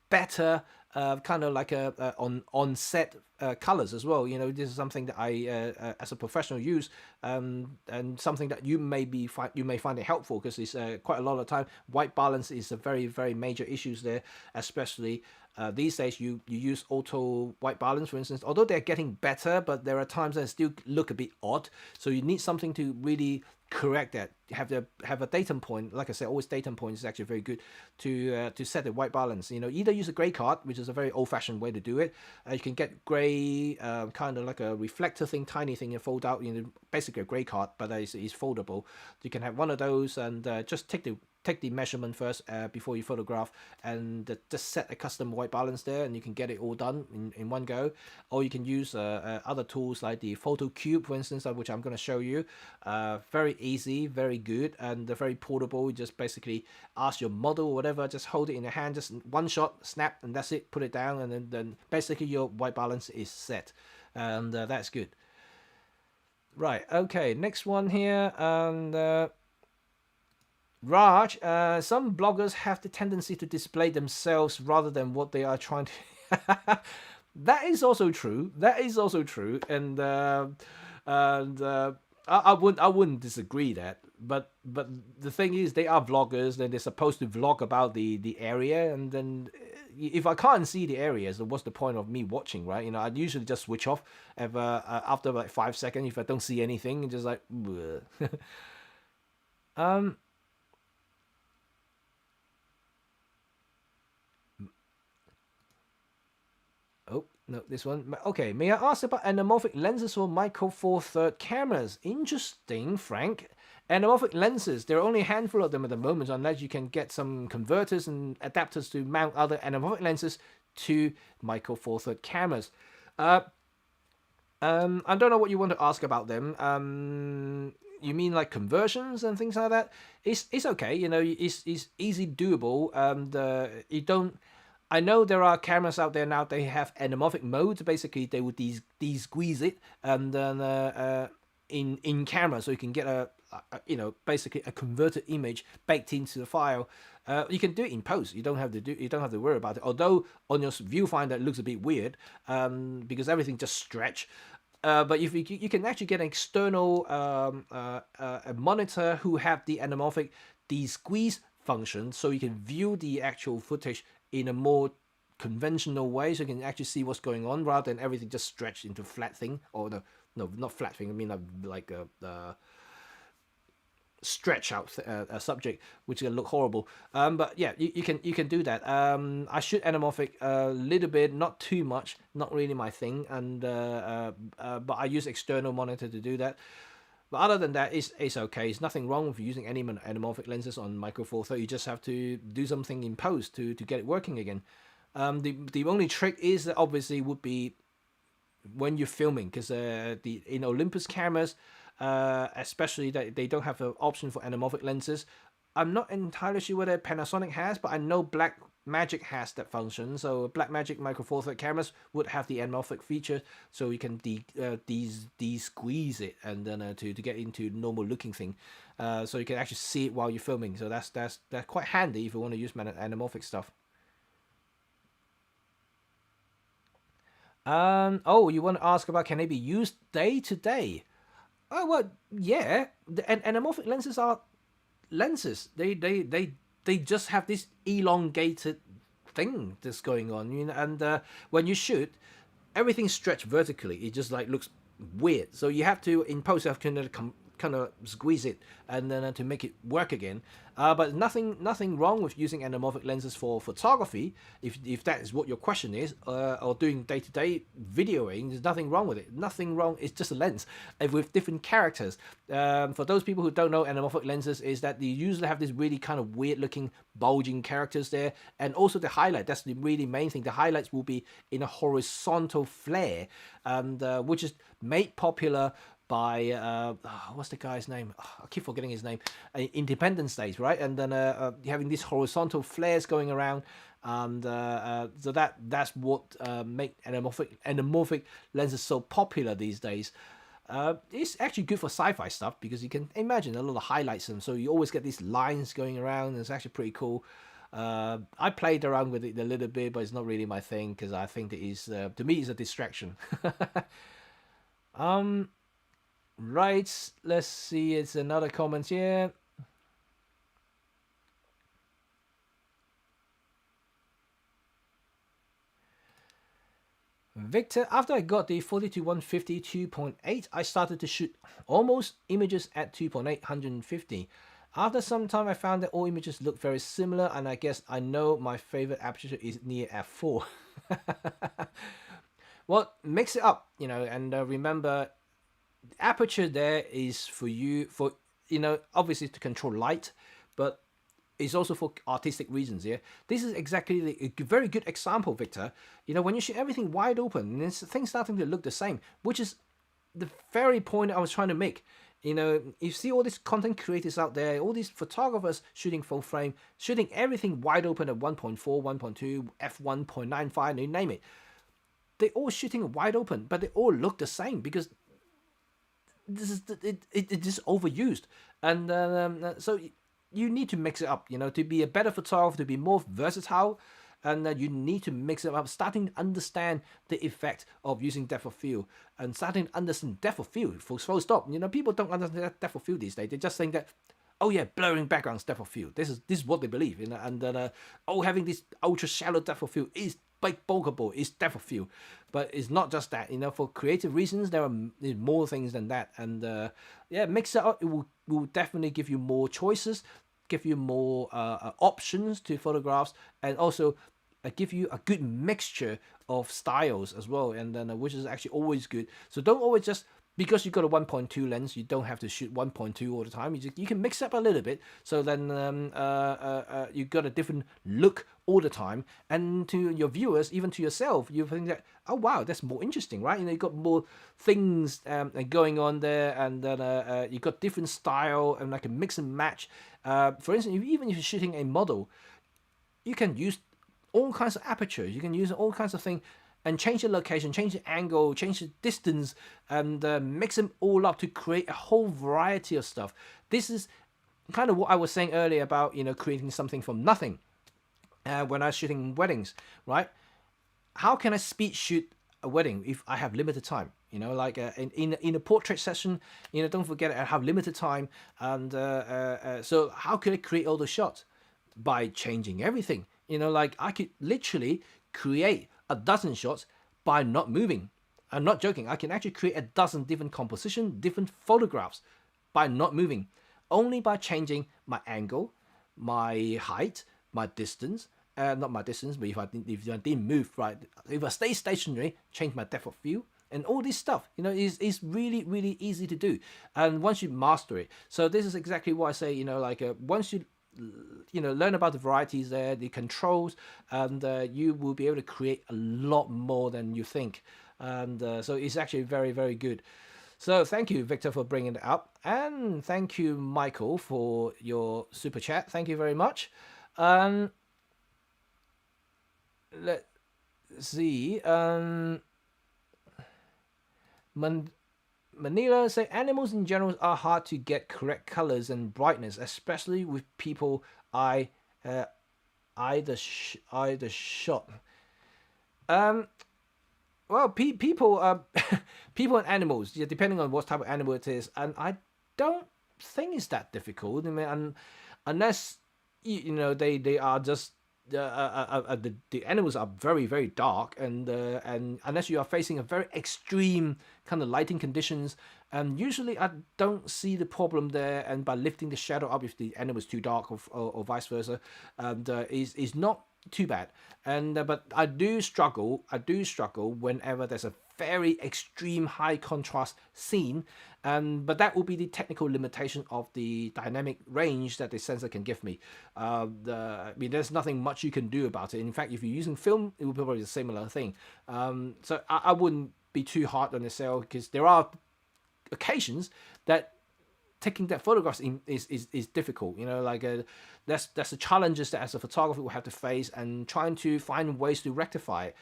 better kind of like on set colors as well. This is something that I as a professional use, and something that you may find it helpful, because it's quite a lot of time white balance is a very, very major issues there, especially these days. You use auto white balance, for instance, although they're getting better, but there are times that still look a bit odd, so you need something to really correct that. Have a datum point. Like I said, always datum point is actually very good to set the white balance. Either use a gray card, which which is a very old-fashioned way to do it. You can get grey, kind of like a reflector thing, tiny thing, and fold out, basically a grey card, but it's foldable. You can have one of those and just take the measurement first before you photograph, and just set a custom white balance there, and you can get it all done in one go. Or you can use other tools like the photo cube, for instance, which I'm going to show you. Very easy, very good, and very portable. You just basically ask your model or whatever, just hold it in your hand, just one shot, snap, and that's it. Put it down, and then basically your white balance is set, and that's good. Right, okay, next one here, and Raj, some bloggers have the tendency to display themselves rather than what they are trying to. That is also true. That is also true, and I wouldn't disagree that. But the thing is, they are vloggers. Then they're supposed to vlog about the area, and then if I can't see the areas, then what's the point of me watching, right? I'd usually just switch off after like 5 seconds if I don't see anything, and just like. Oh, no, this one. Okay, may I ask about anamorphic lenses for Micro Four Third cameras? Interesting, Frank. Anamorphic lenses, there are only a handful of them at the moment, unless you can get some converters and adapters to mount other anamorphic lenses to Micro Four Third cameras. I don't know what you want to ask about them. You mean like conversions and things like that? It's okay, it's easy doable, and you don't. I know there are cameras out there now, they have anamorphic mode. Basically, they would de-squeeze it, and then in camera, so you can get basically a converted image baked into the file. You can do it in post. You don't have to worry about it. Although on your viewfinder it looks a bit weird, because everything just stretch. But if you can actually get an external a monitor who have the anamorphic de-squeeze function, so you can view the actual footage in a more conventional way, so you can actually see what's going on rather than everything just stretched into flat thing. Or no, not flat thing. I mean like a stretch out subject, which can look horrible. But yeah, you can do that. I shoot anamorphic a little bit, not too much, not really my thing, and but I use external monitor to do that. But other than that, it's okay. There's nothing wrong with using any anamorphic lenses on Micro Four Third. You just have to do something in post to get it working again. The only trick is that obviously would be when you're filming, because in Olympus cameras, especially that they don't have an option for anamorphic lenses. I'm not entirely sure whether Panasonic has, but I know Blackmagic has that function. So Blackmagic Micro Four Third cameras would have the anamorphic feature, so you can de-squeeze it and then to get into normal looking thing, so you can actually see it while you're filming. So that's quite handy if you want to use anamorphic stuff. Oh, you want to ask about can they be used day to day? Oh well, yeah. And anamorphic lenses are lenses. They just have this elongated thing that's going on, and when you shoot, everything's stretched vertically. It just like looks weird. So you have to in post have kind of squeeze it and then to make it work again. But nothing wrong with using anamorphic lenses for photography, if that is what your question is, or doing day-to-day videoing. There's nothing wrong with it. Nothing wrong. It's just a lens with different characters. For those people who don't know, anamorphic lenses is that they usually have this really kind of weird-looking bulging characters there, and also the highlight. That's the really main thing. The highlights will be in a horizontal flare, and which is made popular by what's the guy's name? I keep forgetting his name. Independence Days, right? And then having these horizontal flares going around, and so that's what make anamorphic lenses so popular these days. It's actually good for sci-fi stuff because you can imagine a lot of highlights, and so you always get these lines going around. And it's actually pretty cool. I played around with it a little bit, but it's not really my thing because I think it is to me it's a distraction. Right, let's see, it's another comment here. Victor, after I got the 40-150 2.8, I started to shoot almost images at 2.8 150. After some time, I found that all images look very similar, and I guess I know my favorite aperture is near f4. Well, mix it up, and remember, aperture there is for you for obviously to control light, but it's also for artistic reasons. Yeah, this is exactly a very good example, Victor. When you shoot everything wide open, and things starting to look the same, which is the very point I was trying to make. You see all these content creators out there, all these photographers shooting full frame, shooting everything wide open at 1.4, 1.2, f1.95, you name it. They're all shooting wide open, but they all look the same because this is it is overused, and so you need to mix it up. To be a better photographer, to be more versatile, and you need to mix it up, starting to understand the effect of using depth of field, and starting to understand depth of field. Full stop. People don't understand depth of field these days. They just think that, oh yeah, blurring backgrounds, depth of field. This is what they believe. And then having this ultra shallow depth of field is big bokehable, is depth of field. But it's not just that. For creative reasons, there's more things than that. And mix it up. It will definitely give you more choices, give you more options to photographs, and also give you a good mixture of styles as well, and then which is actually always good. So don't always just, because you got a 1.2 lens, you don't have to shoot 1.2 all the time. You can mix up a little bit, so then you got a different look all the time, and to your viewers, even to yourself, you think that, oh wow, that's more interesting, right? You got more things going on there, and then you got different style, and like a mix and match. For instance, even if you're shooting a model, you can use all kinds of apertures, you can use all kinds of things, and change the location, change the angle, change the distance, and mix them all up to create a whole variety of stuff. This is kind of what I was saying earlier about creating something from nothing when I was shooting weddings, right? How can I speed shoot a wedding if I have limited time? Like in a portrait session, don't forget I have limited time, and so how could I create all the shots? By changing everything. Like I could literally create a dozen shots by not moving. I'm not joking. I can actually create a dozen different composition, different photographs by not moving, only by changing my angle, my height, my distance. Not my distance, but if I didn't move, right? If I stay stationary, change my depth of field, and all this stuff, is really, really easy to do. And once you master it, so this is exactly what I say. Once you learn about the varieties there, the controls, and you will be able to create a lot more than you think. And so it's actually very, very good. So thank you, Victor, for bringing it up, and thank you, Michael, for your super chat. Thank you very much. Let's see. Manila say animals in general are hard to get correct colors and brightness, especially with people either shot. Well, people people and animals, yeah, depending on what type of animal it is, and I don't think it's that difficult. I mean, unless they are just the animals are very, very dark, and unless you are facing a very extreme kind of lighting conditions, and usually I don't see the problem there. And by lifting the shadow up if the animal is too dark, or vice versa, is not too bad. And but I do struggle whenever there's a very extreme high contrast scene, but that will be the technical limitation of the dynamic range that the sensor can give me. I mean, there's nothing much you can do about it. In fact, if you're using film, it will probably be a similar thing. So I wouldn't be too hard on yourself, because there are occasions that taking that photographs is difficult. That's the challenges that as a photographer will have to face, and trying to find ways to rectify it.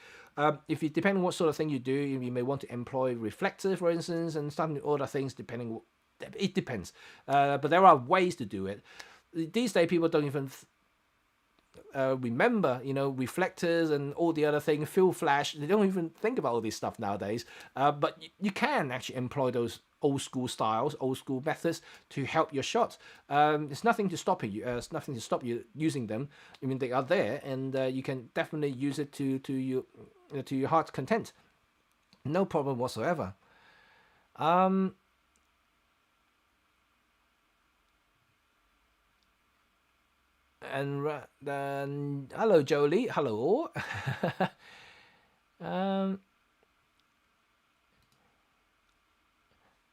If you depending on what sort of thing you do, you may want to employ reflector, for instance, and some other things. It depends. But there are ways to do it. These days, people don't even remember, reflectors and all the other things, fill flash. They don't even think about all this stuff nowadays. But you can actually employ those old school styles, old school methods to help your shots. There's nothing to stop you. There's nothing to stop you using them. I mean, they are there, and you can definitely use it to your heart's content. No problem whatsoever. And then hello Jolie, hello.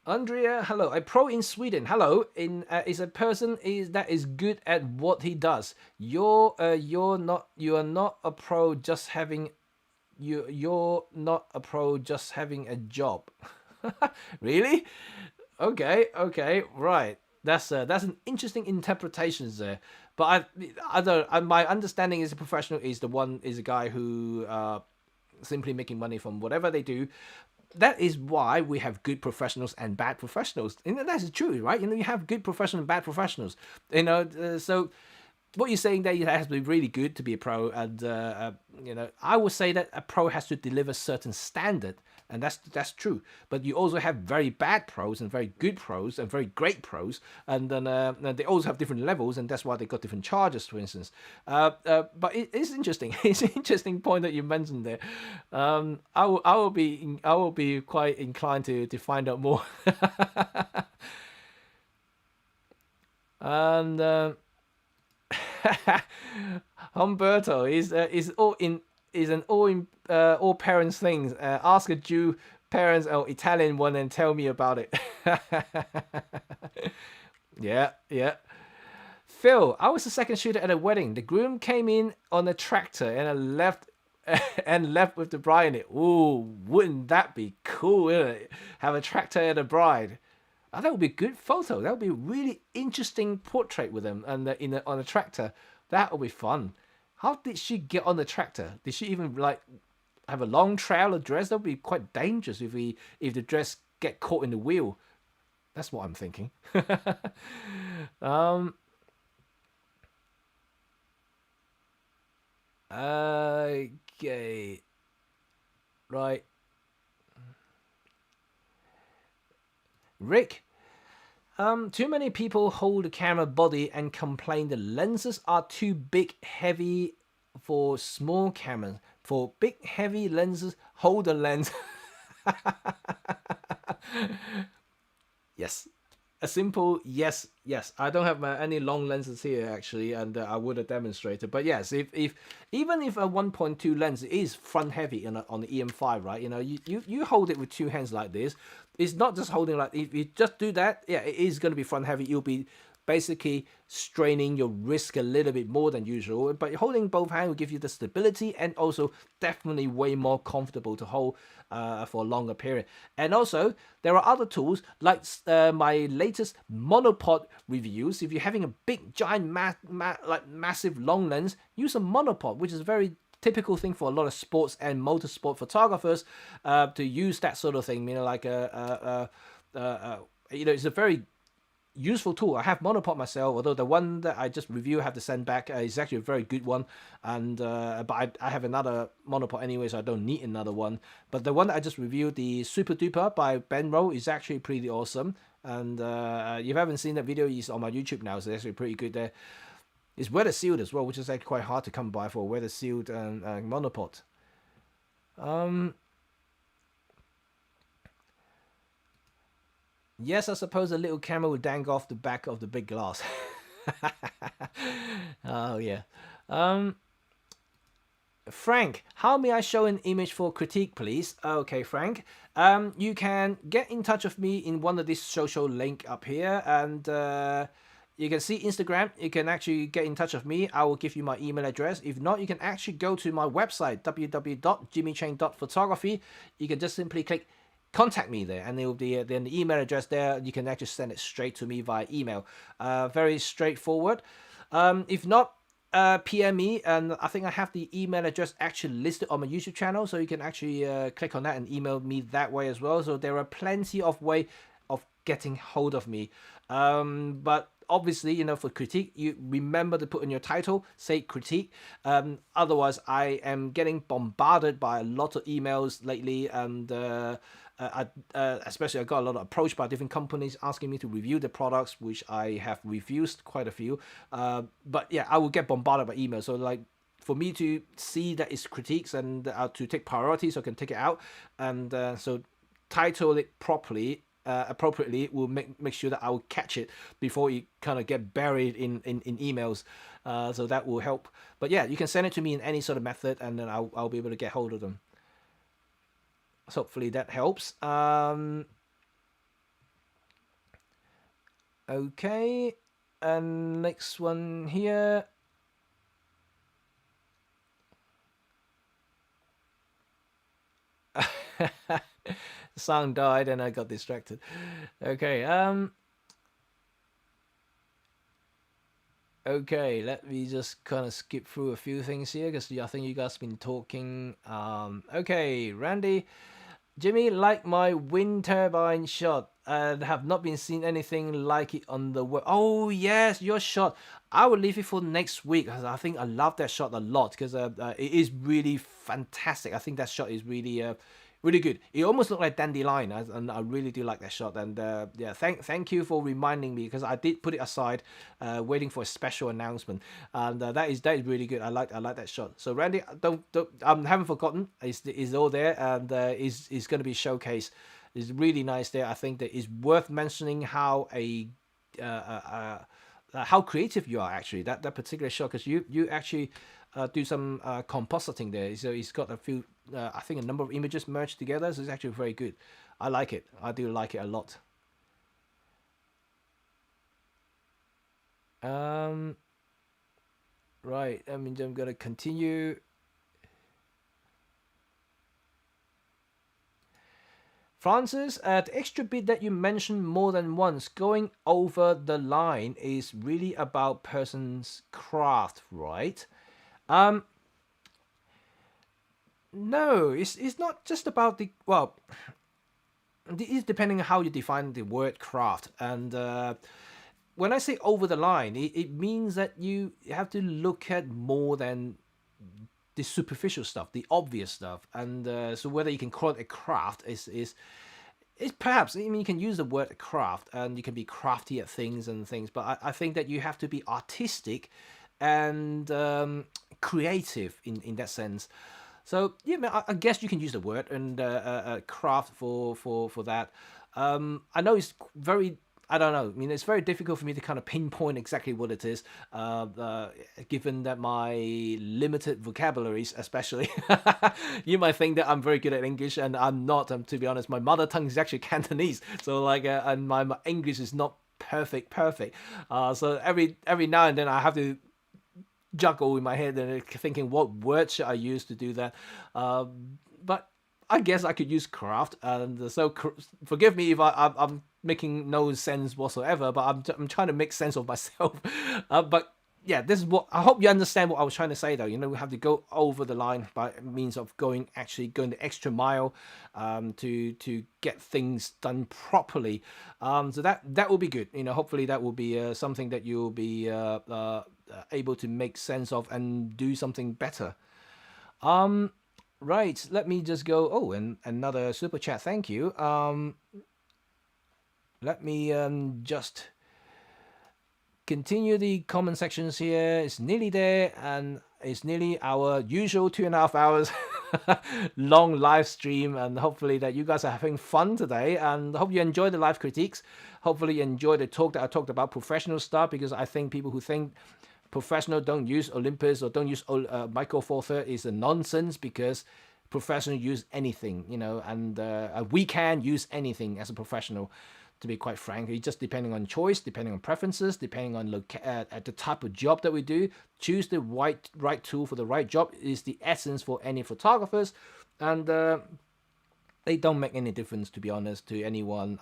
Andrea, hello. A pro in Sweden, hello, is a person that is good at what he does. You are not a pro just having you're not a pro just having a job. Really? Okay, right. That's an interesting interpretation there. But my understanding is a professional is a guy who simply making money from whatever they do. That is why we have good professionals and bad professionals. And that's true, right? You have good professionals and bad professionals. So what you're saying there, it has to be really good to be a pro, and I would say that a pro has to deliver certain standard, and that's true. But you also have very bad pros and very good pros and very great pros, and then they also have different levels, and that's why they got different charges, for instance. But it's interesting. It's an interesting point that you mentioned there. I will be quite inclined to find out more. And. Humberto is an all parents thing. Ask a Jew parents or Italian one and tell me about it. Yeah. Phil, I was the second shooter at a wedding. The groom came in on a tractor and I left with the bride in it. Ooh, wouldn't that be cool? Wouldn't it? Have a tractor and a bride. Oh, that would be a good photo. That would be a really interesting portrait with them and on a tractor. That would be fun. How did she get on the tractor? Did she even have a long trail of dress? That would be quite dangerous if the dress get caught in the wheel. That's what I'm thinking. Okay. Right. Rick, too many people hold the camera body and complain the lenses are too big, heavy for small cameras. For big, heavy lenses, hold the lens. Yes. A simple yes. I don't have any long lenses here actually, and I would have demonstrated. But yes, even if a 1.2 lens is front heavy on the EM5, right? You hold it with two hands like this. It's not just holding like if you just do that. Yeah, it is going to be front heavy. You'll be basically straining your wrist a little bit more than usual, but holding both hands will give you the stability and also definitely way more comfortable to hold for a longer period. And also there are other tools like my latest monopod reviews. If you're having a big giant massive long lens, use a monopod, which is a very typical thing for a lot of sports and motorsport photographers to use that sort of thing. It's a very useful tool. I have monopod myself, although the one that I just reviewed, have to send back, is actually a very good one. And but I have another monopod anyway, so I don't need another one. But the one that I just reviewed, the Super Duper by Ben Rowe, is actually pretty awesome. And if you haven't seen that video, it's on my YouTube now, so it's actually pretty good there. It's weather sealed as well, which is actually quite hard to come by for a weather sealed monopod. Yes, I suppose a little camera would dangle off the back of the big glass. Oh, yeah. Frank, how may I show an image for critique, please? Okay, Frank. You can get in touch with me in one of these social link up here, and you can see Instagram. You can actually get in touch with me. I will give you my email address. If not, you can actually go to my website, www.jimmycheng.photography. You can just simply click contact me there, and there will be then the email address there. You can actually send it straight to me via email. Very straightforward. If not, PM me, and I think I have the email address actually listed on my YouTube channel, so you can actually click on that and email me that way as well. So there are plenty of way of getting hold of me. But obviously, for critique, you remember to put in your title, say critique. Otherwise, I am getting bombarded by a lot of emails lately, and especially I got a lot of approached by different companies asking me to review the products, which I have reviewed quite a few. But yeah, I will get bombarded by emails. So for me to see that it's critiques and to take priority, so I can take it out, and so title it properly. Appropriately will make sure that I will catch it before it kind of get buried in emails, so that will help. But yeah, you can send it to me in any sort of method, and then I'll be able to get hold of them. So hopefully that helps. Okay, and next one here. Sound died and I got distracted. Okay, okay, let me just kind of skip through a few things here because I think you guys have been talking. Okay, Randy, Jimmy, like my wind turbine shot and have not been seen anything like it on the web. Oh yes, your shot. I will leave it for next week because I think I love that shot a lot because it is really fantastic. I think that shot is really really good. It almost looked like dandelion, and I really do like that shot. And yeah, thank you for reminding me because I did put it aside, waiting for a special announcement. And that is really good. I like that shot. So Randy, don't I haven't forgotten. It's all there, and is going to be showcased. It's really nice there. I think that it's worth mentioning how how creative you are actually that particular shot because you actually do some compositing there. So it's got a few, I think a number of images merged together. So it's actually very good. I like it. I do like it a lot. Right. I mean, I'm gonna continue. Francis, the extra bit that you mentioned more than once, going over the line, is really about person's craft, right? No, it's not just about the, well, it's depending on how you define the word craft. And when I say over the line, it means that you have to look at more than the superficial stuff, the obvious stuff. And so whether you can call it a craft is perhaps, I mean, you can use the word craft and you can be crafty at things and things, but I think that you have to be artistic and creative in that sense. So yeah, I guess you can use the word and craft for that. I know it's very, I don't know. I mean, it's very difficult for me to kind of pinpoint exactly what it is, given that my limited vocabularies, especially. You might think that I'm very good at English, and I'm not. To be honest, my mother tongue is actually Cantonese, so like, and my English is not perfect. So every now and then I have to juggle in my head and thinking what words should I use to do that. But I guess I could use craft, and so forgive me if I'm making no sense whatsoever, but I'm trying to make sense of myself. But yeah, this is what I hope you understand what I was trying to say though. You know, we have to go over the line by means of going the extra mile to get things done properly. So that will be good. You know, hopefully that will be something that you'll be able to make sense of and do something better. Right, let me just go. Oh, and another super chat. Thank you. Let me just continue the comment sections here. It's nearly there, and it's nearly our usual 2.5 hours long live stream, and hopefully that you guys are having fun today, and hope you enjoy the live critiques. Hopefully you enjoy the talk that I talked about professional stuff, because I think people who think professional don't use Olympus or don't use Micro Four Thirds is a nonsense, because professional use anything, you know, and we can use anything as a professional. To be quite frank, it's just depending on choice, depending on preferences, depending on at the type of job that we do. Choose the right tool for the right job is the essence for any photographers, and they don't make any difference, to be honest, to anyone.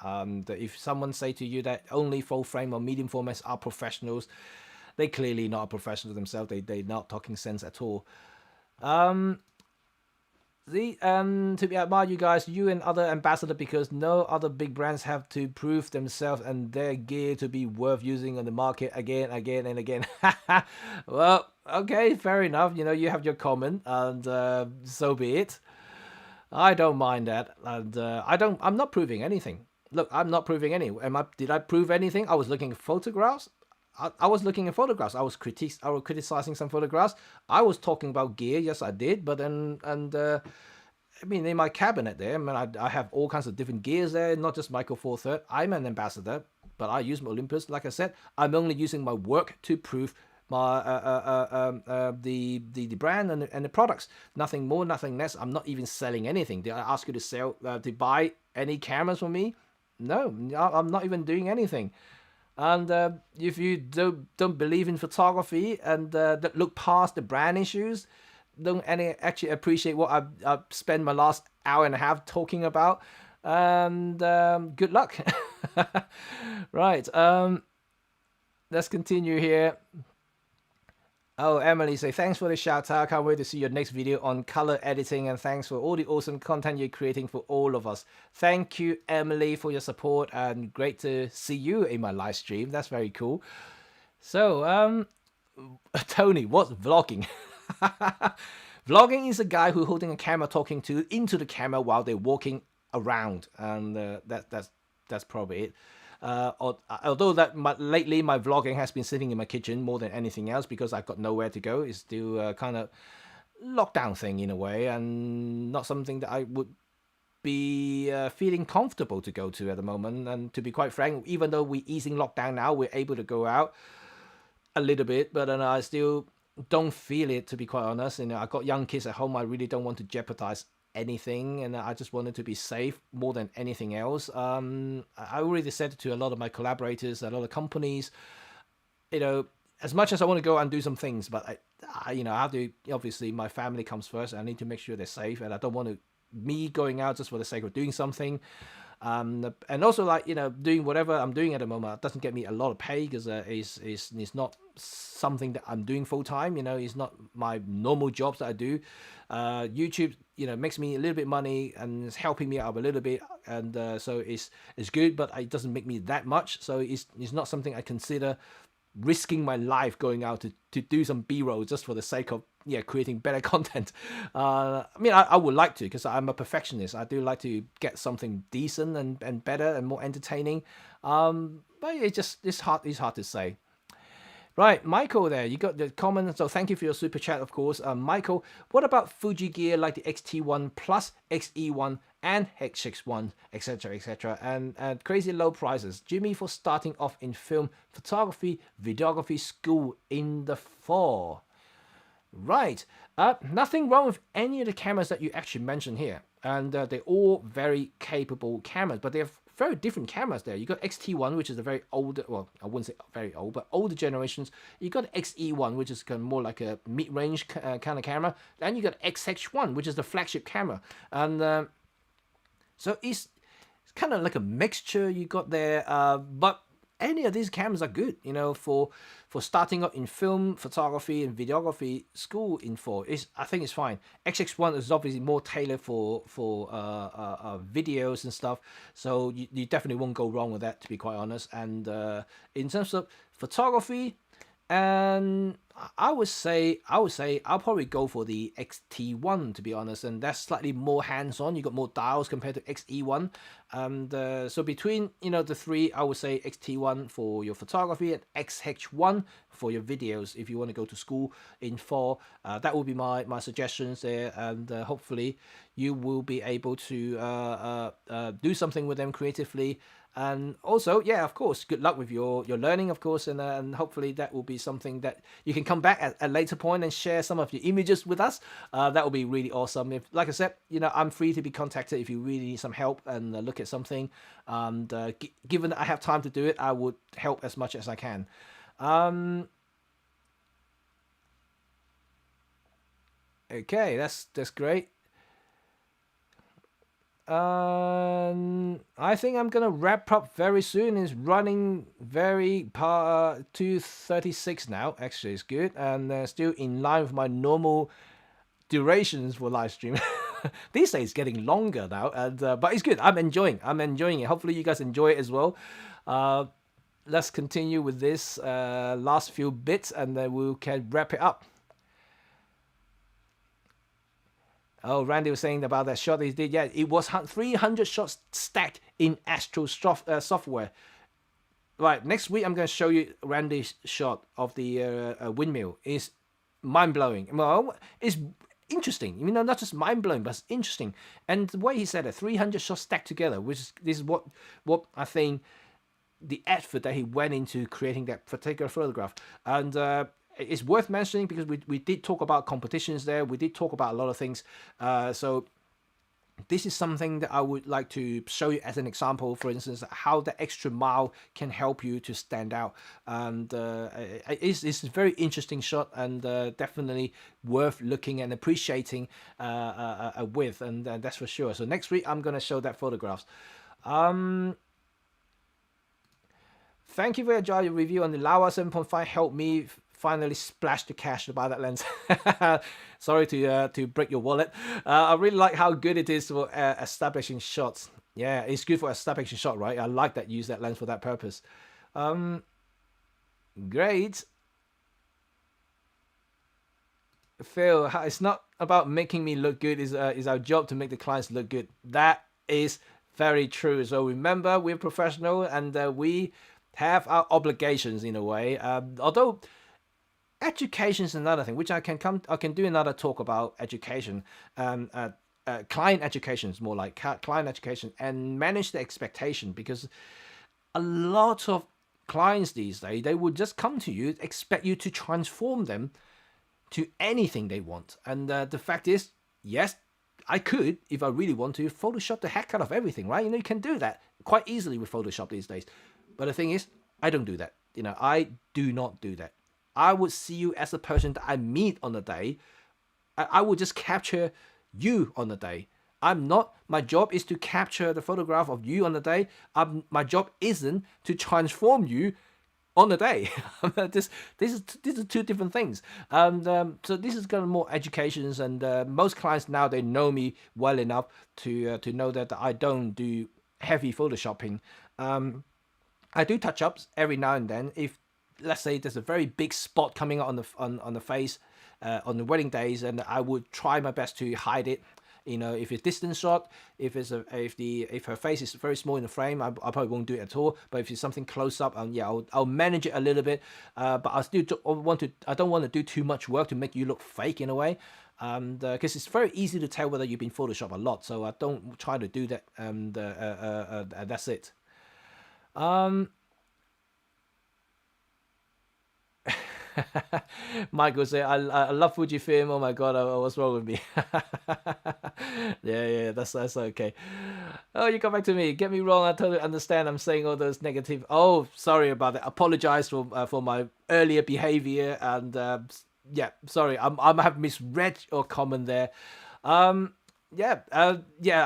If someone say to you that only full frame or medium formats are professionals, they clearly not a professional themselves. They're not talking sense at all. To be admired, you guys, you and other ambassador, because no other big brands have to prove themselves and their gear to be worth using on the market again and again. Well, okay, fair enough. You know, you have your comment, and so be it. I don't mind that, and I'm not proving anything. Look, I'm not proving any. Did I prove anything? I was looking at photographs. I was looking at photographs. I was criticizing some photographs. I was talking about gear. Yes, I did. But then, I mean, in my cabinet there, I mean, I have all kinds of different gears there, not just Micro Four Thirds. I'm an ambassador, but I use my Olympus. Like I said, I'm only using my work to prove my the brand and the products. Nothing more, nothing less. I'm not even selling anything. Did I ask you to sell to buy any cameras from me? No, I'm not even doing anything. And if you don't believe in photography and that look past the brand issues, don't actually appreciate what I've spent my last hour and a half talking about, and good luck. Right, let's continue here. Oh, Emily say, thanks for the shout out. Can't wait to see your next video on color editing, and thanks for all the awesome content you're creating for all of us. Thank you, Emily, for your support, and great to see you in my live stream. That's very cool. So, Tony, what's vlogging? Vlogging is a guy who's holding a camera talking into the camera while they're walking around, and that's probably it. Although lately my vlogging has been sitting in my kitchen more than anything else because I've got nowhere to go. It's still kind of lockdown thing in a way, and not something that I would be feeling comfortable to go to at the moment. And to be quite frank, even though we're easing lockdown now, we're able to go out a little bit, but I still don't feel it, to be quite honest. I got young kids at home. I really don't want to jeopardize anything, and I just wanted to be safe more than anything else. I already said to a lot of my collaborators, a lot of companies, as much as I want to go and do some things, but I have to, obviously my family comes first. I need to make sure they're safe, and I don't want me going out just for the sake of doing something. And also, like, doing whatever I'm doing at the moment doesn't get me a lot of pay, because it's not something that I'm doing full time. It's not my normal jobs that I do. YouTube, makes me a little bit money and it's helping me out a little bit, and so it's good, but it doesn't make me that much. So it's not something I consider risking my life going out to do some B-roll just for the sake of creating better content. I would like to, because I'm a perfectionist. I do like to get something decent and better and more entertaining, but it's hard to say. Right, Michael there, you got the comment, so thank you for your super chat, of course. Michael, what about Fuji gear like the XT1 Plus, XE1 and HX1, etc, etc, and crazy low prices? Jimmy for starting off in film photography, videography school in the fall. Right, nothing wrong with any of the cameras that you actually mentioned here, and they're all very capable cameras, but they're very different cameras there. You got XT1, which is a very old, well, I wouldn't say very old, but older generations. You got XE1, which is kind of more like a mid-range kind of camera. Then you got XH1, which is the flagship camera. And so it's kind of like a mixture you got there. But any of these cameras are good, for starting up in film, photography, and videography school in fall. I think it's fine. XX1 is obviously more tailored for videos and stuff, so you definitely won't go wrong with that, to be quite honest. And in terms of photography, and I would say I'll probably go for the XT1, to be honest, and that's slightly more hands-on. You got more dials compared to XE1, and so between the three, I would say XT1 for your photography and XH1 for your videos if you want to go to school in fall. That would be my suggestions there, and hopefully you will be able to do something with them creatively. And also, yeah, of course, good luck with your learning, of course, and hopefully that will be something that you can come back at a later point and share some of your images with us. That will be really awesome. If, like I said, I'm free to be contacted if you really need some help and look at something. And given that I have time to do it, I would help as much as I can. Okay, that's great. I think I'm gonna wrap up very soon. It's running very 2:36 now. Actually, it's good, and still in line with my normal durations for live stream. These days it's getting longer now, and but it's good. I'm enjoying it. Hopefully you guys enjoy it as well. Let's continue with this last few bits, and then we can wrap it up. Oh, Randy was saying about that shot he did. Yeah, it was 300 shots stacked in Astro software. Right, next week I'm going to show you Randy's shot of the windmill. It's mind-blowing. Well, it's interesting. Not just mind-blowing, but it's interesting. And the way he said it, 300 shots stacked together, this is what I think the effort that he went into creating that particular photograph. And it's worth mentioning because we did talk about competitions there. We did talk about a lot of things. So this is something that I would like to show you as an example, for instance, how the extra mile can help you to stand out. And it's a very interesting shot, and definitely worth looking and appreciating with, and that's for sure. So next week, I'm going to show that photographs. Thank you for your review on the Laowa 7.5. Helped me finally splash the cash to buy that lens. Sorry to break your wallet. I really like how good it is for establishing shots. Yeah, it's good for establishing shot, right? I like that, use that lens for that purpose. Great. Phil, it's not about making me look good. It's our job to make the clients look good. That is very true. So remember, we're professional, and we have our obligations in a way. Although education is another thing, which I can do another talk about education. Client education is more like client education, and manage the expectation, because a lot of clients these days, they would just come to you, expect you to transform them to anything they want. And the fact is, yes, I could, if I really want to, Photoshop the heck out of everything, right? You can do that quite easily with Photoshop these days. But the thing is, I don't do that. I do not do that. I would see you as a person that I meet on the day. I would just capture you on the day. My job is to capture the photograph of you on the day. My job isn't to transform you on the day. This is two different things. And so this is kind of more educations, and most clients now, they know me well enough to know that I don't do heavy photoshopping. I do touch-ups every now and then. If, let's say, there's a very big spot coming out on the face on the wedding days, and I would try my best to hide it. If it's distance shot, if her face is very small in the frame, I probably won't do it at all. But if it's something close up, I'll manage it a little bit. But I don't want to do too much work to make you look fake in a way. Because it's very easy to tell whether you've been photoshopped a lot. So I don't try to do that. And that's it. Michael say, I love Fujifilm. Oh my god, what's wrong with me? yeah, that's okay. Oh, you come back to me. Get me wrong. I totally understand. I'm saying all those negative. Oh, sorry about that. Apologize for my earlier behavior, and yeah, sorry. I have misread your comment there. Yeah, I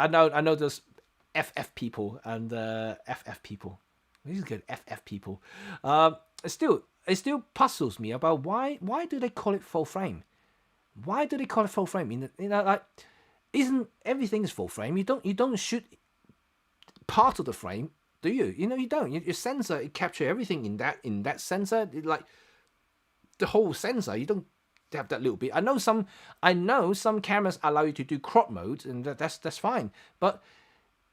know those FF people and FF people. This is good. FF people. It still puzzles me about why do they call it full frame? Why do they call it full frame? Like, isn't everything is full frame? You don't shoot part of the frame, do you? You don't. Your sensor, it captures everything in that sensor. Like the whole sensor. You don't have that little bit. I know some cameras allow you to do crop mode, and that's fine. But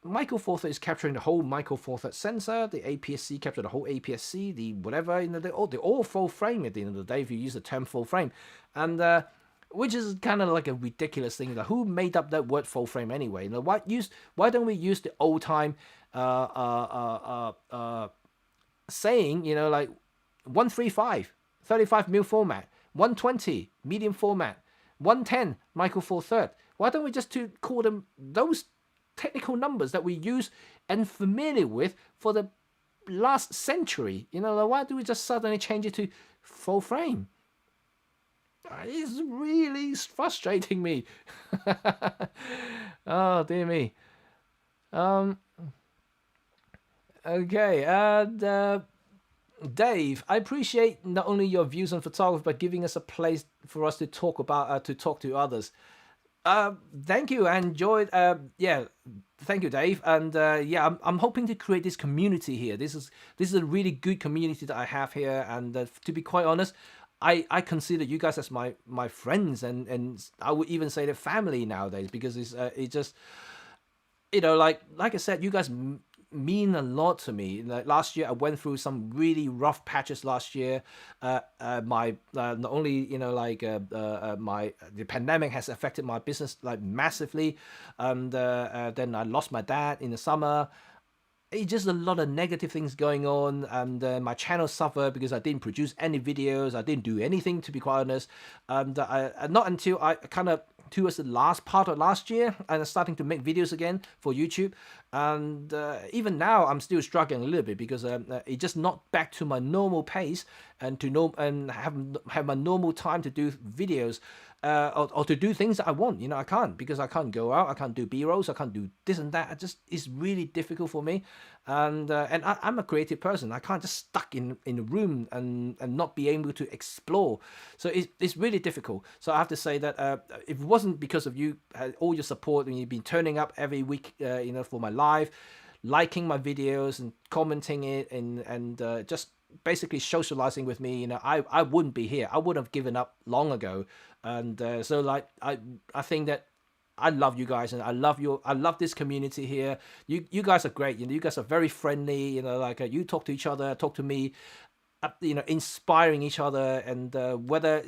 Micro Four Third is capturing the whole Micro Four Third sensor. The APS-C capture the whole APS-C. The whatever, they're all full frame at the end of the day. If you use the term full frame, and which is kind of like a ridiculous thing. Like, who made up that word full frame anyway? Why don't we use the old time saying, like 135 35mm format, 120 medium format, 110 Micro Four Third. Why don't we just call them those technical numbers that we use and familiar with for the last century? Like, why do we just suddenly change it to full frame? It's really frustrating me. Oh dear me. Okay, and Dave, I appreciate not only your views on photography, but giving us a place for us to talk to others. Thank you. I enjoyed. Thank you, Dave. And I'm hoping to create this community here. This is a really good community that I have here. And to be quite honest, I consider you guys as my friends, and I would even say the family nowadays, because it's just, like I said, you guys mean a lot to me. Like last year, I went through some really rough patches last year. Not only the pandemic has affected my business like massively, and then I lost my dad in the summer. it's just a lot of negative things going on, and my channel suffered because I didn't produce any videos. I didn't do anything, to be quite honest. And not until I kind of towards the last part of last year, and I'm starting to make videos again for YouTube. And even now, I'm still struggling a little bit because it's just not back to my normal pace and have my normal time to do videos. Or to do things that I want, I can't, because I can't go out, I can't do B-rolls, I can't do this and that. It's really difficult for me, and I'm a creative person. I can't just stuck in a room and not be able to explore. So it's really difficult. So I have to say that if it wasn't because of you, all your support, and you've been turning up every week, for my live, liking my videos and commenting it, and just basically socializing with me, I wouldn't be here. I would have given up long ago. And so like I think that I love you guys, and I love this community here. You guys are great. You guys are very friendly. Like you talk to each other, talk to me, inspiring each other. And whether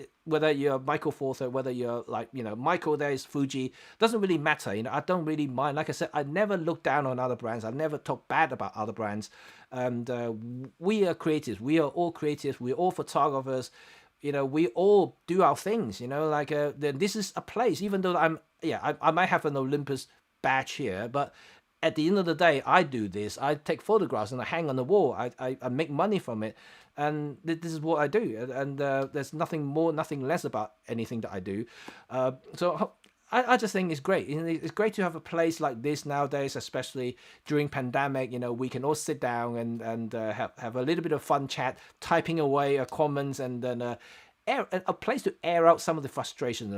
you're Michael Forther, whether you're like Michael, there is Fuji, doesn't really matter. I don't really mind. Like I said, I never look down on other brands. I never talk bad about other brands. And we are creatives. We are all creatives. We're all photographers. We all do our things, like this is a place, even though I might have an Olympus badge here, but at the end of the day, I do this. I take photographs and I hang on the wall. I make money from it. And this is what I do. And there's nothing more, nothing less about anything that I do. So I just think it's great. It's great to have a place like this nowadays, especially during pandemic. We can all sit down and have a little bit of fun chat, typing away our comments, and then a place to air out some of the frustrations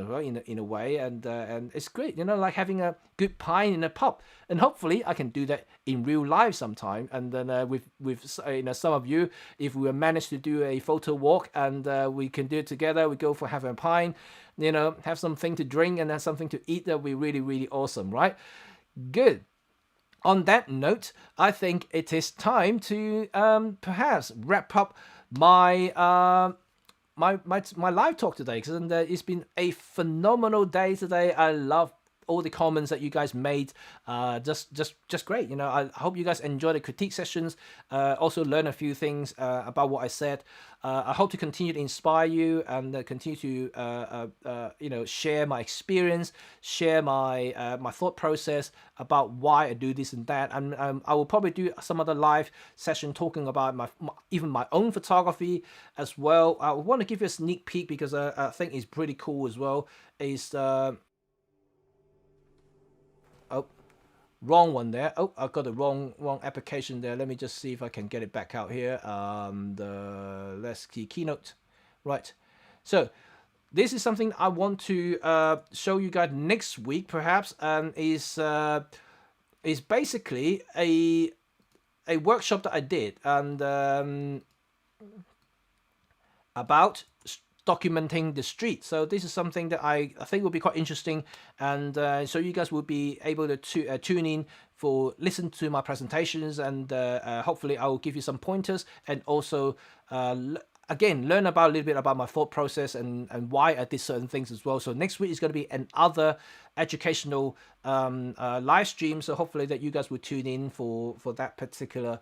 in a way. And it's great, like having a good pint in a pub. And hopefully I can do that in real life sometime. And then with some of you, if we manage to do a photo walk, and we can do it together, we go for having a pint, have something to drink and have something to eat, that'll be really, really awesome, right? Good. On that note, I think it is time to perhaps wrap up my my live talk today, because it's been a phenomenal day today. I love all the comments that you guys made. Just great. I hope you guys enjoy the critique sessions. Also learn a few things about what I said. I hope to continue to inspire you and continue to share my experience, share my my thought process about why I do this and that. And I will probably do some other live session talking about even my own photography as well. I want to give you a sneak peek because I think it's pretty cool as well. Wrong one there. Oh, I've got the wrong application there. Let me just see if I can get it back out here. Let's key keynote. Right. So this is something I want to show you guys next week, perhaps, and is basically a workshop that I did, and about documenting the street. So this is something that I think will be quite interesting, and so you guys will be able to tune in for listen to my presentations, and hopefully I will give you some pointers, and also again learn about a little bit about my thought process and why I did certain things as well. So next week is going to be another educational live stream, so hopefully that you guys will tune in for that particular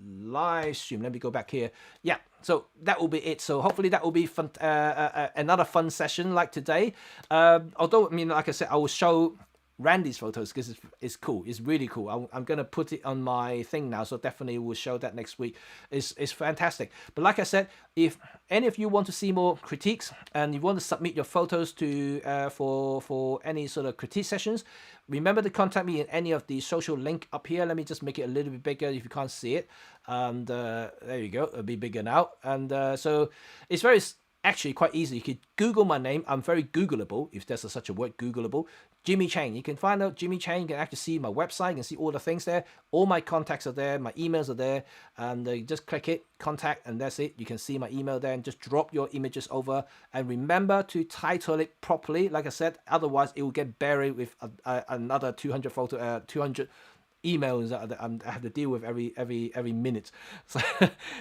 live stream. Let me go back here. Yeah, so that will be it. So hopefully that will be fun, another fun session like today. Although, like I said, I will show Randy's photos because it's cool. It's really cool. I'm gonna put it on my thing now, so definitely we'll show that next week. It's fantastic. But like I said, if any of you want to see more critiques and you want to submit your photos to for any sort of critique sessions, remember to contact me in any of the social link up here. Let me just make it a little bit bigger if you can't see it. And there you go. It'll be bigger now. And so it's actually quite easy. You could Google my name. I'm very Googleable, if there's such a word, Googleable. Jimmy Cheng. You can find out Jimmy Cheng. You can actually see my website. You can see all the things there. All my contacts are there. My emails are there. And you just click it, contact, and that's it. You can see my email there and just drop your images over. And remember to title it properly. Like I said, otherwise it will get buried with another 200 emails that I have to deal with every minute.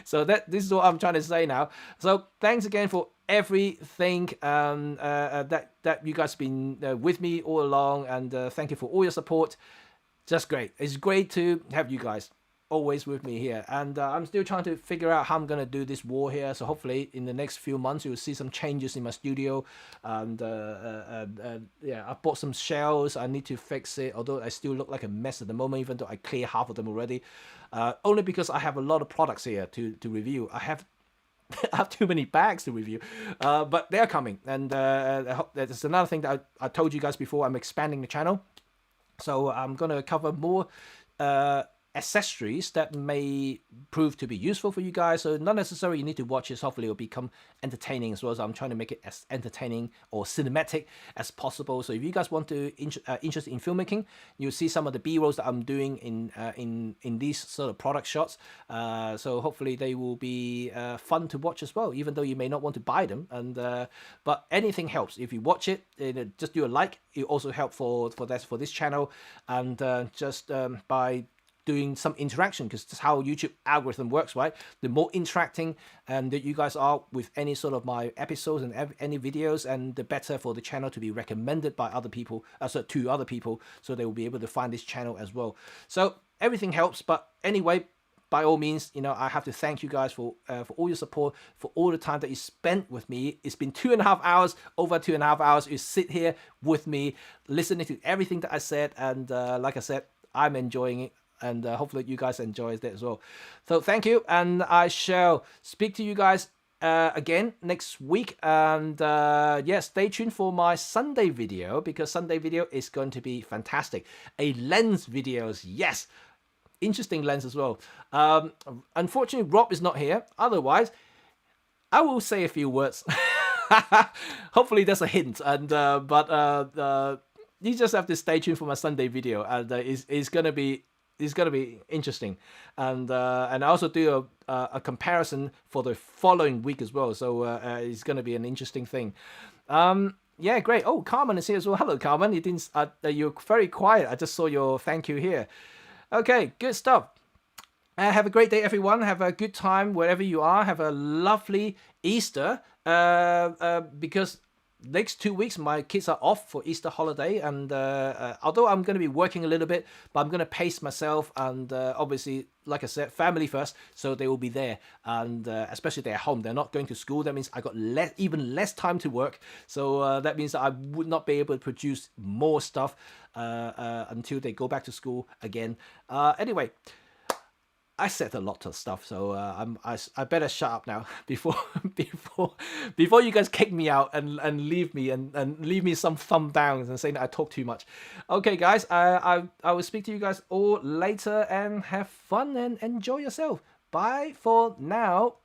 So this is what I'm trying to say now. So thanks again for everything that you guys have been with me all along, and thank you for all your support. Just great. It's great to have you guys always with me here, and I'm still trying to figure out how I'm gonna do this wall here. So hopefully in the next few months you'll see some changes in my studio, and yeah, I bought some shelves. I need to fix it, although I still look like a mess at the moment, even though I clear half of them already, only because I have a lot of products here to review. I have too many bags to review, but they're coming, and there's another thing that I told you guys before. I'm expanding the channel, so I'm gonna cover more accessories that may prove to be useful for you guys. So not necessarily you need to watch this. Hopefully it'll become entertaining as well. So I'm trying to make it as entertaining or cinematic as possible. So if you guys want to interested in filmmaking, you'll see some of the B-rolls that I'm doing in these sort of product shots. So hopefully they will be fun to watch as well, even though you may not want to buy them. And but anything helps. If you watch it, just do a like. It also helps for this channel, and just by doing some interaction, because that's how YouTube algorithm works, right? The more interacting that you guys are with any sort of my episodes and any videos, and the better for the channel to be recommended by other people, to other people, so they will be able to find this channel as well. So everything helps. But anyway, by all means, you know, I have to thank you guys for all your support, for all the time that you spent with me. It's been 2.5 hours, over 2.5 hours. You sit here with me, listening to everything that I said, and like I said, I'm enjoying it. And hopefully you guys enjoy it as well. So thank you, and I shall speak to you guys again next week. And yeah, stay tuned for my Sunday video, because Sunday video is going to be fantastic. A lens videos, yes, interesting lens as well. Unfortunately, Rob is not here. Otherwise, I will say a few words. Hopefully that's a hint. And but you just have to stay tuned for my Sunday video, and it's gonna be interesting. And I also do a comparison for the following week as well, so it's going to be an interesting thing. Yeah, great. Oh, Carmen is here as well. Hello, Carmen. You didn't you're very quiet. I just saw your thank you here. Okay, good stuff. Have a great day, everyone. Have a good time wherever you are. Have a lovely Easter, because next 2 weeks my kids are off for Easter holiday, and although I'm going to be working a little bit, but I'm going to pace myself, and obviously, like I said, family first, so they will be there, and especially they're home, they're not going to school. That means I got even less time to work, so that means that I would not be able to produce more stuff until they go back to school again. Anyway, I said a lot of stuff, so I better shut up now before you guys kick me out and leave me and leave me some thumb downs and saying that I talk too much. Okay, guys, I will speak to you guys all later, and have fun and enjoy yourself. Bye for now.